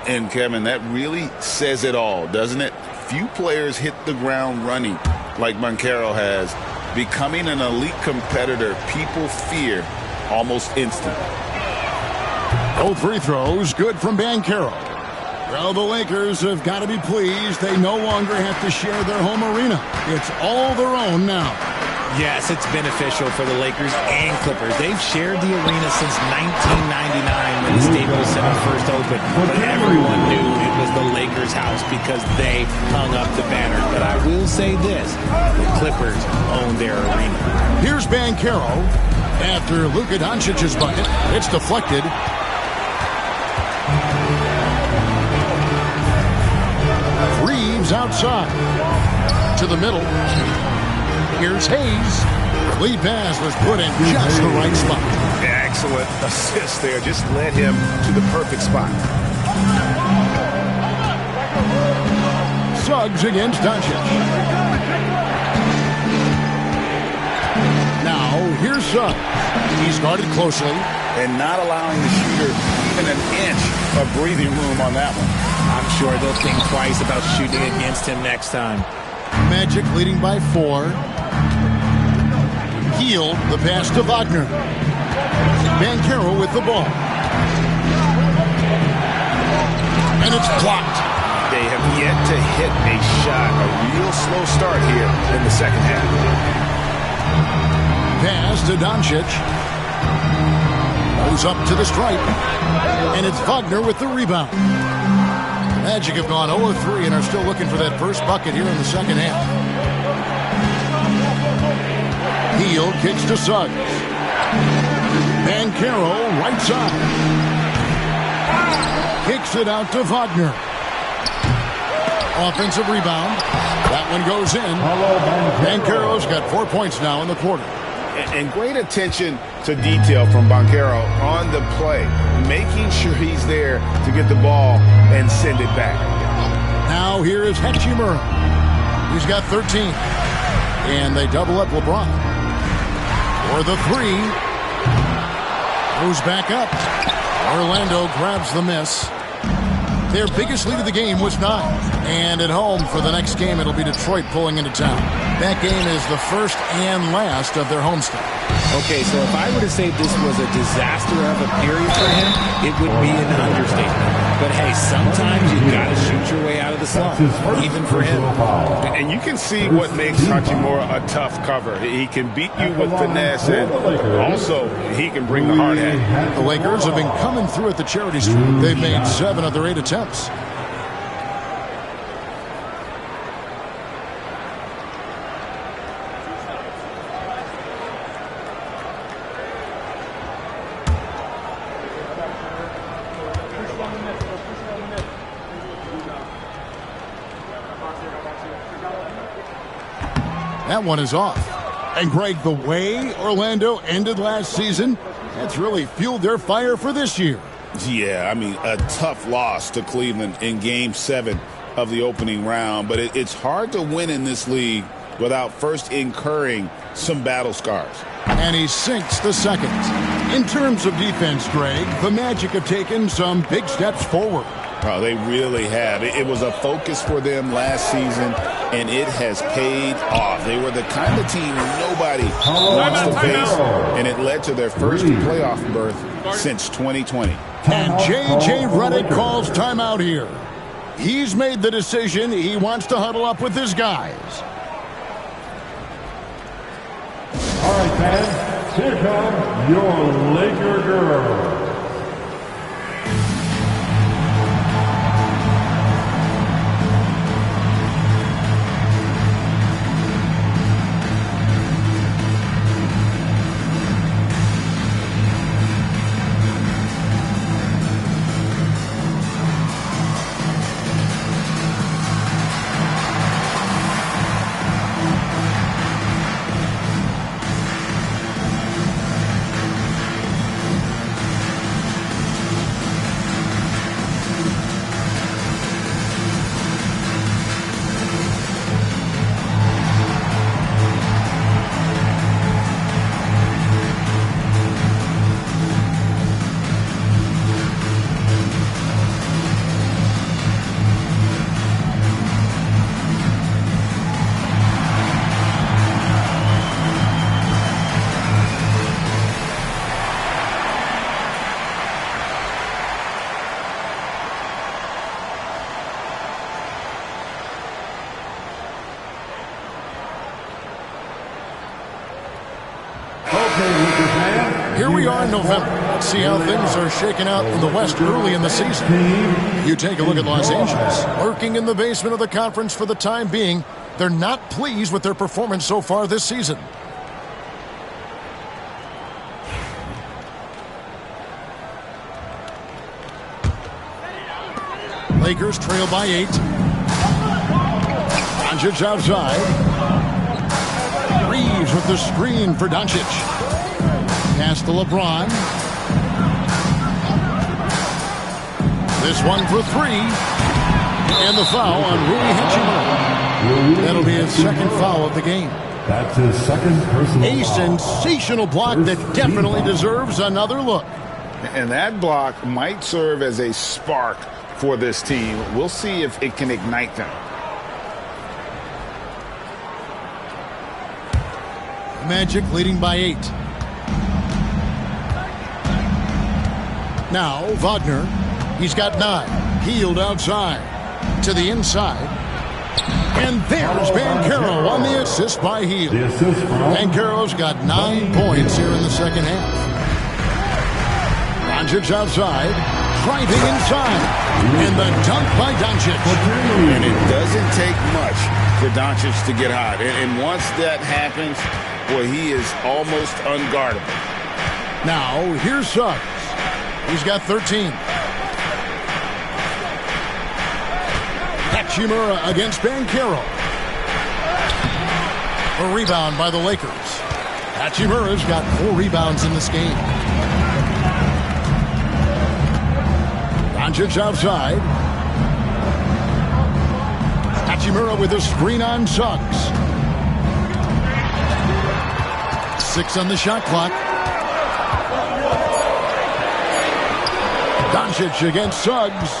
And, Kevin, that really says it all, doesn't it? Few players hit the ground running like Banchero has. Becoming an elite competitor, people fear almost instantly. Both free throws good from Banchero. Well, the Lakers have got to be pleased. They no longer have to share their home arena. It's all their own now. Yes, it's beneficial for the Lakers and Clippers. They've shared the arena since 1999 when the Staples Center first opened. But everyone knew it was the Lakers' house because they hung up the banner. But I will say this, the Clippers own their arena. Here's Banchero after Luka Doncic's bucket. It's deflected. Reeves outside to the middle. Here's Hayes. Lead pass was put in just the right spot. Excellent assist there. Just led him to the perfect spot. Suggs against Doncic. Now here's Suggs. He's guarded closely. And not allowing the shooter even an inch of breathing room on that one. I'm sure they'll think twice about shooting against him next time. Magic leading by 4. Hield the pass to Wagner. Banchero with the ball. And it's blocked. They have yet to hit a shot. A real slow start here in the second half. Pass to Doncic. Goes up to the stripe. And it's Wagner with the rebound. Magic have gone 0-3 and are still looking for that first bucket here in the second half. Hield kicks to Suggs. Banchero right side. Kicks it out to Wagner. Offensive rebound. That one goes in. Banchero's got 4 points now in the quarter. And great attention to detail from Banchero on the play, making sure he's there to get the ball and send it back. Now here is Hachimura. He's got 13. And they double up LeBron. For the 3. Goes back up. Orlando grabs the miss. Their biggest lead of the game was 9. And at home for the next game, it'll be Detroit pulling into town. That game is the first and last of their homestand. Okay, so if I were to say this was a disaster of a period for him, it would be an understatement. But hey, sometimes you've got to shoot your way out of the slump, even for him. And you can see what makes Hachimura a tough cover. He can beat you with finesse, and also he can bring the hard hat. The Lakers have been coming through at the charity stripe. They've made 7 of their 8 attempts. That one is off. And Greg, the way Orlando ended last season, that's really fueled their fire for this year. Yeah, I mean, a tough loss to Cleveland in Game 7 of the opening round. But it's hard to win in this league without first incurring some battle scars. And he sinks the second. In terms of defense, Greg, the Magic have taken some big steps forward. Oh, they really have. It was a focus for them last season, and it has paid off. They were the kind of team nobody wants to face, and it led to their first playoff berth since 2020. And J.J. Redick calls timeout here. He's made the decision. He wants to huddle up with his guys. All right, fans, here come your Laker girls. Here we are in November. Let's see how things are shaking out in the West early in the season. You take a look at Los Angeles. Lurking in the basement of the conference for the time being. They're not pleased with their performance so far this season. Lakers trail by 8. Doncic outside. Reeves with the screen for Doncic. Pass to LeBron. This one for 3. And the foul on Rui Hachimura. That'll be his second foul of the game. That's his second personal A sensational block that definitely deserves another look. And that block might serve as a spark for this team. We'll see if it can ignite them. Magic leading by 8. Now Wagner, he's got 9. Healed outside to the inside. And there's Banchero on the assist by Hield. Banchero's got 9 points here in the second half. Doncic outside, driving inside. And the dunk by Doncic. And it doesn't take much for Doncic to get hot. And once that happens, boy, he is almost unguardable. Now, here's Suggs. He's got 13. Hachimura against Banchero. A rebound by the Lakers. Hachimura's got 4 rebounds in this game. Doncic outside. Hachimura with a screen on Suggs. 6 on the shot clock. Doncic against Suggs,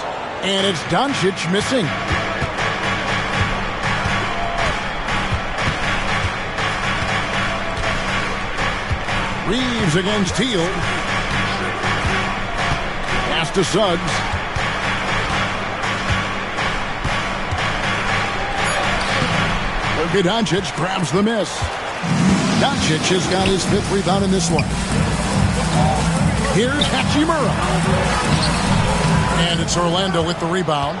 and it's Doncic missing. Reeves against Hield. Pass to Suggs. Luka Doncic grabs the miss. Doncic has got his 5th rebound in this one. Here's Hachimura. And it's Orlando with the rebound.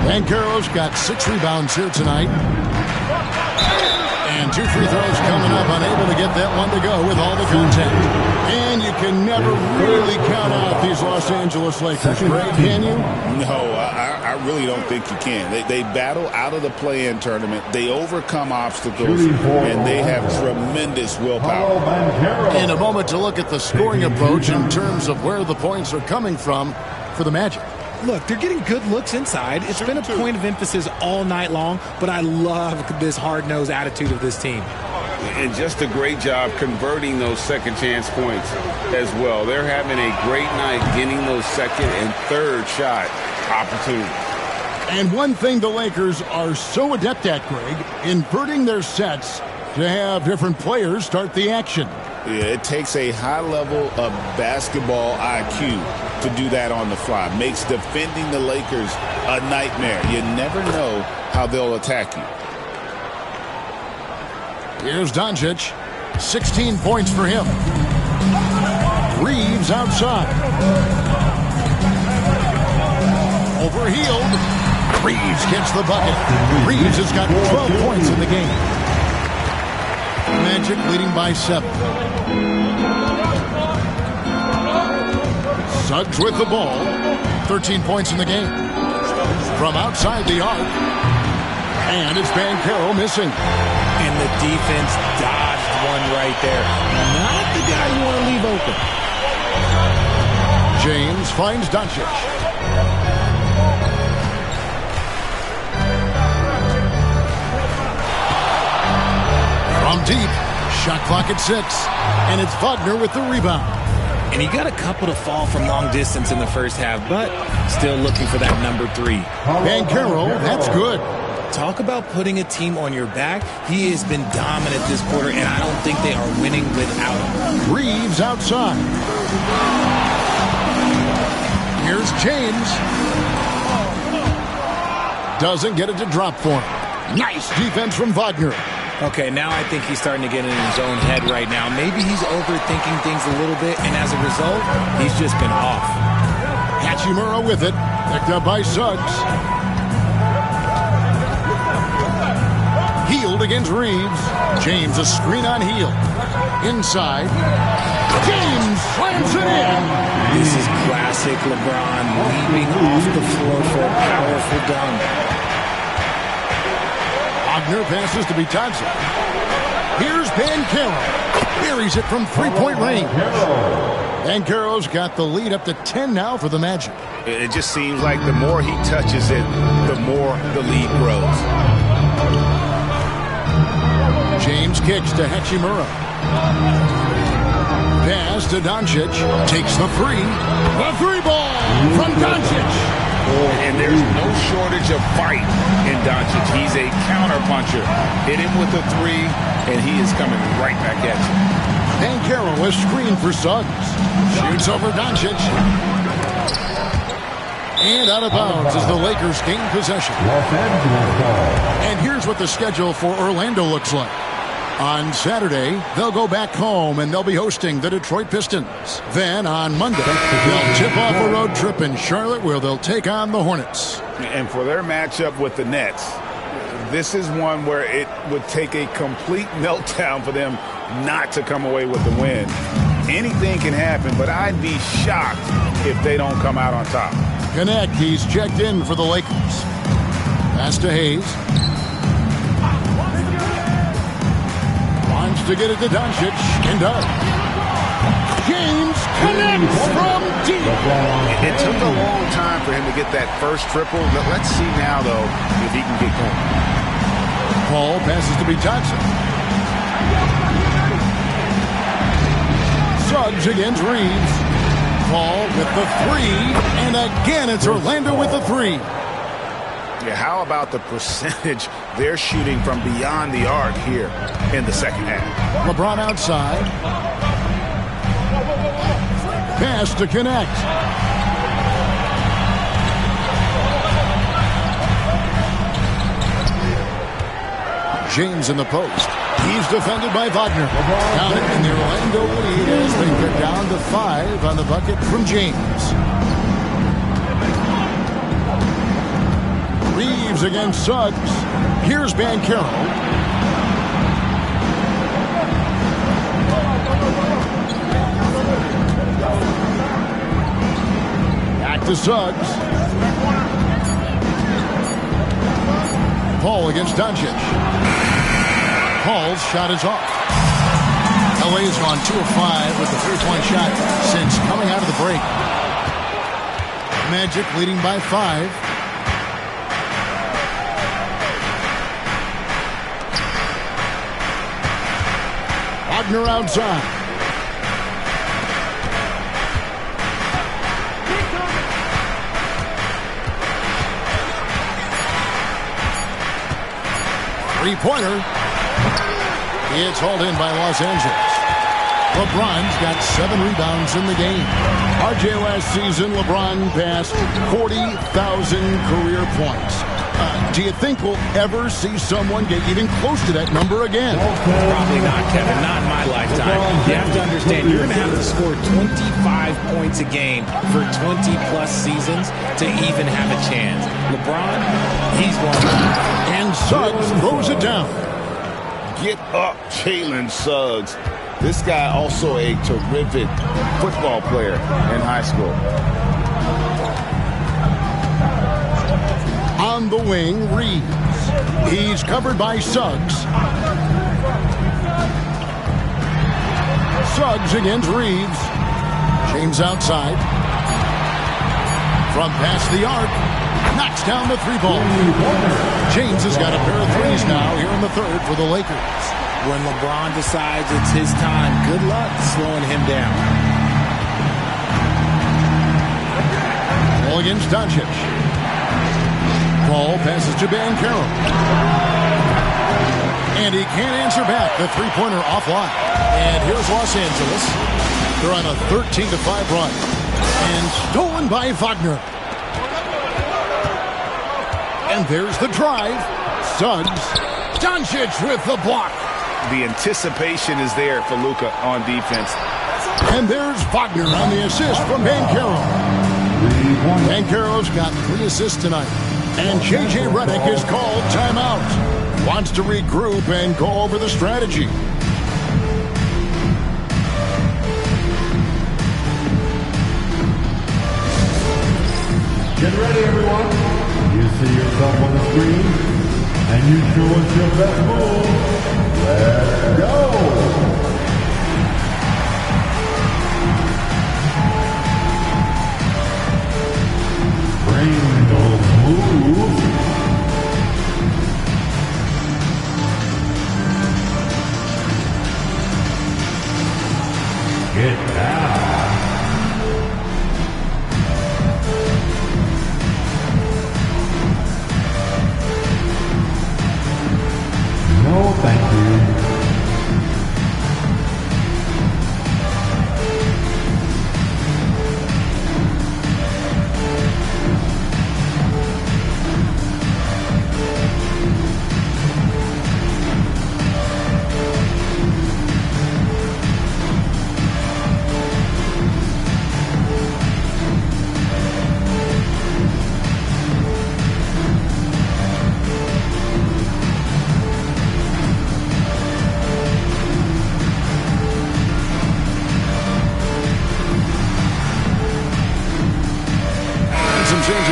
Banchero's got 6 rebounds here tonight. And 2 free throws coming up, unable to get that one to go with all the contact. And you can never really count out these Los Angeles Lakers, Greg, can you? No, I really don't think you can. They battle out of the play-in tournament. They overcome obstacles, and they have tremendous willpower. In a moment to look at the scoring approach in terms of where the points are coming from for the Magic. Look, they're getting good looks inside. It's been a point of emphasis all night long, but I love this hard-nosed attitude of this team. And just a great job converting those second chance points as well. They're having a great night getting those second and third shots opportunities. And one thing the Lakers are so adept at, Greg, inverting their sets to have different players start the action. Yeah, it takes a high level of basketball IQ to do that on the fly. Makes defending the Lakers a nightmare. You never know how they'll attack you. Here's Doncic. 16 points for him. Reeves outside. Overhealed. Reeves gets the bucket. Reeves has got 12 points in the game. Magic leading by 7. Suggs with the ball. 13 points in the game. From outside the arc. And it's Banchero missing. And the defense dodged one right there. Not the guy you want to leave open. James finds Doncic. From deep. Shot clock at 6. And it's Wagner with the rebound. And he got a couple to fall from long distance in the first half, but still looking for that number 3. Banchero, that's good. Talk about putting a team on your back. He has been dominant this quarter, and I don't think they are winning without him. Reeves outside. Here's James. Doesn't get it to drop for him. Nice defense from Wagner. Okay, now I think he's starting to get in his own head right now. Maybe he's overthinking things a little bit, and as a result, he's just been off. Hachimura with it. Picked up by Suggs. Hield against Reeves. James a screen on Hield. Inside. James slams it in. This is classic LeBron leaping off the floor for a powerful dunk. Wagner passes to Bitadze. Here's Banchero. Buries it from three-point range. Banchero's got the lead up to 10 now for the Magic. It just seems like the more he touches it, the more the lead grows. James kicks to Hachimura. Pass to Doncic. Takes the three. The three ball from Doncic. And there's no shortage of fight in Doncic. He's a counterpuncher. Hit him with a three, and he is coming right back at you. Banchero is screened for Suggs. Shoots over Doncic. And out of bounds as the Lakers gain possession. And here's what the schedule for Orlando looks like. On Saturday, they'll go back home and they'll be hosting the Detroit Pistons. Then on Monday, they'll tip off a road trip in Charlotte where they'll take on the Hornets. And for their matchup with the Nets, this is one where it would take a complete meltdown for them not to come away with the win. Anything can happen, but I'd be shocked if they don't come out on top. Connect, he's checked in for the Lakers. Pass to Hayes. Wants to get it to Doncic, and does. James connects from deep. It took a long time for him to get that first triple. Let's see now, though, if he can get going. Paul passes to Bitadze. Suggs against Reeves. Paul with the three, and again it's Orlando with the three. Yeah, how about the percentage they're shooting from beyond the arc here in the second half? LeBron outside. Pass to connect. James in the post. He's defended by Wagner. Down in the Orlando lead as they get down to 5 on the bucket from James. Reeves against Suggs. Here's Banchero. Back to Suggs. Paul against Doncic. Paul's shot is off. LA's gone 2 of 5 with the three-point shot since coming out of the break. Magic leading by 5. Wagner outside. Three-pointer. It's hauled in by Los Angeles. LeBron's got 7 rebounds in the game. RJ, last season, LeBron passed 40,000 career points. Do you think we'll ever see someone get even close to that number again? Probably not, Kevin. Not in my lifetime. You have to understand, you're going to have to score 25 points a game for 20-plus seasons to even have a chance. LeBron, he's one. And Suggs throws it down. Get up, Jalen Suggs. This guy also a terrific football player in high school. On the wing, Reeves. He's covered by Suggs. Suggs against Reeves. James outside. From past the arc. Knocks down the 3-ball. James has got a pair of threes now here in the third for the Lakers. When LeBron decides it's his time, good luck slowing him down. Ball against Doncic. Ball passes to Banchero. And he can't answer back. The three-pointer offline. And here's Los Angeles. They're on a 13-5 run. And stolen by Wagner. And there's the drive. Suggs. Doncic with the block. The anticipation is there for Luka on defense. And there's Wagner on the assist from Banchero. Banchero's got 3 assists tonight. And J.J. Redick is called timeout. Wants to regroup and go over the strategy. Get ready, everyone. You see yourself on the screen, and you show us your best move. Let's go! Bring those moves. Get down. No, thank you.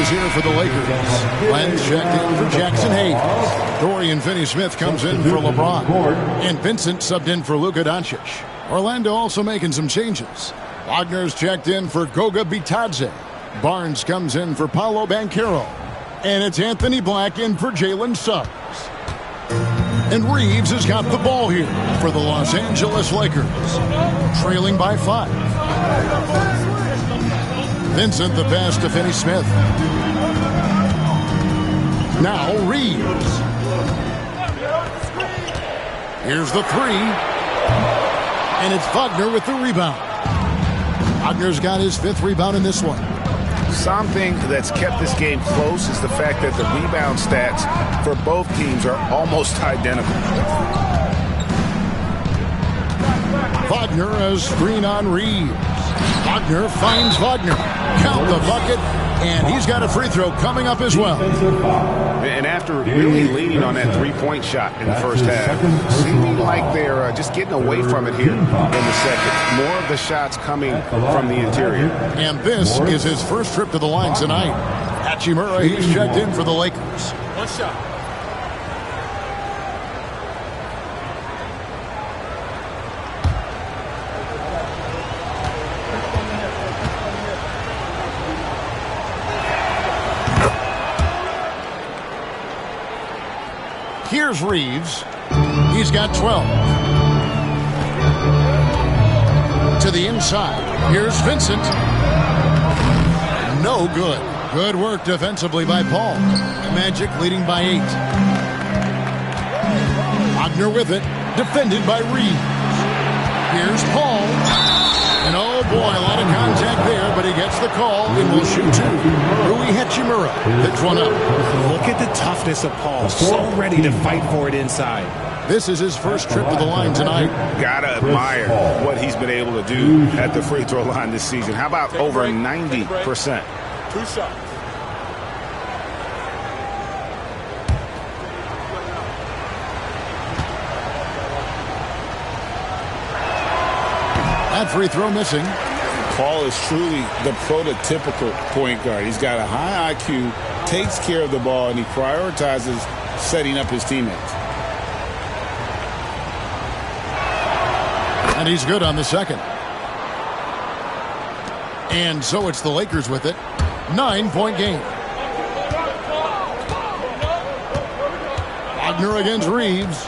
Here for the Lakers. Lenz checked in for Jackson Hayes. Dorian Finney-Smith comes in for LeBron. And Vincent subbed in for Luka Doncic. Orlando also making some changes. Wagner's checked in for Goga Bitadze. Barnes comes in for Paolo Banchero. And it's Anthony Black in for Jalen Suggs. And Reeves has got the ball here for the Los Angeles Lakers. Trailing by 5. Vincent the pass to Finney-Smith. Now Reeves. Here's the 3. And it's Wagner with the rebound. Wagner's got his 5th rebound in this one. Something that's kept this game close is the fact that the rebound stats for both teams are almost identical. Wagner a screen on Reeves. Wagner finds Wagner. Count the bucket, and he's got a free throw coming up as well. And after really leaning on that three-point shot in the first half, seeming like they're just getting away from it here in the second. More of the shots coming from the interior. And this is his first trip to the line tonight. Hachimura, he's checked in for the Lakers. One shot. Here's Reeves. He's got 12. To the inside. Here's Vincent. No good. Good work defensively by Paul. Magic leading by 8. Wagner with it, defended by Reeves. Here's Paul. And oh boy, a lot of contact there, but he gets the call and will shoot two. Rui Hachimura picks one up. Look at the toughness of Paul. So ready to fight for it inside. This is his first trip to the line tonight. Gotta admire what he's been able to do at the free throw line this season. How about over 90%? 2 shots. That free throw missing. Paul is truly the prototypical point guard. He's got a high IQ, takes care of the ball, and he prioritizes setting up his teammates. And he's good on the second. And so it's the Lakers with it. 9-point game. Wagner against Reeves.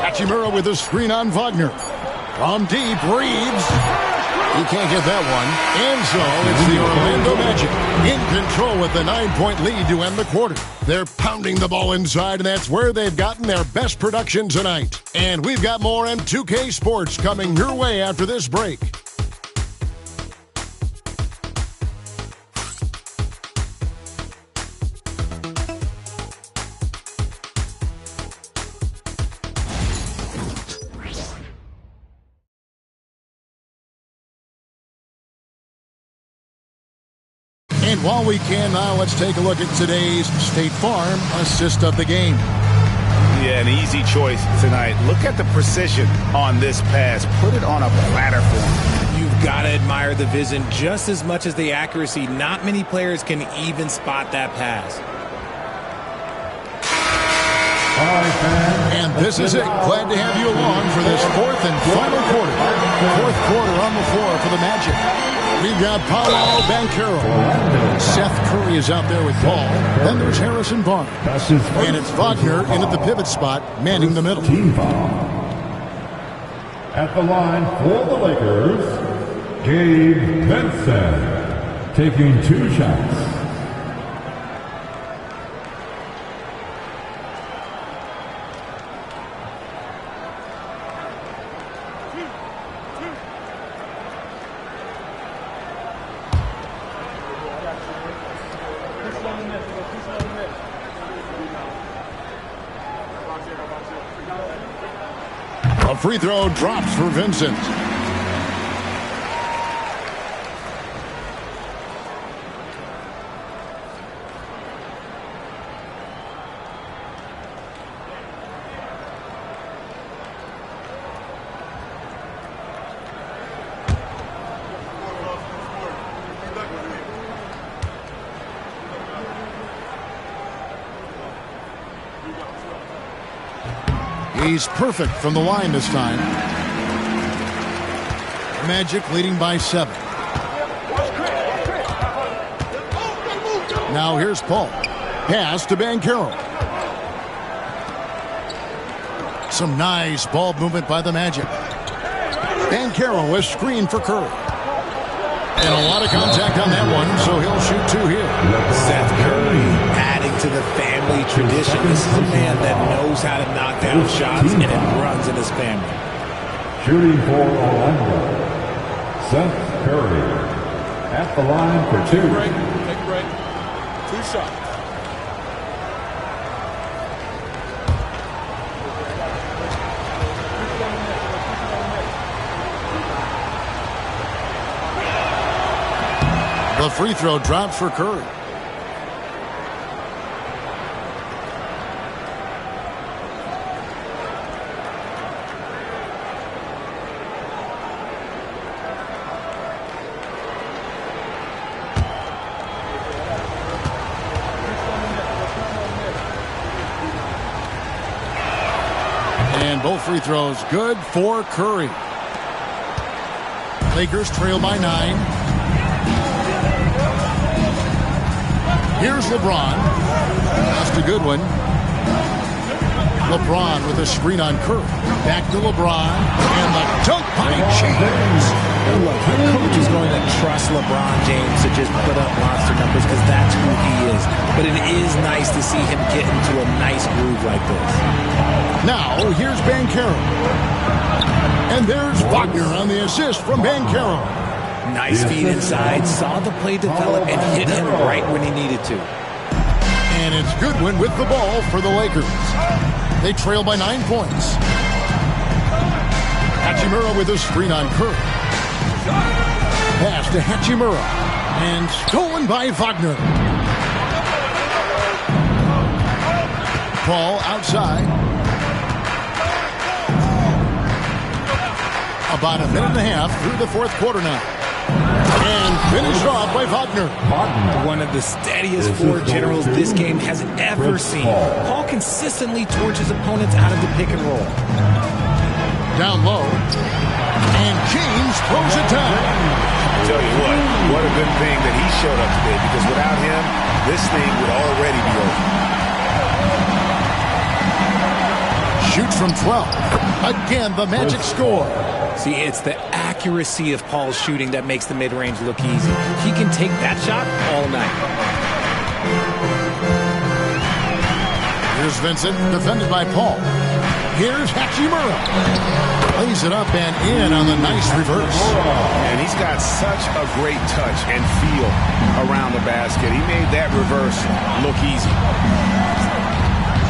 Hachimura with a screen on Wagner. From deep, Reeves. He can't get that one. And so it's the Orlando Magic in control with the 9-point lead to end the quarter. They're pounding the ball inside, and that's where they've gotten their best production tonight. And we've got more M2K Sports coming your way after this break. And while we can now, let's take a look at today's State Farm assist of the game. Yeah, an easy choice tonight. Look at the precision on this pass. Put it on a platter for him. You've got to admire the vision just as much as the accuracy. Not many players can even spot that pass. And this is it. Glad to have you along for this fourth and final quarter. Fourth quarter on the floor for the Magic. We've got Paolo Banchero. Seth Curry is out there with Paul. Then there's Harrison Barnes. And it's Wagner in at the pivot spot, manning the middle. At the line for the Lakers, Gabe Vincent, taking 2 shots. A free throw drops for Vincent. He's perfect from the line this time. Magic leading by 7. Now here's Paul. Pass to Banchero. Some nice ball movement by the Magic. Banchero is screened for Curry. And a lot of contact on that one, so he'll shoot 2 here. Seth Curry adding to the family tradition. This is a man that knows how to knock down shots, and it runs in his family. Shooting for Orlando, Seth Curry. At the line for 2. Take a break. 2 shots. The free throw drops for Curry. And both free throws good for Curry. Lakers trail by 9. Here's LeBron. That's a good one. LeBron with a screen on Curry. Back to LeBron. And the dunk by James. Look, the coach is going to trust LeBron James to just put up monster numbers because that's who he is. But it is nice to see him get into a nice groove like this. Now, here's Banchero. And there's Wagner on the assist from Banchero. Nice feed inside, saw the play develop, and hit him right when he needed to. And it's Goodwin with the ball for the Lakers. They trail by 9 points. Hachimura with a screen on Curry. Pass to Hachimura. And stolen by Wagner. Paul outside. About a minute and a half through the fourth quarter now. And finished off by Wagner. One of the steadiest floor generals this game has ever seen. Paul consistently torches opponents out of the pick and roll. Down low. And James throws it down. I'll tell you what a good thing that he showed up today, because without him, this thing would already be over. Shoots from 12. Again, the Magic score. See, it's the accuracy of Paul's shooting that makes the mid-range look easy. He can take that shot all night. Here's Vincent, defended by Paul. Here's Hachimura. Lays it up and in on the nice reverse. And he's got such a great touch and feel around the basket. He made that reverse look easy.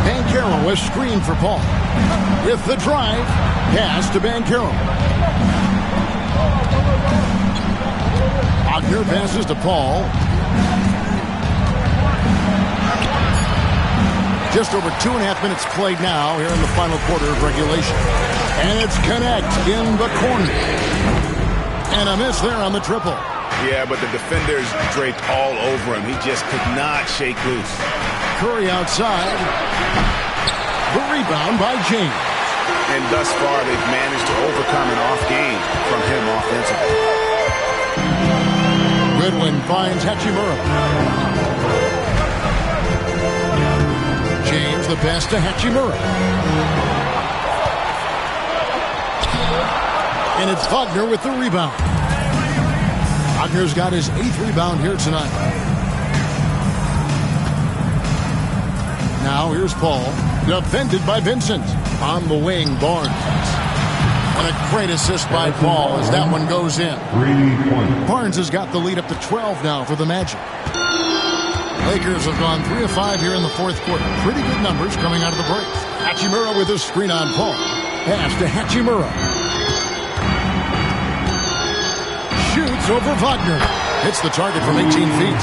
Banchero was screened for Paul. With the drive, pass to Banchero. Wagner passes to Paul. Just over 2.5 minutes played now here in the final quarter of regulation. And it's Connect in the corner. And a miss there on the triple. Yeah, but the defenders draped all over him. He just could not shake loose. Curry outside. The rebound by James. And thus far, they've managed to overcome an off game from him offensively. Goodwin finds Hachimura. James, the pass to Hachimura. And it's Wagner with the rebound. Wagner's got his 8th rebound here tonight. Now here's Paul, defended by Vincent. On the wing, Barnes. And a great assist by Paul as that one goes in. 3 points. Barnes has got the lead up to 12 now for the Magic. Lakers have gone 3 of 5 here in the fourth quarter. Pretty good numbers coming out of the break. Hachimura with a screen on Paul. Pass to Hachimura. Shoots over Wagner. Hits the target from 18 feet.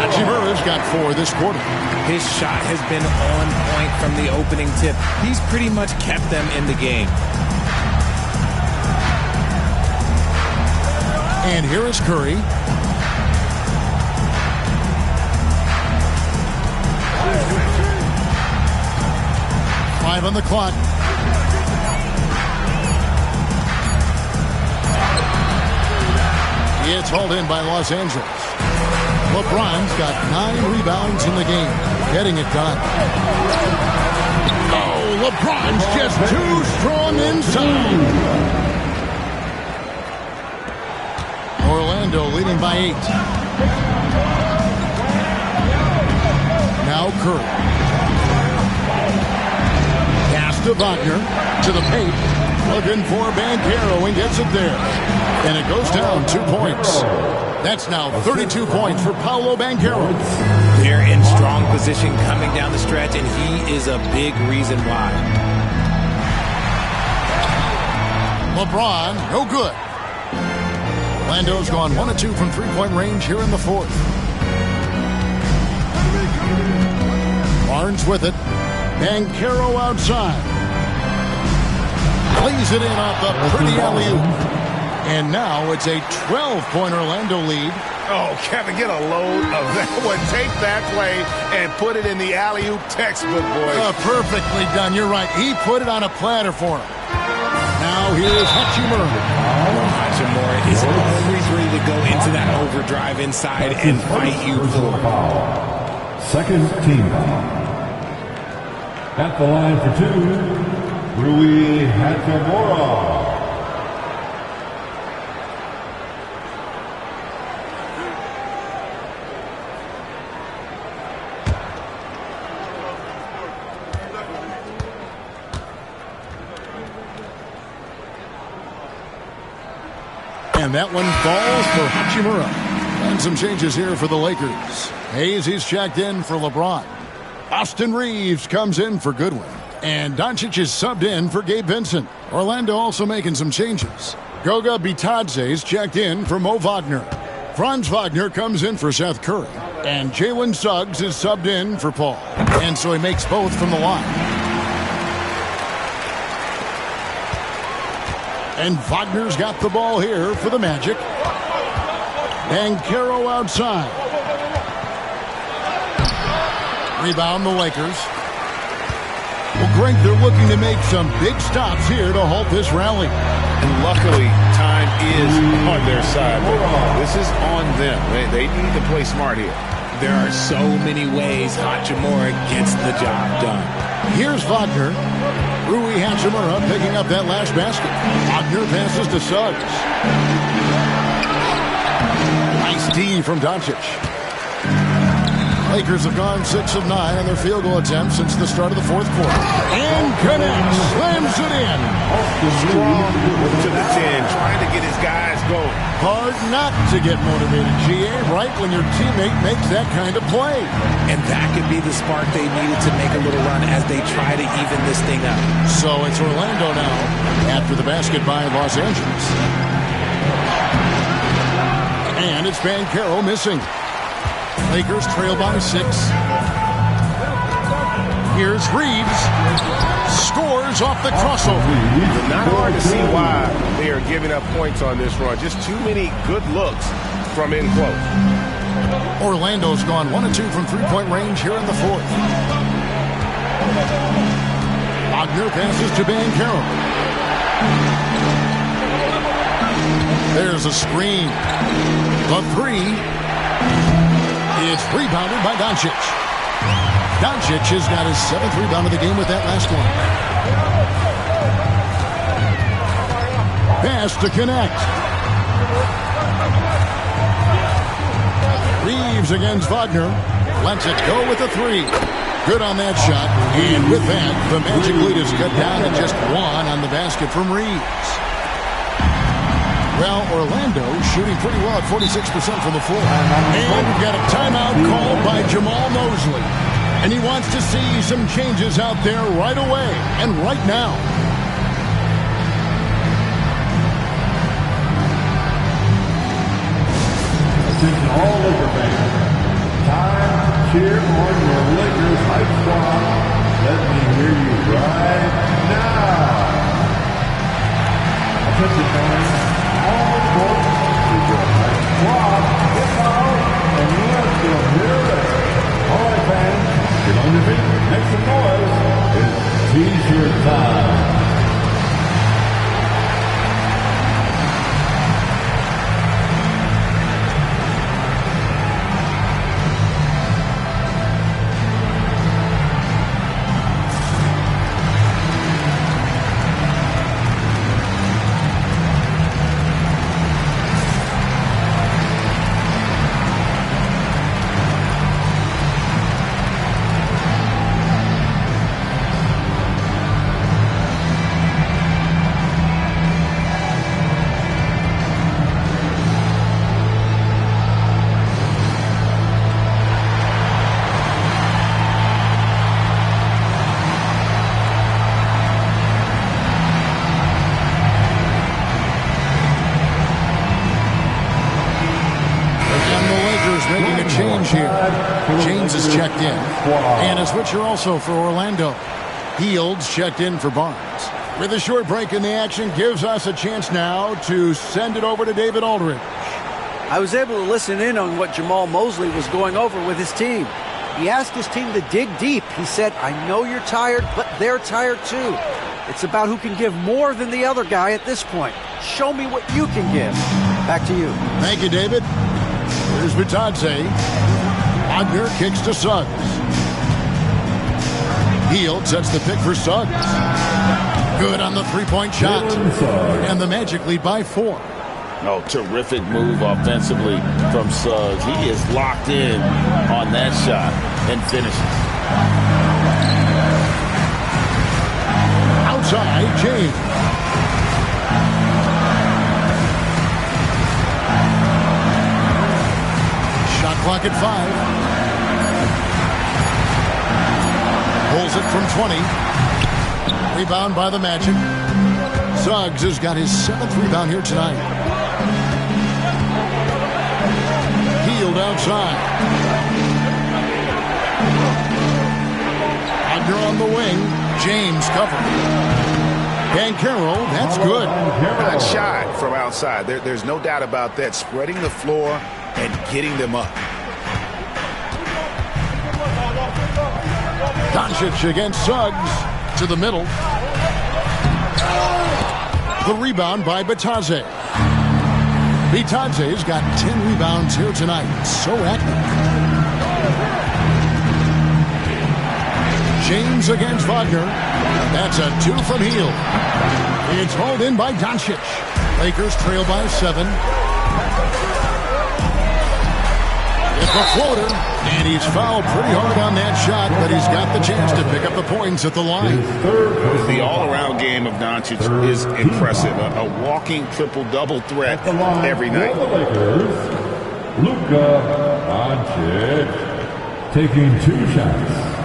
Hachimura's got 4 this quarter. His shot has been on point from the opening tip. He's pretty much kept them in the game. And here is Curry. Five on the clock. It's hauled in by Los Angeles. LeBron's got 9 rebounds in the game, getting it done. Oh, LeBron's just too strong inside. Orlando leading by 8. Now Curry. Pass to Wagner, to the paint. Looking for Banchero and gets it there. And it goes down 2 points. That's now 32 points for Paolo Banchero. They're in strong position coming down the stretch, and he is a big reason why. LeBron, no good. Orlando's gone 1 of 2 from three-point range here in the fourth. Barnes with it. Banchero outside. Lays it in off the pretty alley-oop. And now it's a 12-point Orlando lead. Oh, Kevin, get a load of that one. Take that play and put it in the alley-oop textbook, boys. Perfectly done. You're right. He put it on a platter for him. Now here's Hachimura. Hachimura is always ready to go into that overdrive inside and fight you for it. Second team. At the line for 2, Rui Hachimura. And that one falls for Hachimura. And some changes here for the Lakers. Hayes, he's checked in for LeBron. Austin Reeves comes in for Goodwin. And Doncic is subbed in for Gabe Vincent. Orlando also making some changes. Goga Bitadze's checked in for Mo Wagner. Franz Wagner comes in for Seth Curry. And Jalen Suggs is subbed in for Paul. And so he makes both from the line. And Wagner's got the ball here for the Magic. Banchero outside. Rebound the Lakers. Well, Greg, they're looking to make some big stops here to halt this rally. And luckily, time is on their side. This is on them. They need to play smart here. There are so many ways Hachimura gets the job done. Here's Wagner. Rui Hachimura picking up that last basket. Wagner passes to Suggs. Nice D from Doncic. Lakers have gone 6 of 9 on their field goal attempts since the start of the fourth quarter. And connects, slams it in. Strong to the 10, trying to get his guys going. Hard not to get motivated, GA, right when your teammate makes that kind of play. And that could be the spark they needed to make a little run as they try to even this thing up. So it's Orlando now after the basket by Los Angeles. And it's Banchero missing. Lakers trail by 6. Here's Reeves. Scores off the crossover. Not hard to see why they are giving up points on this run. Just too many good looks from in close. Orlando's gone 1 of 2 from three-point range here in the fourth. Wagner passes to Banchero. There's a screen. The 3. It's rebounded by Doncic. Doncic has got his 7th rebound of the game with that last one. Pass to connect. Reeves against Wagner. Lets it go with a 3. Good on that shot. And with that, the Magic lead is cut down to just 1 on the basket from Reeves. Well, Orlando shooting pretty well at 46% from the floor. And we've got a timeout called by Jamal Mosley. And he wants to see some changes out there right away and right now. Attention all Laker fans. Time to cheer on your Lakers hype squad. Let me hear you right now. Attention fans. All sports is your hype squad. Get out and let's go hear it. All right, fans, get on your feet, make some noise. It's T-shirt time. James is checked in. And a switcher also for Orlando. Fields checked in for Barnes. With a short break in the action, gives us a chance now to send it over to David Aldridge. I was able to listen in on what Jamal Mosley was going over with his team. He asked his team to dig deep. He said, I know you're tired, but they're tired too. It's about who can give more than the other guy at this point. Show me what you can give. Back to you. Thank you, David. Here's Bitadze. Wagner kicks to Suggs. Hield sets the pick for Suggs. Good on the three-point shot. And the Magic lead by 4. Oh, terrific move offensively from Suggs. He is locked in on that shot and finishes. Outside, James. clock at 5. Pulls it from 20. Rebound by the Magic. Suggs has got his 7th rebound here tonight. Hield outside. Wagner on the wing. James covered. Banchero, that's good. Good shot from outside. There's no doubt about that. Spreading the floor and getting them up. Doncic against Suggs to the middle. The rebound by Bitadze. Bitadze's got 10 rebounds here tonight. So active. James against Wagner. That's a 2 from Hield. It's hauled in by Doncic. Lakers trail by 7. It's a floater, and he's fouled pretty hard on that shot, but he's got the chance to pick up the points at the line. The all-around game of Doncic is impressive. A walking triple-double threat every night. Luka Doncic taking 2 shots.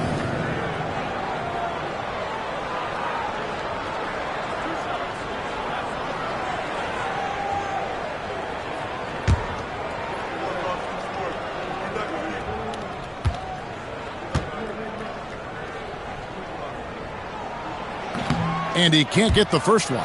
And he can't get the first one.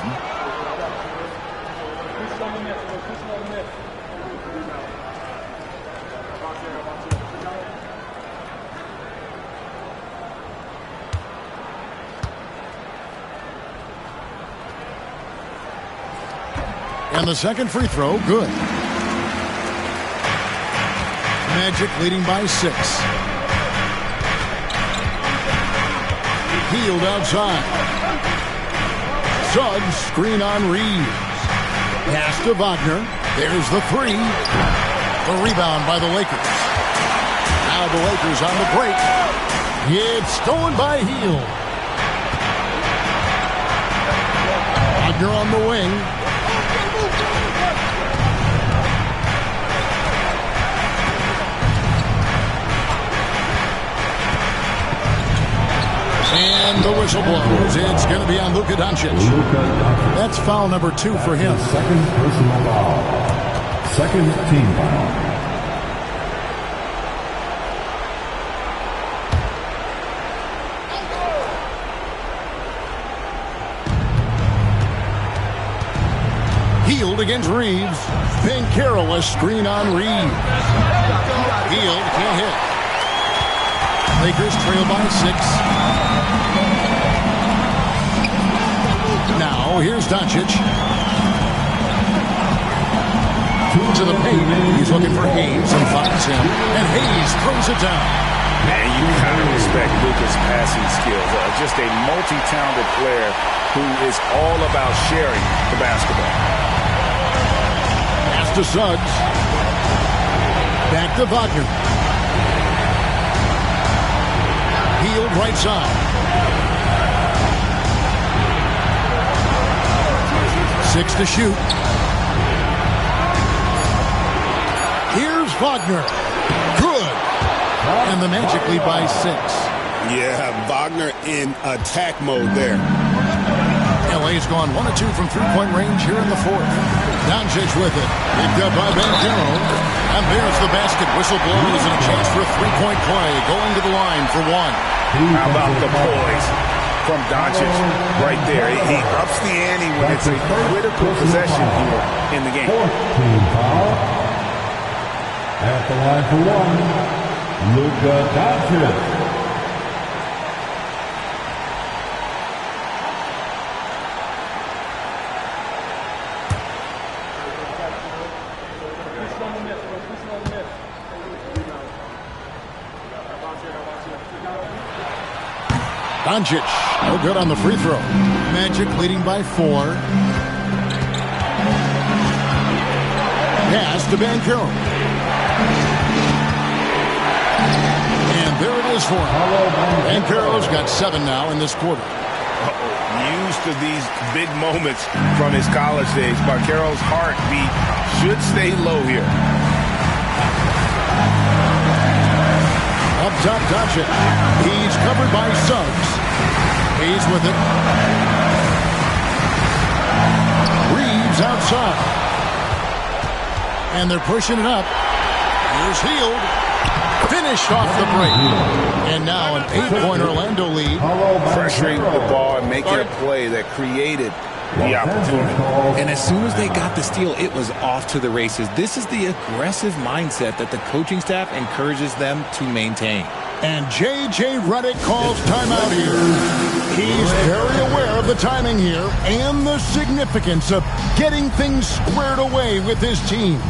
And the second free throw, good. Magic leading by 6. Hield outside. Suggs, screen on Reeves. Pass to Wagner. There's the 3. The rebound by the Lakers. Now the Lakers on the break. It's stolen by Hield. Wagner on the wing. And the whistle blows. It's going to be on Luka Doncic. That's foul number 2 for him. Second personal foul. Second team foul. Hield against Reeves. Banchero, a screen on Reeves. Hield can't hit. Lakers trail by 6. Now, here's Doncic. To the paint. He's looking for Hayes and finds him. And Hayes throws it down. Man, you kind of respect Luka's passing skills. Just a multi-talented player who is all about sharing the basketball. Pass to Suggs. Back to Wagner. Hield right side. 6 to shoot. Here's Wagner. Good. And the Magic lead by 6. Yeah, Wagner in attack mode there. LA's gone 1 of 2 from three-point range here in the 4th. Doncic with it. Picked up by Banchero. And there's the basket. Whistle blows and a chance for a three-point play. Going to the line for 1. How about the poise from Doncic right there? He ups the ante when it's a critical possession here in the game. Team foul. At the line for 1, Luka Doncic. Doncic, no good on the free throw. Magic leading by 4. Pass to Banchero. And there it is for him. Banchero's got 7 now in this quarter. Used to these big moments from his college days. Banchero's heartbeat should stay low here. Up top, Doncic. He's covered by Suggs. He's with it. Reeves outside. And they're pushing it up. Here's Hield. Finished off the break. And now an 8-point Orlando lead. Pressuring the ball and making a play that created the opportunity. And as soon as they got the steal, it was off to the races. This is the aggressive mindset that the coaching staff encourages them to maintain. And J.J. Redick calls timeout here. He's very aware of the timing here and the significance of getting things squared away with his team.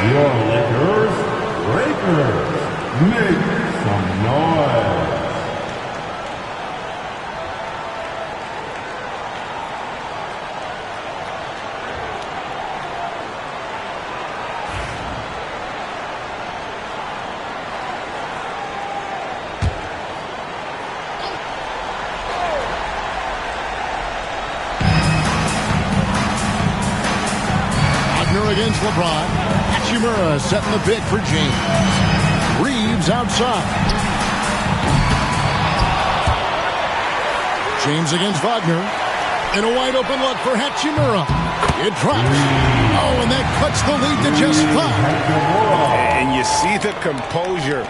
Your Lakers, make some noise. Against LeBron. Hachimura setting the pick for James. Reeves outside. James against Wagner. And a wide open look for Hachimura. It drops. Oh, and that cuts the lead to just 5. And you see the composure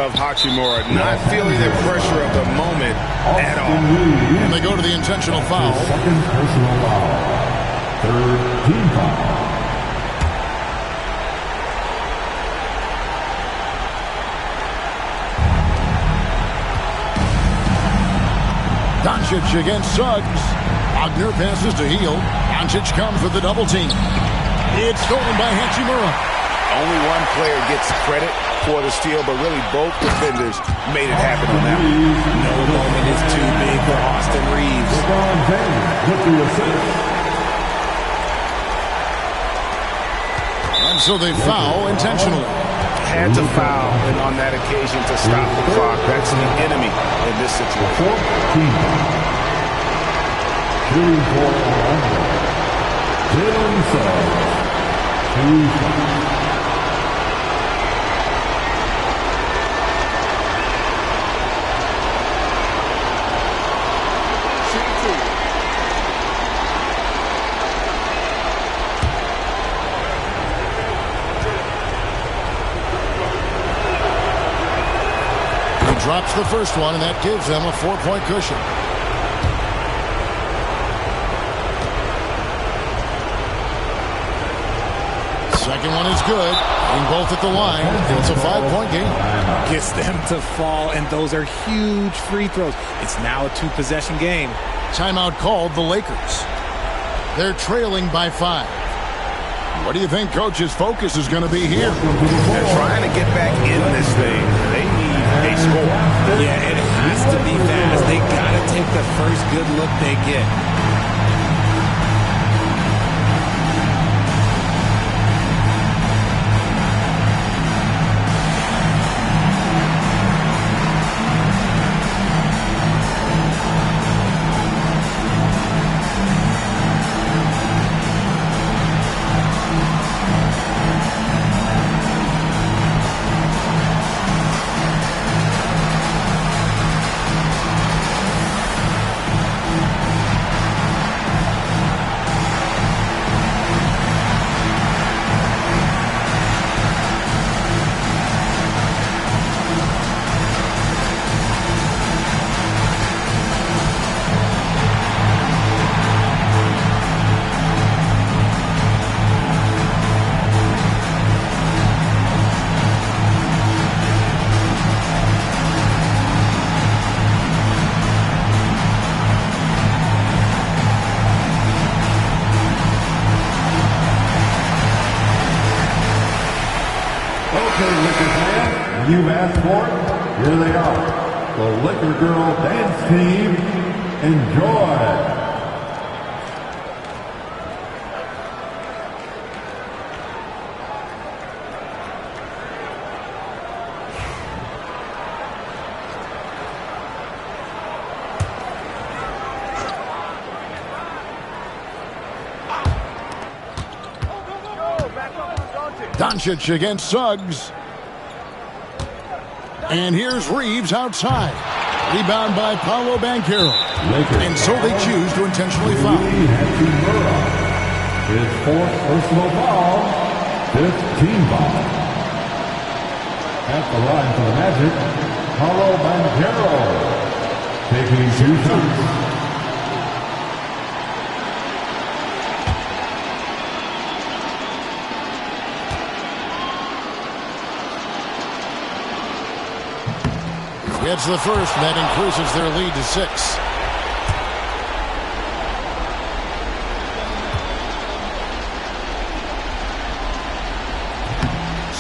of Hachimura, not feeling the pressure of the moment at all. And they go to the intentional foul. Second personal foul. Third team foul. Doncic against Suggs. Wagner passes to Hield. Doncic comes with the double team. It's stolen by Hachimura. Only one player gets credit for the steal, but really both defenders made it happen on that one. No moment is too big for Austin Reeves. LeBron James with the assist. And so they foul intentionally. Had to foul, and on that occasion to stop the clock. That's the enemy in this situation. Shooting for Orlando. Jalen Suggs. Drops the first one, and that gives them a 4-point cushion. Second one is good. Being both at the line. It's a 5-point game. Gets them to fall, and those are huge free throws. It's now a 2-possession game. Timeout called the Lakers. They're trailing by 5. What do you think Coach's focus is going to be here? They're trying to get back in this thing. They need a score. Yeah, it has to be fast. They got to take the first good look they get. sport, here they are, the Liquor Girl Dance Team. Enjoy. Doncic against Suggs. And here's Reeves outside. Rebound by Paolo Banchero. And so they choose to intentionally foul. His fourth personal foul, fifth team foul. At the line for the Magic, Paolo Banchero taking 2 shots. Gets the first, that increases their lead to 6.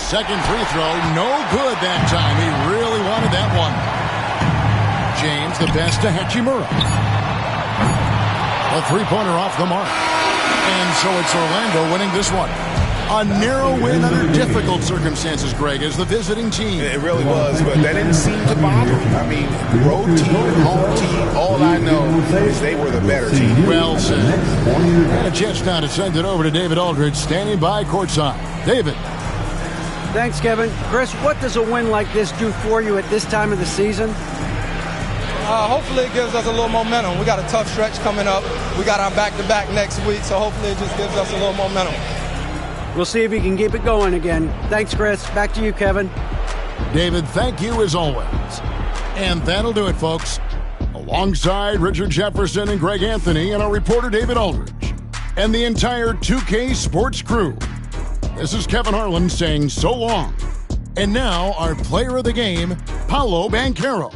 Second free throw, no good that time. He really wanted that one. James, the best to Hachimura. A three-pointer off the mark. And so it's Orlando winning this one. A narrow win under difficult circumstances, Greg, as the visiting team. It really was, but that didn't seem to bother. I mean, road team and home team, all I know is they were the better team. Well said. And a chance now to send it over to David Aldridge, standing by courtside. David. Thanks, Kevin. Chris, what does a win like this do for you at this time of the season? Hopefully it gives us a little momentum. We got a tough stretch coming up. We got our back-to-back next week, so hopefully it just gives us a little momentum. We'll see if he can keep it going again. Thanks, Chris. Back to you, Kevin. David, thank you as always. And that'll do it, folks. Alongside Richard Jefferson and Greg Anthony and our reporter David Aldridge and the entire 2K Sports crew, this is Kevin Harlan saying so long. And now our player of the game, Paolo Banchero.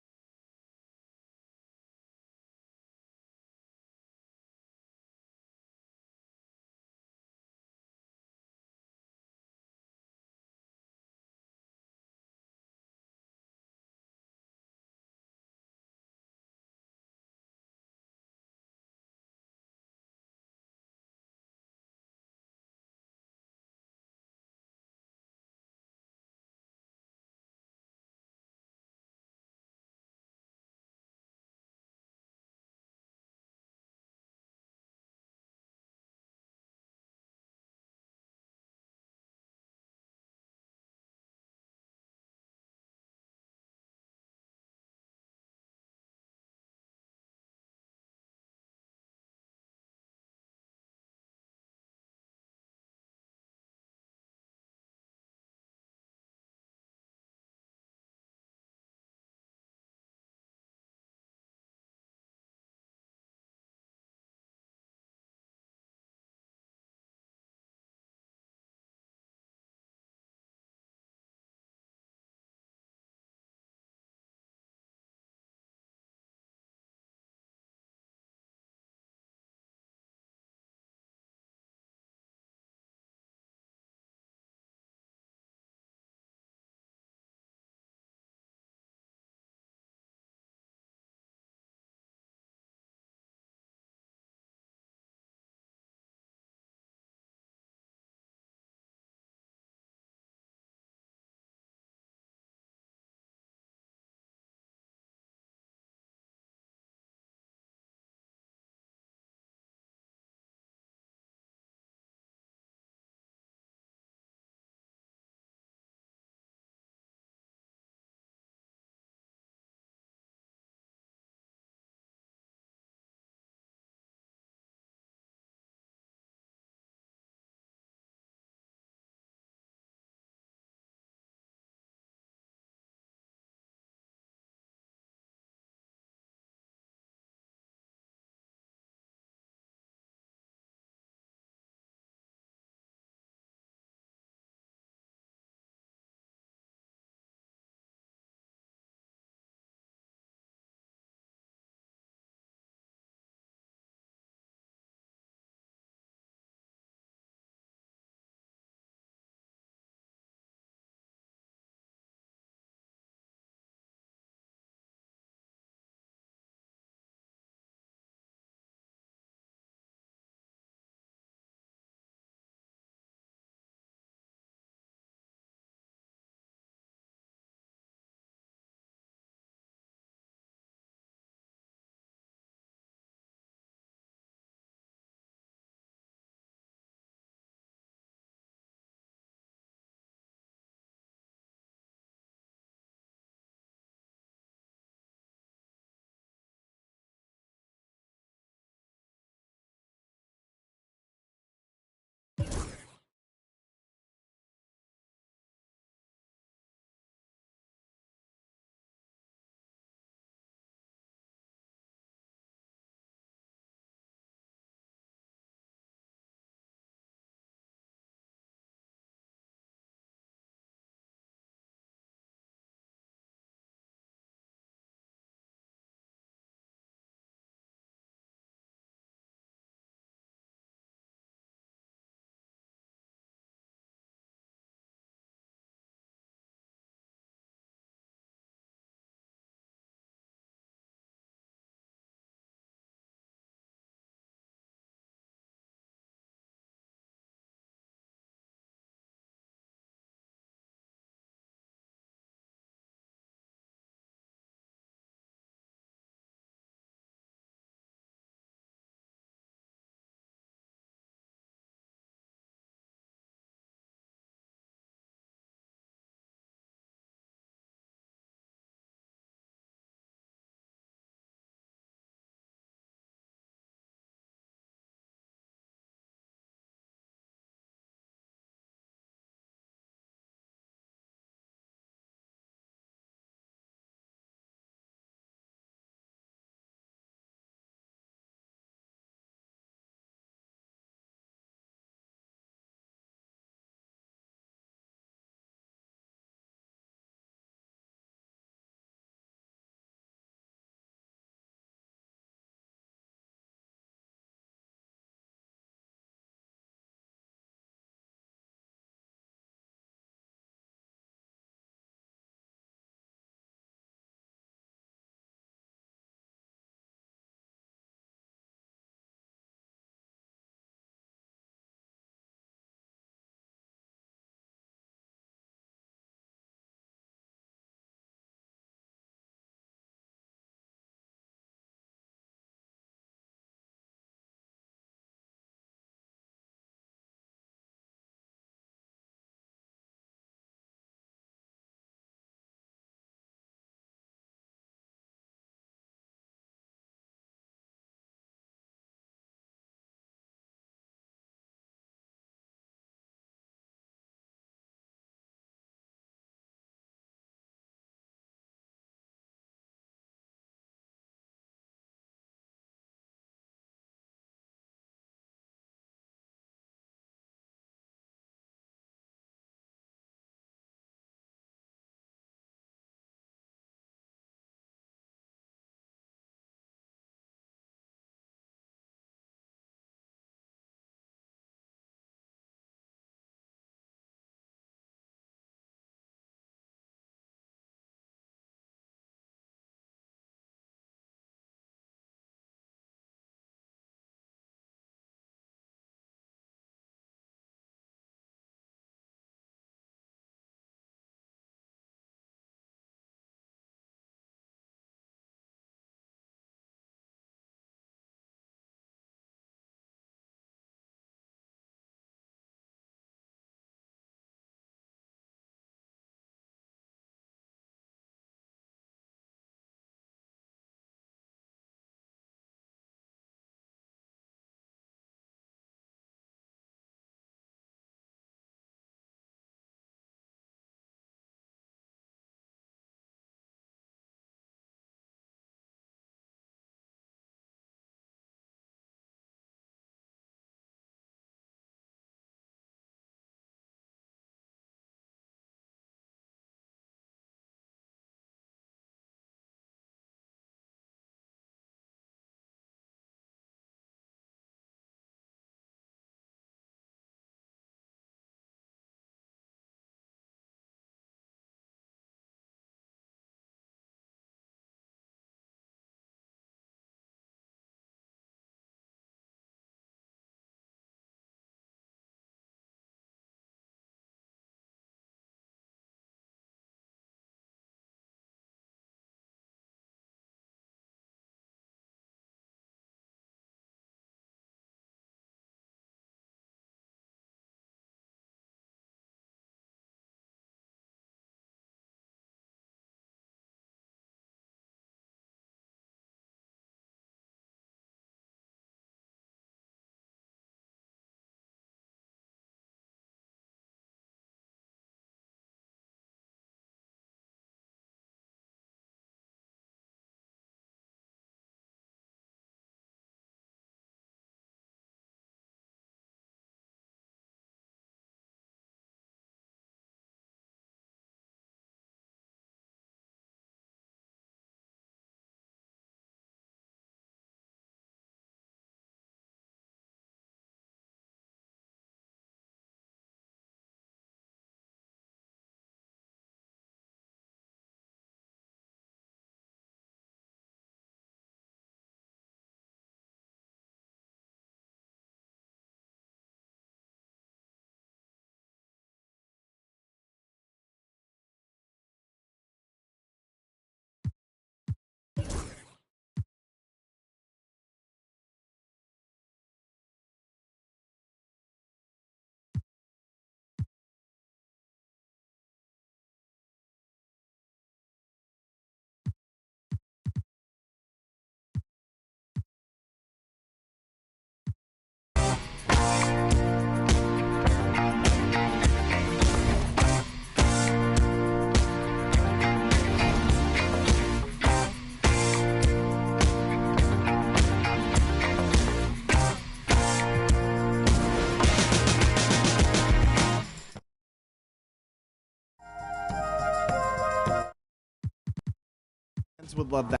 fans would love that.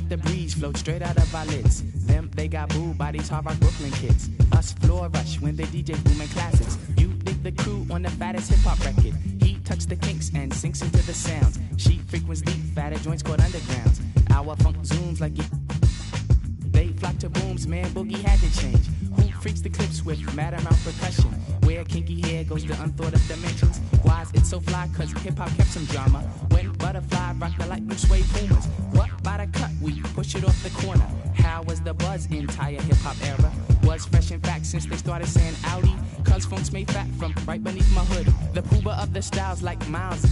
The breeze float straight out of our lids. Them, they got booed by these hard rock Brooklyn kids. Us floor rush when they DJ booming classics. You dig the crew on the fattest hip hop record. He touch the kinks and sinks into the sounds. She frequents deep, fatter joints called undergrounds. Our funk zooms like it. They flock to booms, man, boogie had to change. Who freaks the clips with mad amount percussion? Where kinky hair goes to unthought of dimensions. Why's it so fly? Cause hip hop kept some drama. When Butterfly rock the light blue suede Pumas. What by the cut? We push it off the corner. How was the buzz entire hip hop era? Was fresh in fact since they started saying Audi. Cause funk's made fat from right beneath my hood. The pooba of the styles like Miles.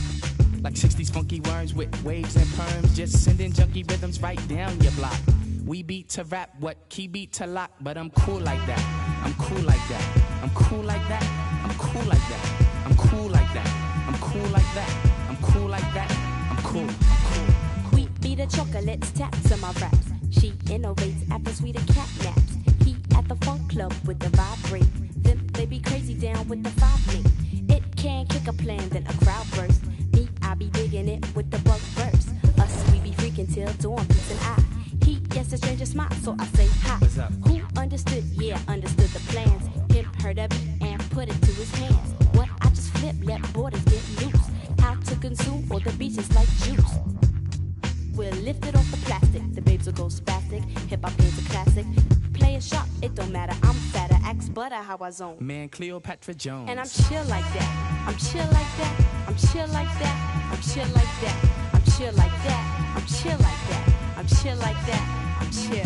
Like 60s funky worms with waves and perms. Just sending junky rhythms right down your block. We beat to rap, what key beat to lock. But I'm cool like that. I'm cool like that. I'm cool like that. I'm cool like that. I'm cool like that. I'm cool like that. I'm cool like that. I'm cool. I'm cool. We beat the chocolates, taps on my raps. She innovates after sweeter cat naps. He at the funk club with the vibrate. Them they be crazy down with the 5 link. It can kick a plan, then a crowd burst. Me, I be digging it with the bug verse. Us, we be freaking till dawn, peace and I. He gets a stranger smile, so I say hi. What's up? Who understood? Yeah, understood the plans. Him heard of it and put it to his hands. What I just flip, let borders get loose. How to consume all the beaches like juice. We'll lift it off the plastic. The babes will go spastic. Hip hop is a classic. Play a shot, it don't matter. I'm fatter, axe butter, how I zone. Man, Cleopatra Jones. And I'm chill like that. I'm chill like that. I'm chill like that. I'm chill like that. I'm chill like that. I'm chill like that. I'm chill like that. I'm chill.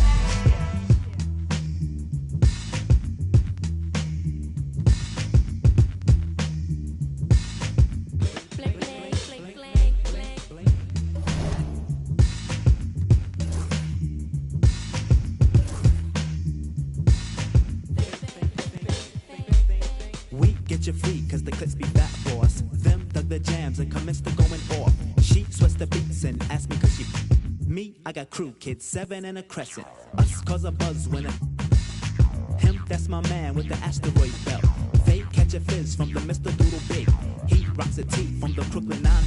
We get you free, cause the clips be fat boss. Them dug the jams and commenced to going off. She sweats the beats and asked me cause she. Me, I got crew kids, 7 and a crescent. Us cause a buzz when a. Him, that's my man with the asteroid belt. They catch a fizz from the Mr. Doodle Big. He rocks a tee from the Brooklyn 9.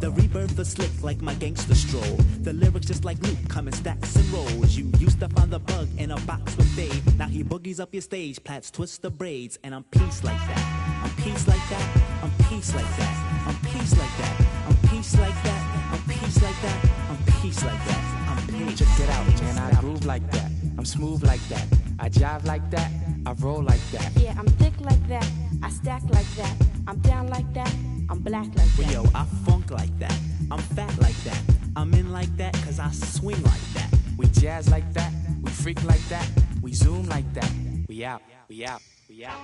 The rebirth is slick like my gangster stroll. The lyrics just like Luke, come in stacks and rolls. You used to find the bug in a box with Dave. Now he boogies up your stage, plats twist the braids. And I'm peace like that. I'm peace like that. I'm peace like that. I'm peace like that. I'm peace like that. I'm peace like that. I'm peace like that. I'm peace. Check it out, man. I groove like that. I'm smooth like that. I jive like that. I roll like that. Yeah, I'm thick like that. I stack like that. I'm down like that. I'm black like that. Well, yo, I funk like that. I'm fat like that. I'm in like that cause I swing like that. We jazz like that. We freak like that. We zoom like that. We out. We out. We out.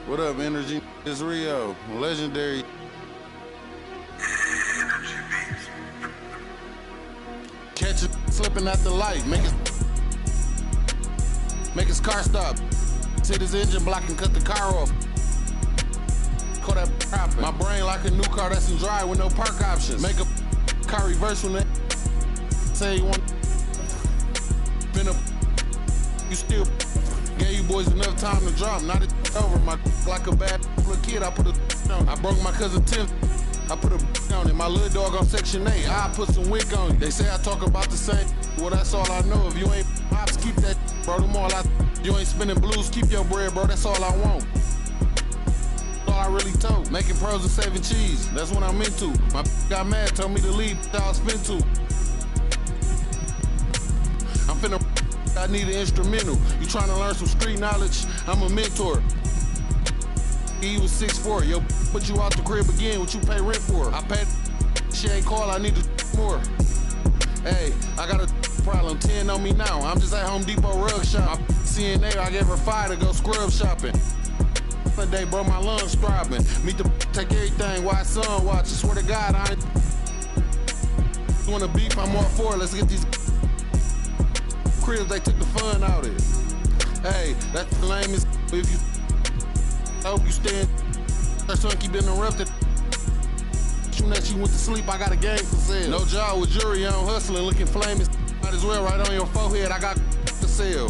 What up, Energy? It's Rio, legendary. Catch it slipping at the light, make his car stop. Hit his engine block and cut the car off. Call that poppin'. My brain like a new car that's in drive with no park options. Make a car reverse when they say you want. Been up, you still gave you boys enough time to drop. Now it's over. My like a bad little kid, I put a on. I broke my cousin Tim. I put a on it. My little dog on Section 8. I put some wick on it. They say I talk about the same. Well, that's all I know. If you ain't pops, keep that, bro. Them all you ain't spinning blues, keep your bread, bro. That's all I want. All I really told. Making pros and saving cheese. That's what I'm into. My got mad, told me to leave. I'll spin to. I'm finna. I need an instrumental. You trying to learn some street knowledge? I'm a mentor. He was 6'4". Yo, put you out the crib again. What you pay rent for? I paid. She ain't call. I need more. Hey, I got a problem. 10 on me now. I'm just at Home Depot rug shop. CNA, I gave her 5 to go scrub shopping. Day, bro, my lungs throbbing. Meet the take everything. Why son watch? I swear to God, I ain't. You wanna beef? I'm all for it. Let's get these cribs. They took the fun out of it. Hey, that's the lame as if you. I hope you stand. Her son keep interrupted. Soon as she went to sleep, I got a game for sale. No job with jury on hustling, looking flaming. Might as well right on your forehead. I got to sell.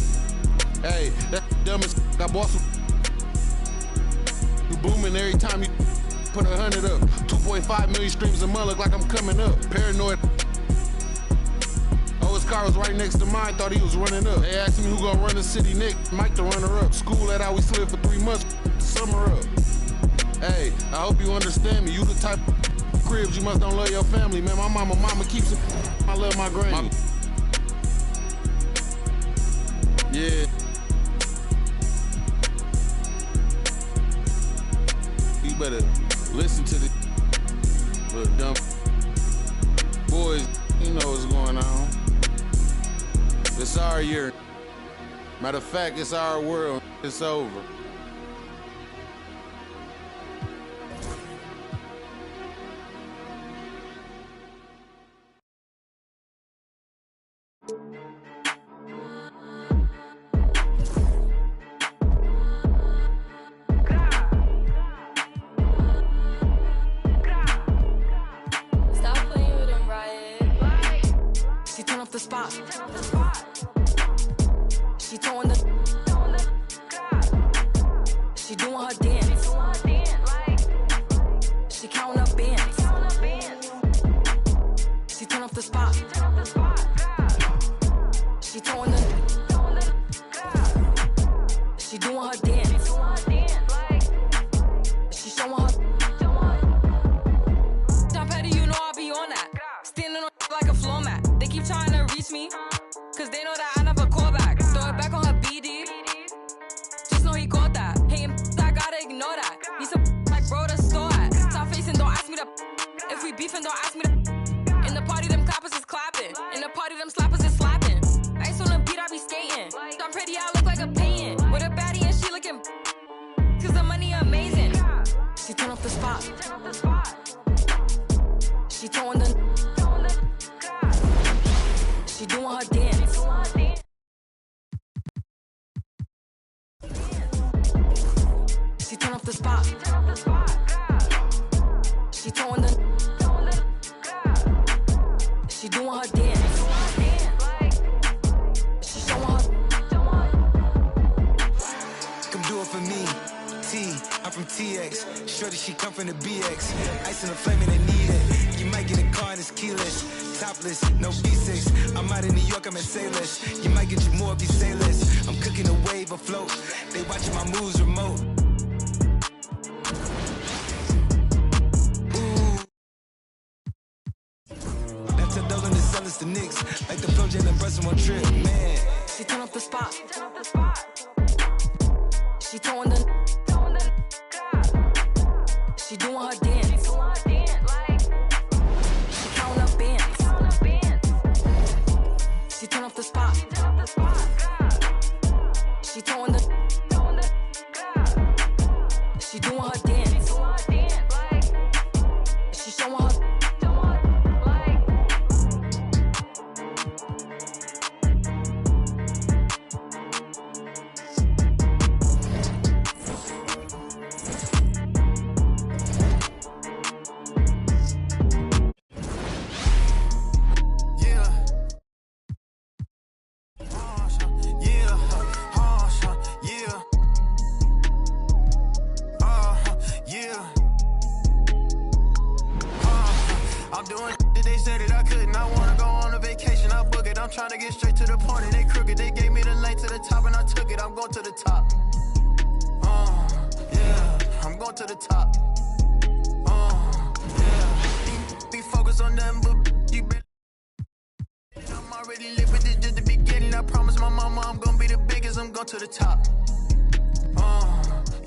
Hey, that dumb as I bought some. You booming every time you put 100 up. 2.5 million streams a month, look like I'm coming up. Paranoid. Oh, his car was right next to mine, thought he was running up. They asked me who gonna run the city, Nick. Mike the runner up. School that how we slid for 3 months. Summer up. Hey, I hope you understand me. You the type of cribs you must don't love your family, man. My mama keeps it. I love my granny. Yeah. You better listen to the little dumb boys. You know what's going on. It's our year. Matter of fact, it's our world. It's over. Trying to get straight to the point and they crooked. They gave me the lane to the top and I took it. I'm going to the top. Yeah, I'm going to the top. Yeah, be focused on them, but you been. I'm already lit with it just the beginning. I promise my mama I'm gonna be the biggest. I'm going to the top.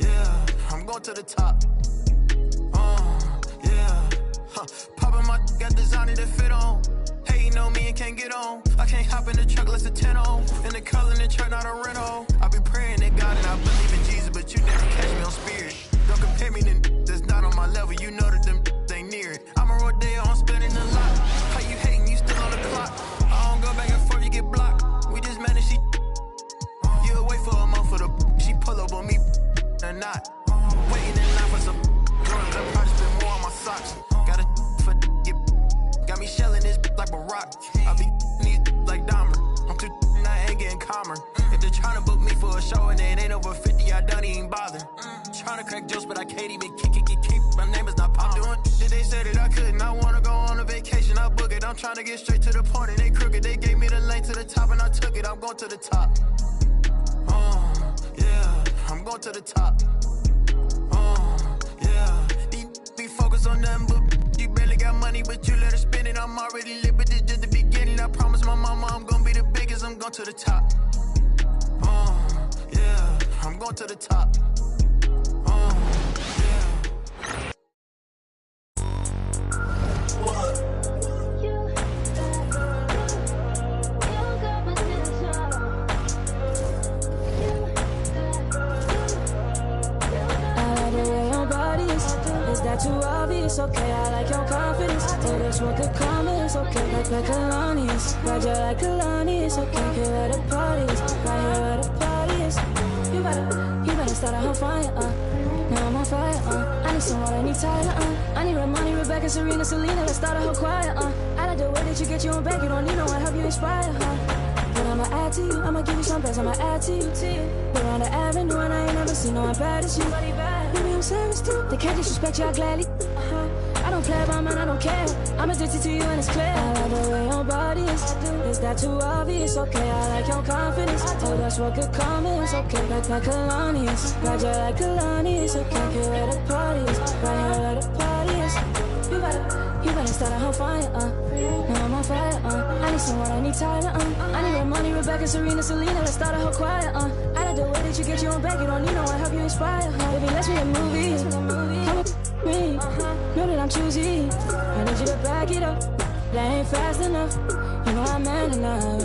Yeah, I'm going to the top. Yeah, popping my got designer to fit on. Hating on me and can't get on. I can't hop in the truck less than 10 on. In the color in the truck, not a rental. I be praying to God and I believe in Jesus, but you never catch me on spirit. Don't compare me to that's not on my level. You know that them ain't near it. I'm a rodeo, I'm spending a lot. How you hating? You still on the clock. I don't go back and forth, you get blocked. We just managed, you wait for a month for the she pull up on me or not. Waiting in line for some drugs. I probably spend more on my socks. Got a for get. Got me shelling this like a rock. I be these like Dahmer. I'm too and I ain't getting calmer. If they're trying to book me for a show and it ain't over 50, I don't even bother. Trying to crack jokes, but I can't even keep. My name is not Palmer. I'm doing shit they said that I couldn't. I wanna go on a vacation, I book it. I'm trying to get straight to the point and they crooked. They gave me the lane to the top and I took it. I'm going to the top. Yeah, I'm going to the top. Yeah, be focused on them, but you barely got money, but you let her spend it. I'm already lit, but this just the beginning. I promise my mama I'm gonna be the biggest. I'm going to the top. Yeah, I'm going to the top. That too obvious, okay, I like your confidence. Oh, that's what could come is, okay, like Kalani is. Ride you like Kalani is, okay, here where the party is. Right here where the party is. You better start a whole fire, now I'm on fire, I need someone, I need Tyler, I need Ramani, Rebecca, Serena, Selena, let's start a whole choir, I like the way that you get your own back, you don't need no one, help you inspire, But I'ma add to you, I'ma give you some best, I'ma add to you. We're on the avenue and I ain't never seen no one bad as you. Maybe I'm serious too, they can't disrespect you, I gladly. I don't play about mine, I don't care. I'm addicted to you and it's clear. I like the way your body is that too obvious? Okay, I like your confidence. Oh, that's what could come is, okay, like Kalani is. Ride you like Kalani is, okay, here where the party is. Right here where the party is. You better start a whole fire, now I'm on fire, I need someone, I need Tyler, I need Ramani, Rebecca, Serena, Selena, let's start a whole choir, I like the way that you get your own back, you don't need no one, help you inspire, Baby, let's be a movie, come with me, know that I'm choosy, I need you to back it up, that ain't fast enough, you know I'm man enough,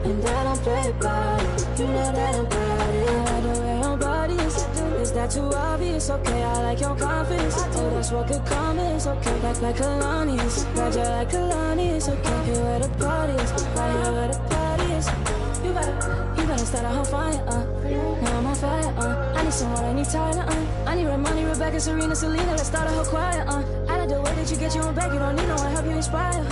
and I don't play about it, you know that I'm about it, I like the way your body is that too obvious? Okay, I like your confidence. Oh, that's what could come is, okay, like Kalani is. Ride you like Kalani is, okay, here where the party is. Right here where the party is. You better start a whole fire, now I'm on fire, I need someone, I need Tyler, I need Ramani, Rebecca, Serena, Selena, let's start a whole choir, I like the way that you get your own back, you don't need no one, help you inspire,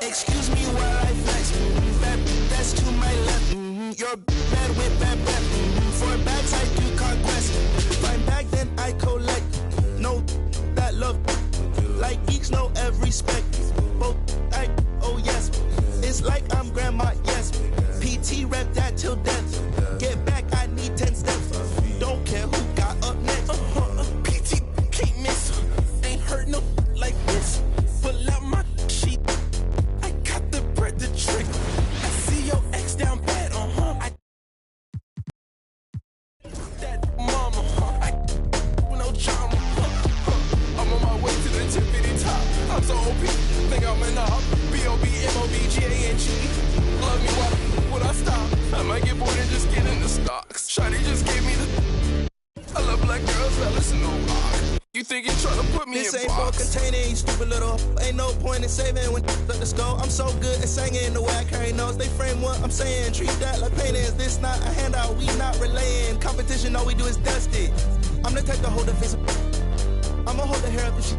Excuse me while I flex. That's to my left. You're bad with bad breath. For bags I do conquest. You think you're trying to put me this in ain't for containing, you stupid little. Ain't no point in saving when at the skull. I'm so good at singing the way I carry notes. They frame what I'm saying. Treat that like paintings. This not a handout. We not relaying. Competition, all we do is dust it. I'm the type to hold the face. I'ma hold the hair up and shit.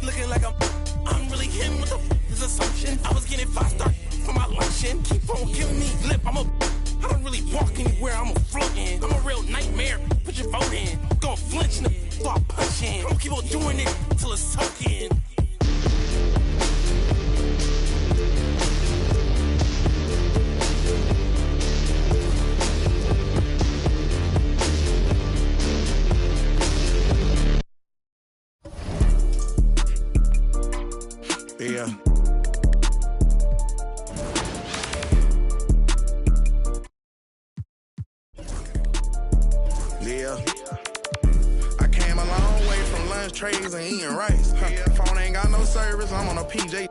Looking like I'm really him with this assumption. I was getting 5-star for my luncheon. Keep on giving me lip. I don't really walk anywhere. I'm a floating. I'm a real nightmare. Put your vote in. Gonna flinch and start punching. I'm gonna keep on doing it till it's soaking. Yeah. Yeah. I came a long way from lunch trays and eating rice. Phone ain't got no service, I'm on a PJ.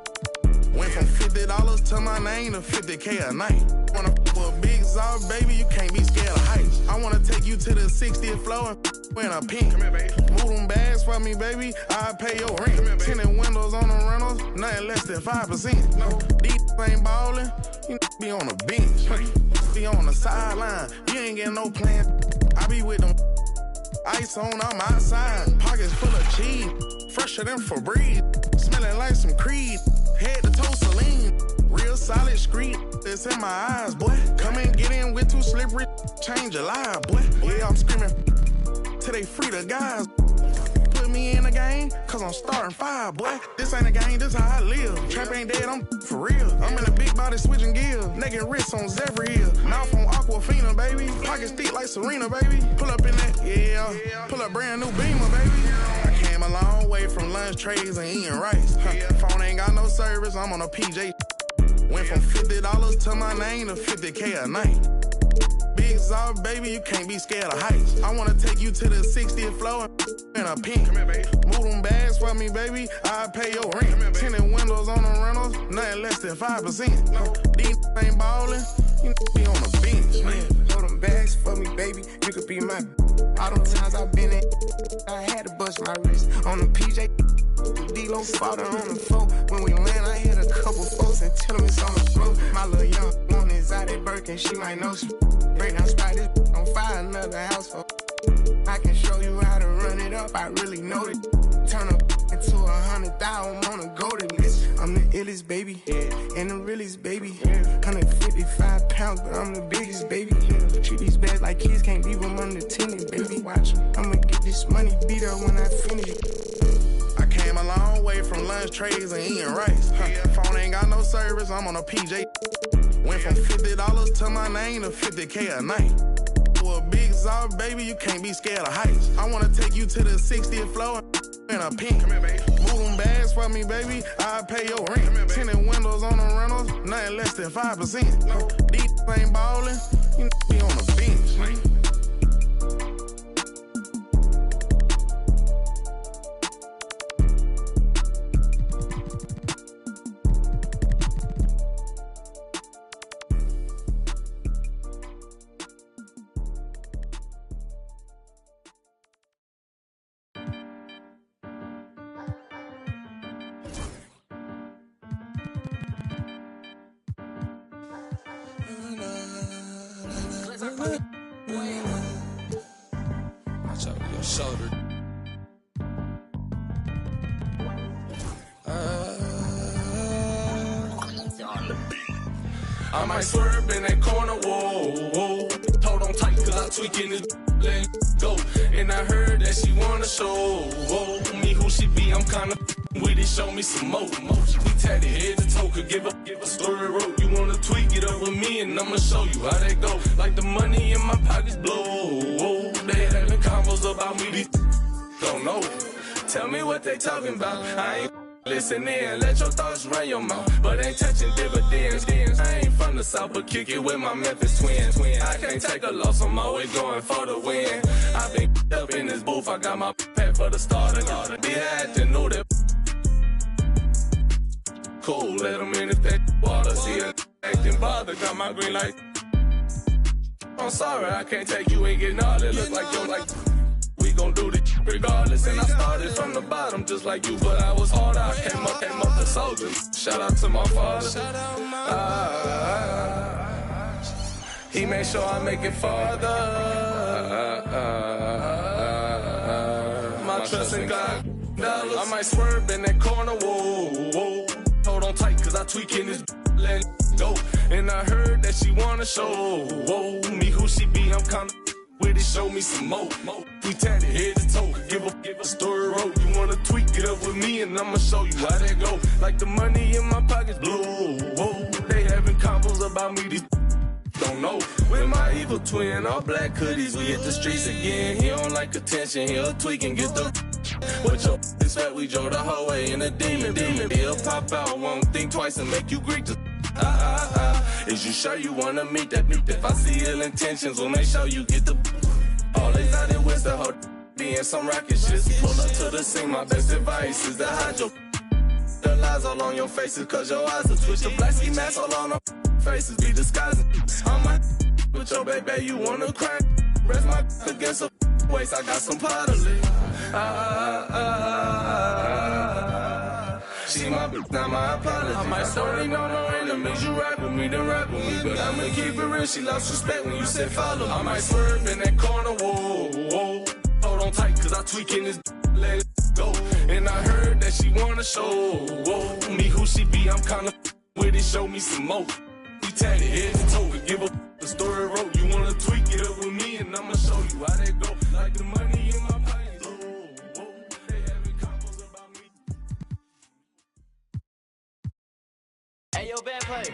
Went from $50 to my name to $50K a night. Wanna with a big Zob, baby, you can't be scared of heights. I wanna take you to the 60th floor and in a pink. Come here, baby. Move them bags for me, baby, I'll pay your rent. Here, tinted windows on the rentals, nothing less than 5%. No. These ain't ballin', you be on the bench. Be on the sideline, you ain't getting no plan. I be with them ice on, I'm outside. Pockets full of cheese, fresher than Febreze. Smelling like some Creed, head to toe Celine. Real solid street, it's in my eyes, boy. Come and get in with too slippery, change your life, boy. Yeah, I'm screaming till they free the guys. Put me in the game, cause I'm starting 5, boy. This ain't a game, this how I live. Trap ain't dead, I'm for real. I'm in a big body switching gears. Naked wrists on Zephyr Hill. Mouth on Aquafina, baby. Pockets thick like Serena, baby. Pull up in that, yeah. Pull up brand new Beamer, baby. I came a long way from lunch trays and eating rice. Phone ain't got no service, I'm on a PJ. Went from $50 to my name to $50K a night. Big Zob, baby, you can't be scared of heights. I wanna take you to the 60th floor in a pink. Come here, baby. Move them bags for me, baby, I'll pay your rent. Tinted windows on the rentals, nothing less than 5%. No. These ain't ballin', you be on the bench. Throw them bags for me, baby, you could be my. All them times I've been in, I had to bust my wrist on the PJ. D-Lo fought her on the floor. When we land, I hit a couple folks and tell them it's on the floor. My little young one is out at Birkin, she might know some. Break down spot this on fire, another house for. I can show you how to run it up, I really know it. Turn up into 100,000, I'm on a golden list. I'm the illest baby, and the realest baby. 155 pounds, but I'm the biggest baby. Treat these bags like kids, can't leave them unattended, baby. Watch, I'ma get this money beat up when I finish. I came a long way from lunch trays and eating rice. Phone ain't got no service, I'm on a PJ. Went from $50 to my name to $50K a night. For a big Zob, baby, you can't be scared of heights. I wanna take you to the 60th floor in a pink. Come here, baby. Move them bags for me, baby, I'll pay your rent. Tinted windows on the rentals, nothing less than 5%. No. These ain't ballin', you be on the bench. Watch out with your shoulder. I might swerve in that corner, whoa, whoa. Hold on tight, cause I tweaking this, let go. And I heard that she wanna show, whoa, me who she be, I'm kinda with it, show me some more. We tatted head to toe, could give a story rope. You wanna tweak it up with me, and I'ma show you how that go. Like the money in my pockets blow, whoa. They having convos about me, these don't know. Tell me what they talking about, I ain't listen in, let your thoughts run your mouth, but ain't touching dividends. I ain't from the south, but kick it with my Memphis twins. I can't take a loss, I'm always going for the win. I've been up in this booth, I got my pack for the starter. Be had to know that. Cool, let them in if that water. See a acting bother, got my green light. I'm sorry, I can't take you, ain't getting all that. Look like you're like, we gon' and I started from the bottom just like you, but I was hard. I came up the soldier. Shout out to my father. He made sure I make it farther. My trust in God. I might swerve in that corner, whoa. Hold on tight, cause I tweaking this, let it go. And I heard that she wanna show, me who she be, I'm kinda with it, show me some more. We tatted head to toe, give a story road. You wanna tweak it up with me, and I'ma show you how that go. Like the money in my pockets blue, they having combos about me, these don't know. With my evil twin, all black hoodies, we hit the streets again. He don't like attention, he'll tweak and get the with your this fat, we drove the whole way in a demon. He'll pop out, won't think twice and make you Greek just Is you sure you wanna meet that? If I see ill intentions, we'll make sure you get the always out in West, the whole being some rocket shit. Pull up to the scene, my best advice is to hide your the lies all on your faces, cause your eyes will twitch. The black ski mask all on our faces be disguising. On my with your baby, you wanna cry. Rest my against a waist, I got some pottery. She my bitch, not my apology. I might sorry, no enemies. You rap with me, then rap with me. But I'ma keep it real, she lost respect when you said follow me. I might swerve in that corner, whoa. Hold on tight, cause I tweaking this, let it go. And I heard that she wanna show, me who she be, I'm kinda with it, show me some more. We tatted head to toe, give a the story wrote. You wanna tweak it up with me, and I'ma show you how that go. Like the money in my pockets, they having combos about me. Hey, yo, bad play.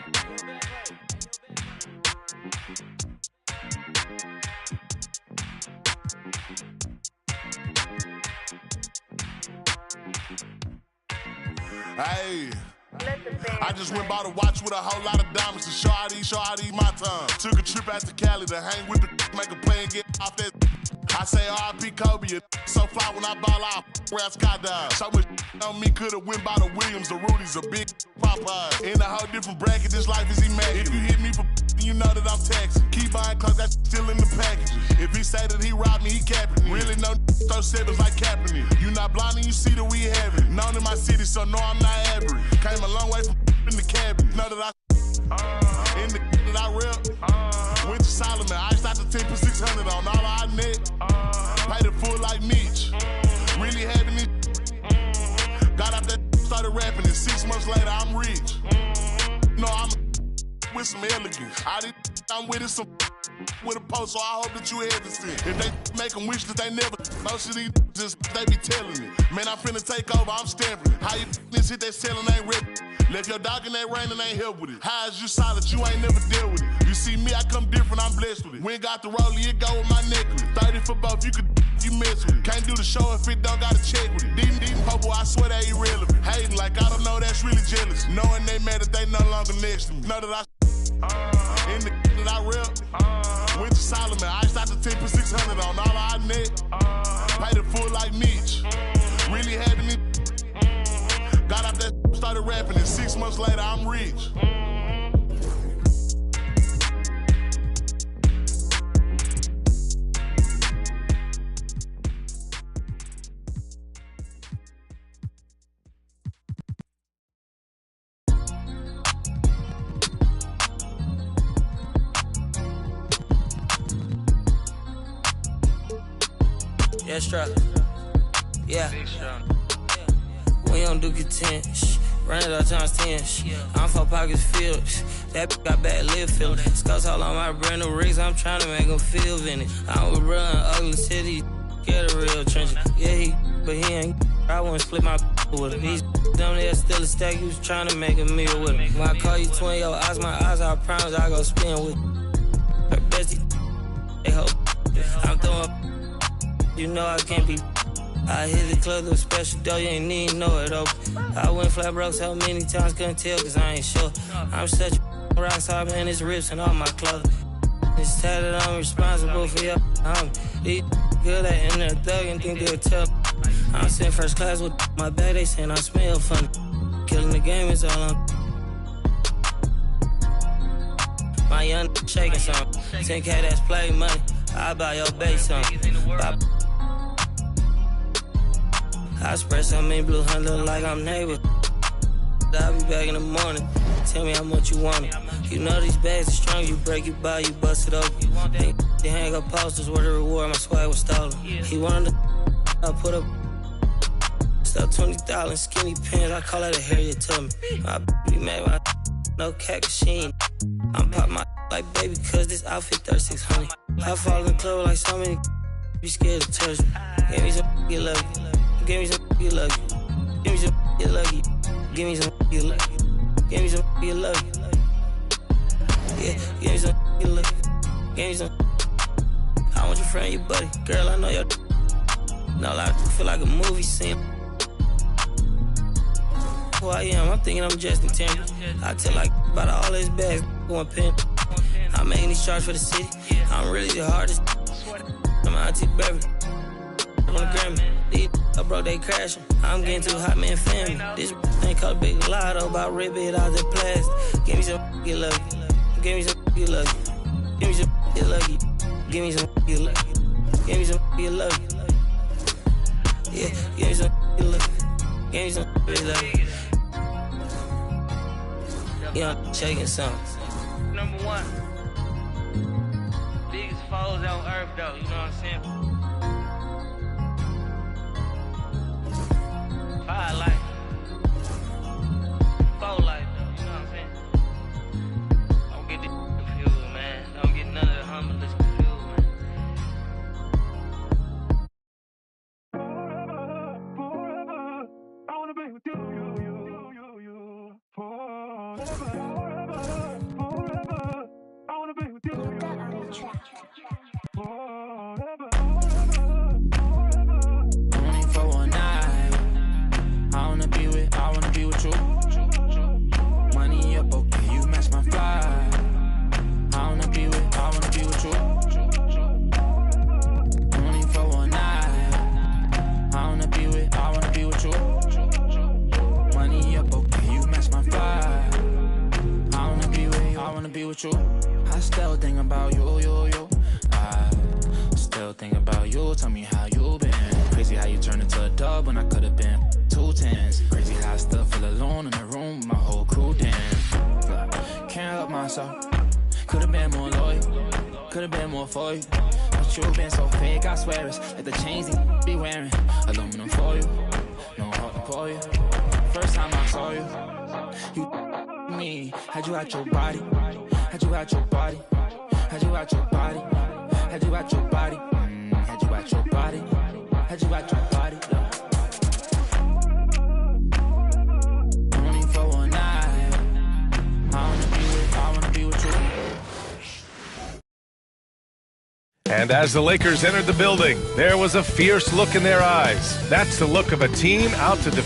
Hey, I just went by the watch with a whole lot of diamonds to show out these my time. Took a trip out to Cali to hang with the make a play and get off that. I say R.I.P. Kobe, so fly when I ball out, where I skydive. So much on me could've went by the Williams, the Rudies, a big Popeye. In a whole different bracket, this life is immaculate. If you hit me for you know that I'm taxing. Keep buying clothes that's still in the packages. If he say that he robbed me, he capping me. Really no throw sevens like Kaepernick. You not blind and you see that we have it. Known in my city, so no, I'm not average. Came a long way from in the cabin. Know that I in the that I rep. Went to Solomon, iced out the 10 for 600 on all our net. Paid it full like Mitch. Really having it. Got out that started rapping, and 6 months later I'm rich. No, I'm with some elegance. I'm with it some with a post, so I hope that you hesitant. If they make them wish that they never, most of these just they be telling it. Man, I'm finna take over, I'm stamping it. How you this hit that selling ain't rip. Left your dog in that rain and ain't help with it. How is you solid, you ain't never dealt with it. You see me, I come different, I'm blessed with it. We ain't got the rollie, it go with my necklace. 30 for both, you could you mess with it. Can't do the show if it don't gotta check with it. Deep purple, I swear they irrelevant. Hating like I don't know, that's really jealous. Knowing they mad that they no longer next to me. Know that in the that I rep. Went to Solomon, iced out the 10 for 600 on all our net. Paid it full like Mitch. Really having it. Got out that started rapping, and 6 months later I'm rich. Yeah, strap. Yeah. We don't do content. Run it up times 10. I'm 4 pockets filled. That got bad lip feeling. Scouts all on my brand new rigs. I'm trying to make them feel vintage. I was run ugly city. Get a real trench. Yeah, but he ain't. I wouldn't split my with him. He's down there still a stack. He was trying to make a meal with him. When I call you twin, your eyes, my eyes, I promise I go spin with her bestie. They hope. I'm throwing. You know I can't be. I hit the club with a special dough, you ain't need to know it open. I went flat broke so many times, couldn't tell cause I ain't sure. I'm such a rock star, man, it's rips and all my clothes. It's tatted, I'm responsible for your these good at in there thug and think they'll tell. I'm sitting first class with my bag, they saying I smell funny. Killing the game is all I'm. My young shaking some. 10K that's play money. I buy your base some. I spread so many blue hunt, look like I'm neighbor. I'll be back in the morning. Tell me how much you want it. You know these bags are strong. You break, you buy, you bust it open. They hang up posters where the reward, my swag was stolen. He wanted to, I put up stuff $20 skinny pants. I call that a Harriet Tubman. My be mad, my no cat machine. I'm pop my like baby, cause this outfit 3600. I fall in the club like so many be scared to touch me. Give me some get lucky. Give me some get lucky. Give me some get lucky. Give me some get lucky. Give me some get lucky. Yeah, give me some get lucky. Give me some. I want your friend, your buddy. Girl, I know your. No, I feel like a movie scene. Who I am, I'm thinking I'm Justin Timberlake. I tell like about all his bags, one pen. I'm making these charts for the city. I'm really the hardest. I'm Auntie Beverly. On the Grammy. These I broke, they crashing. I'm getting too hot, man, family. This thing called Big Lotto, about rip it out the plastic. Give me some get lucky. Give me some get lucky. Give me some get lucky. Give me some get lucky. Give me some get lucky. Yeah, give me some get lucky. Give me some get lucky. Yeah, I'm shaking something. Number one. Biggest foes on earth, though, you know what I'm saying? Fire life. Foe life, though, you know what I'm saying? Don't get this confused, man. Don't get none of the humblest confused, man. I wanna be with you. Only for one night. I wanna be with you. Money up, okay, you match my fly. I wanna be with you. Only for one night. I wanna be with you. Money up, okay, you match my fly. I wanna be with you. I still think about you. I still think about you. Tell me how you been. Crazy how you turned into a dub when I could've been 2 10s. Crazy how I still feel alone in the room with my whole crew dance. Can't help myself. Could've been more loyal. Could've been more for you. But you been so fake, I swear it's like the chains they be wearing. Aluminum for you. No heart to pour you. First time I saw you, you me. Had you at your body. Had you at your body. Had you at your body. Had you at your body. Had you at your body. Had you at your body. Only for one night. I wanna be with you. And as the Lakers entered the building, there was a fierce look in their eyes. That's the look of a team out to defend.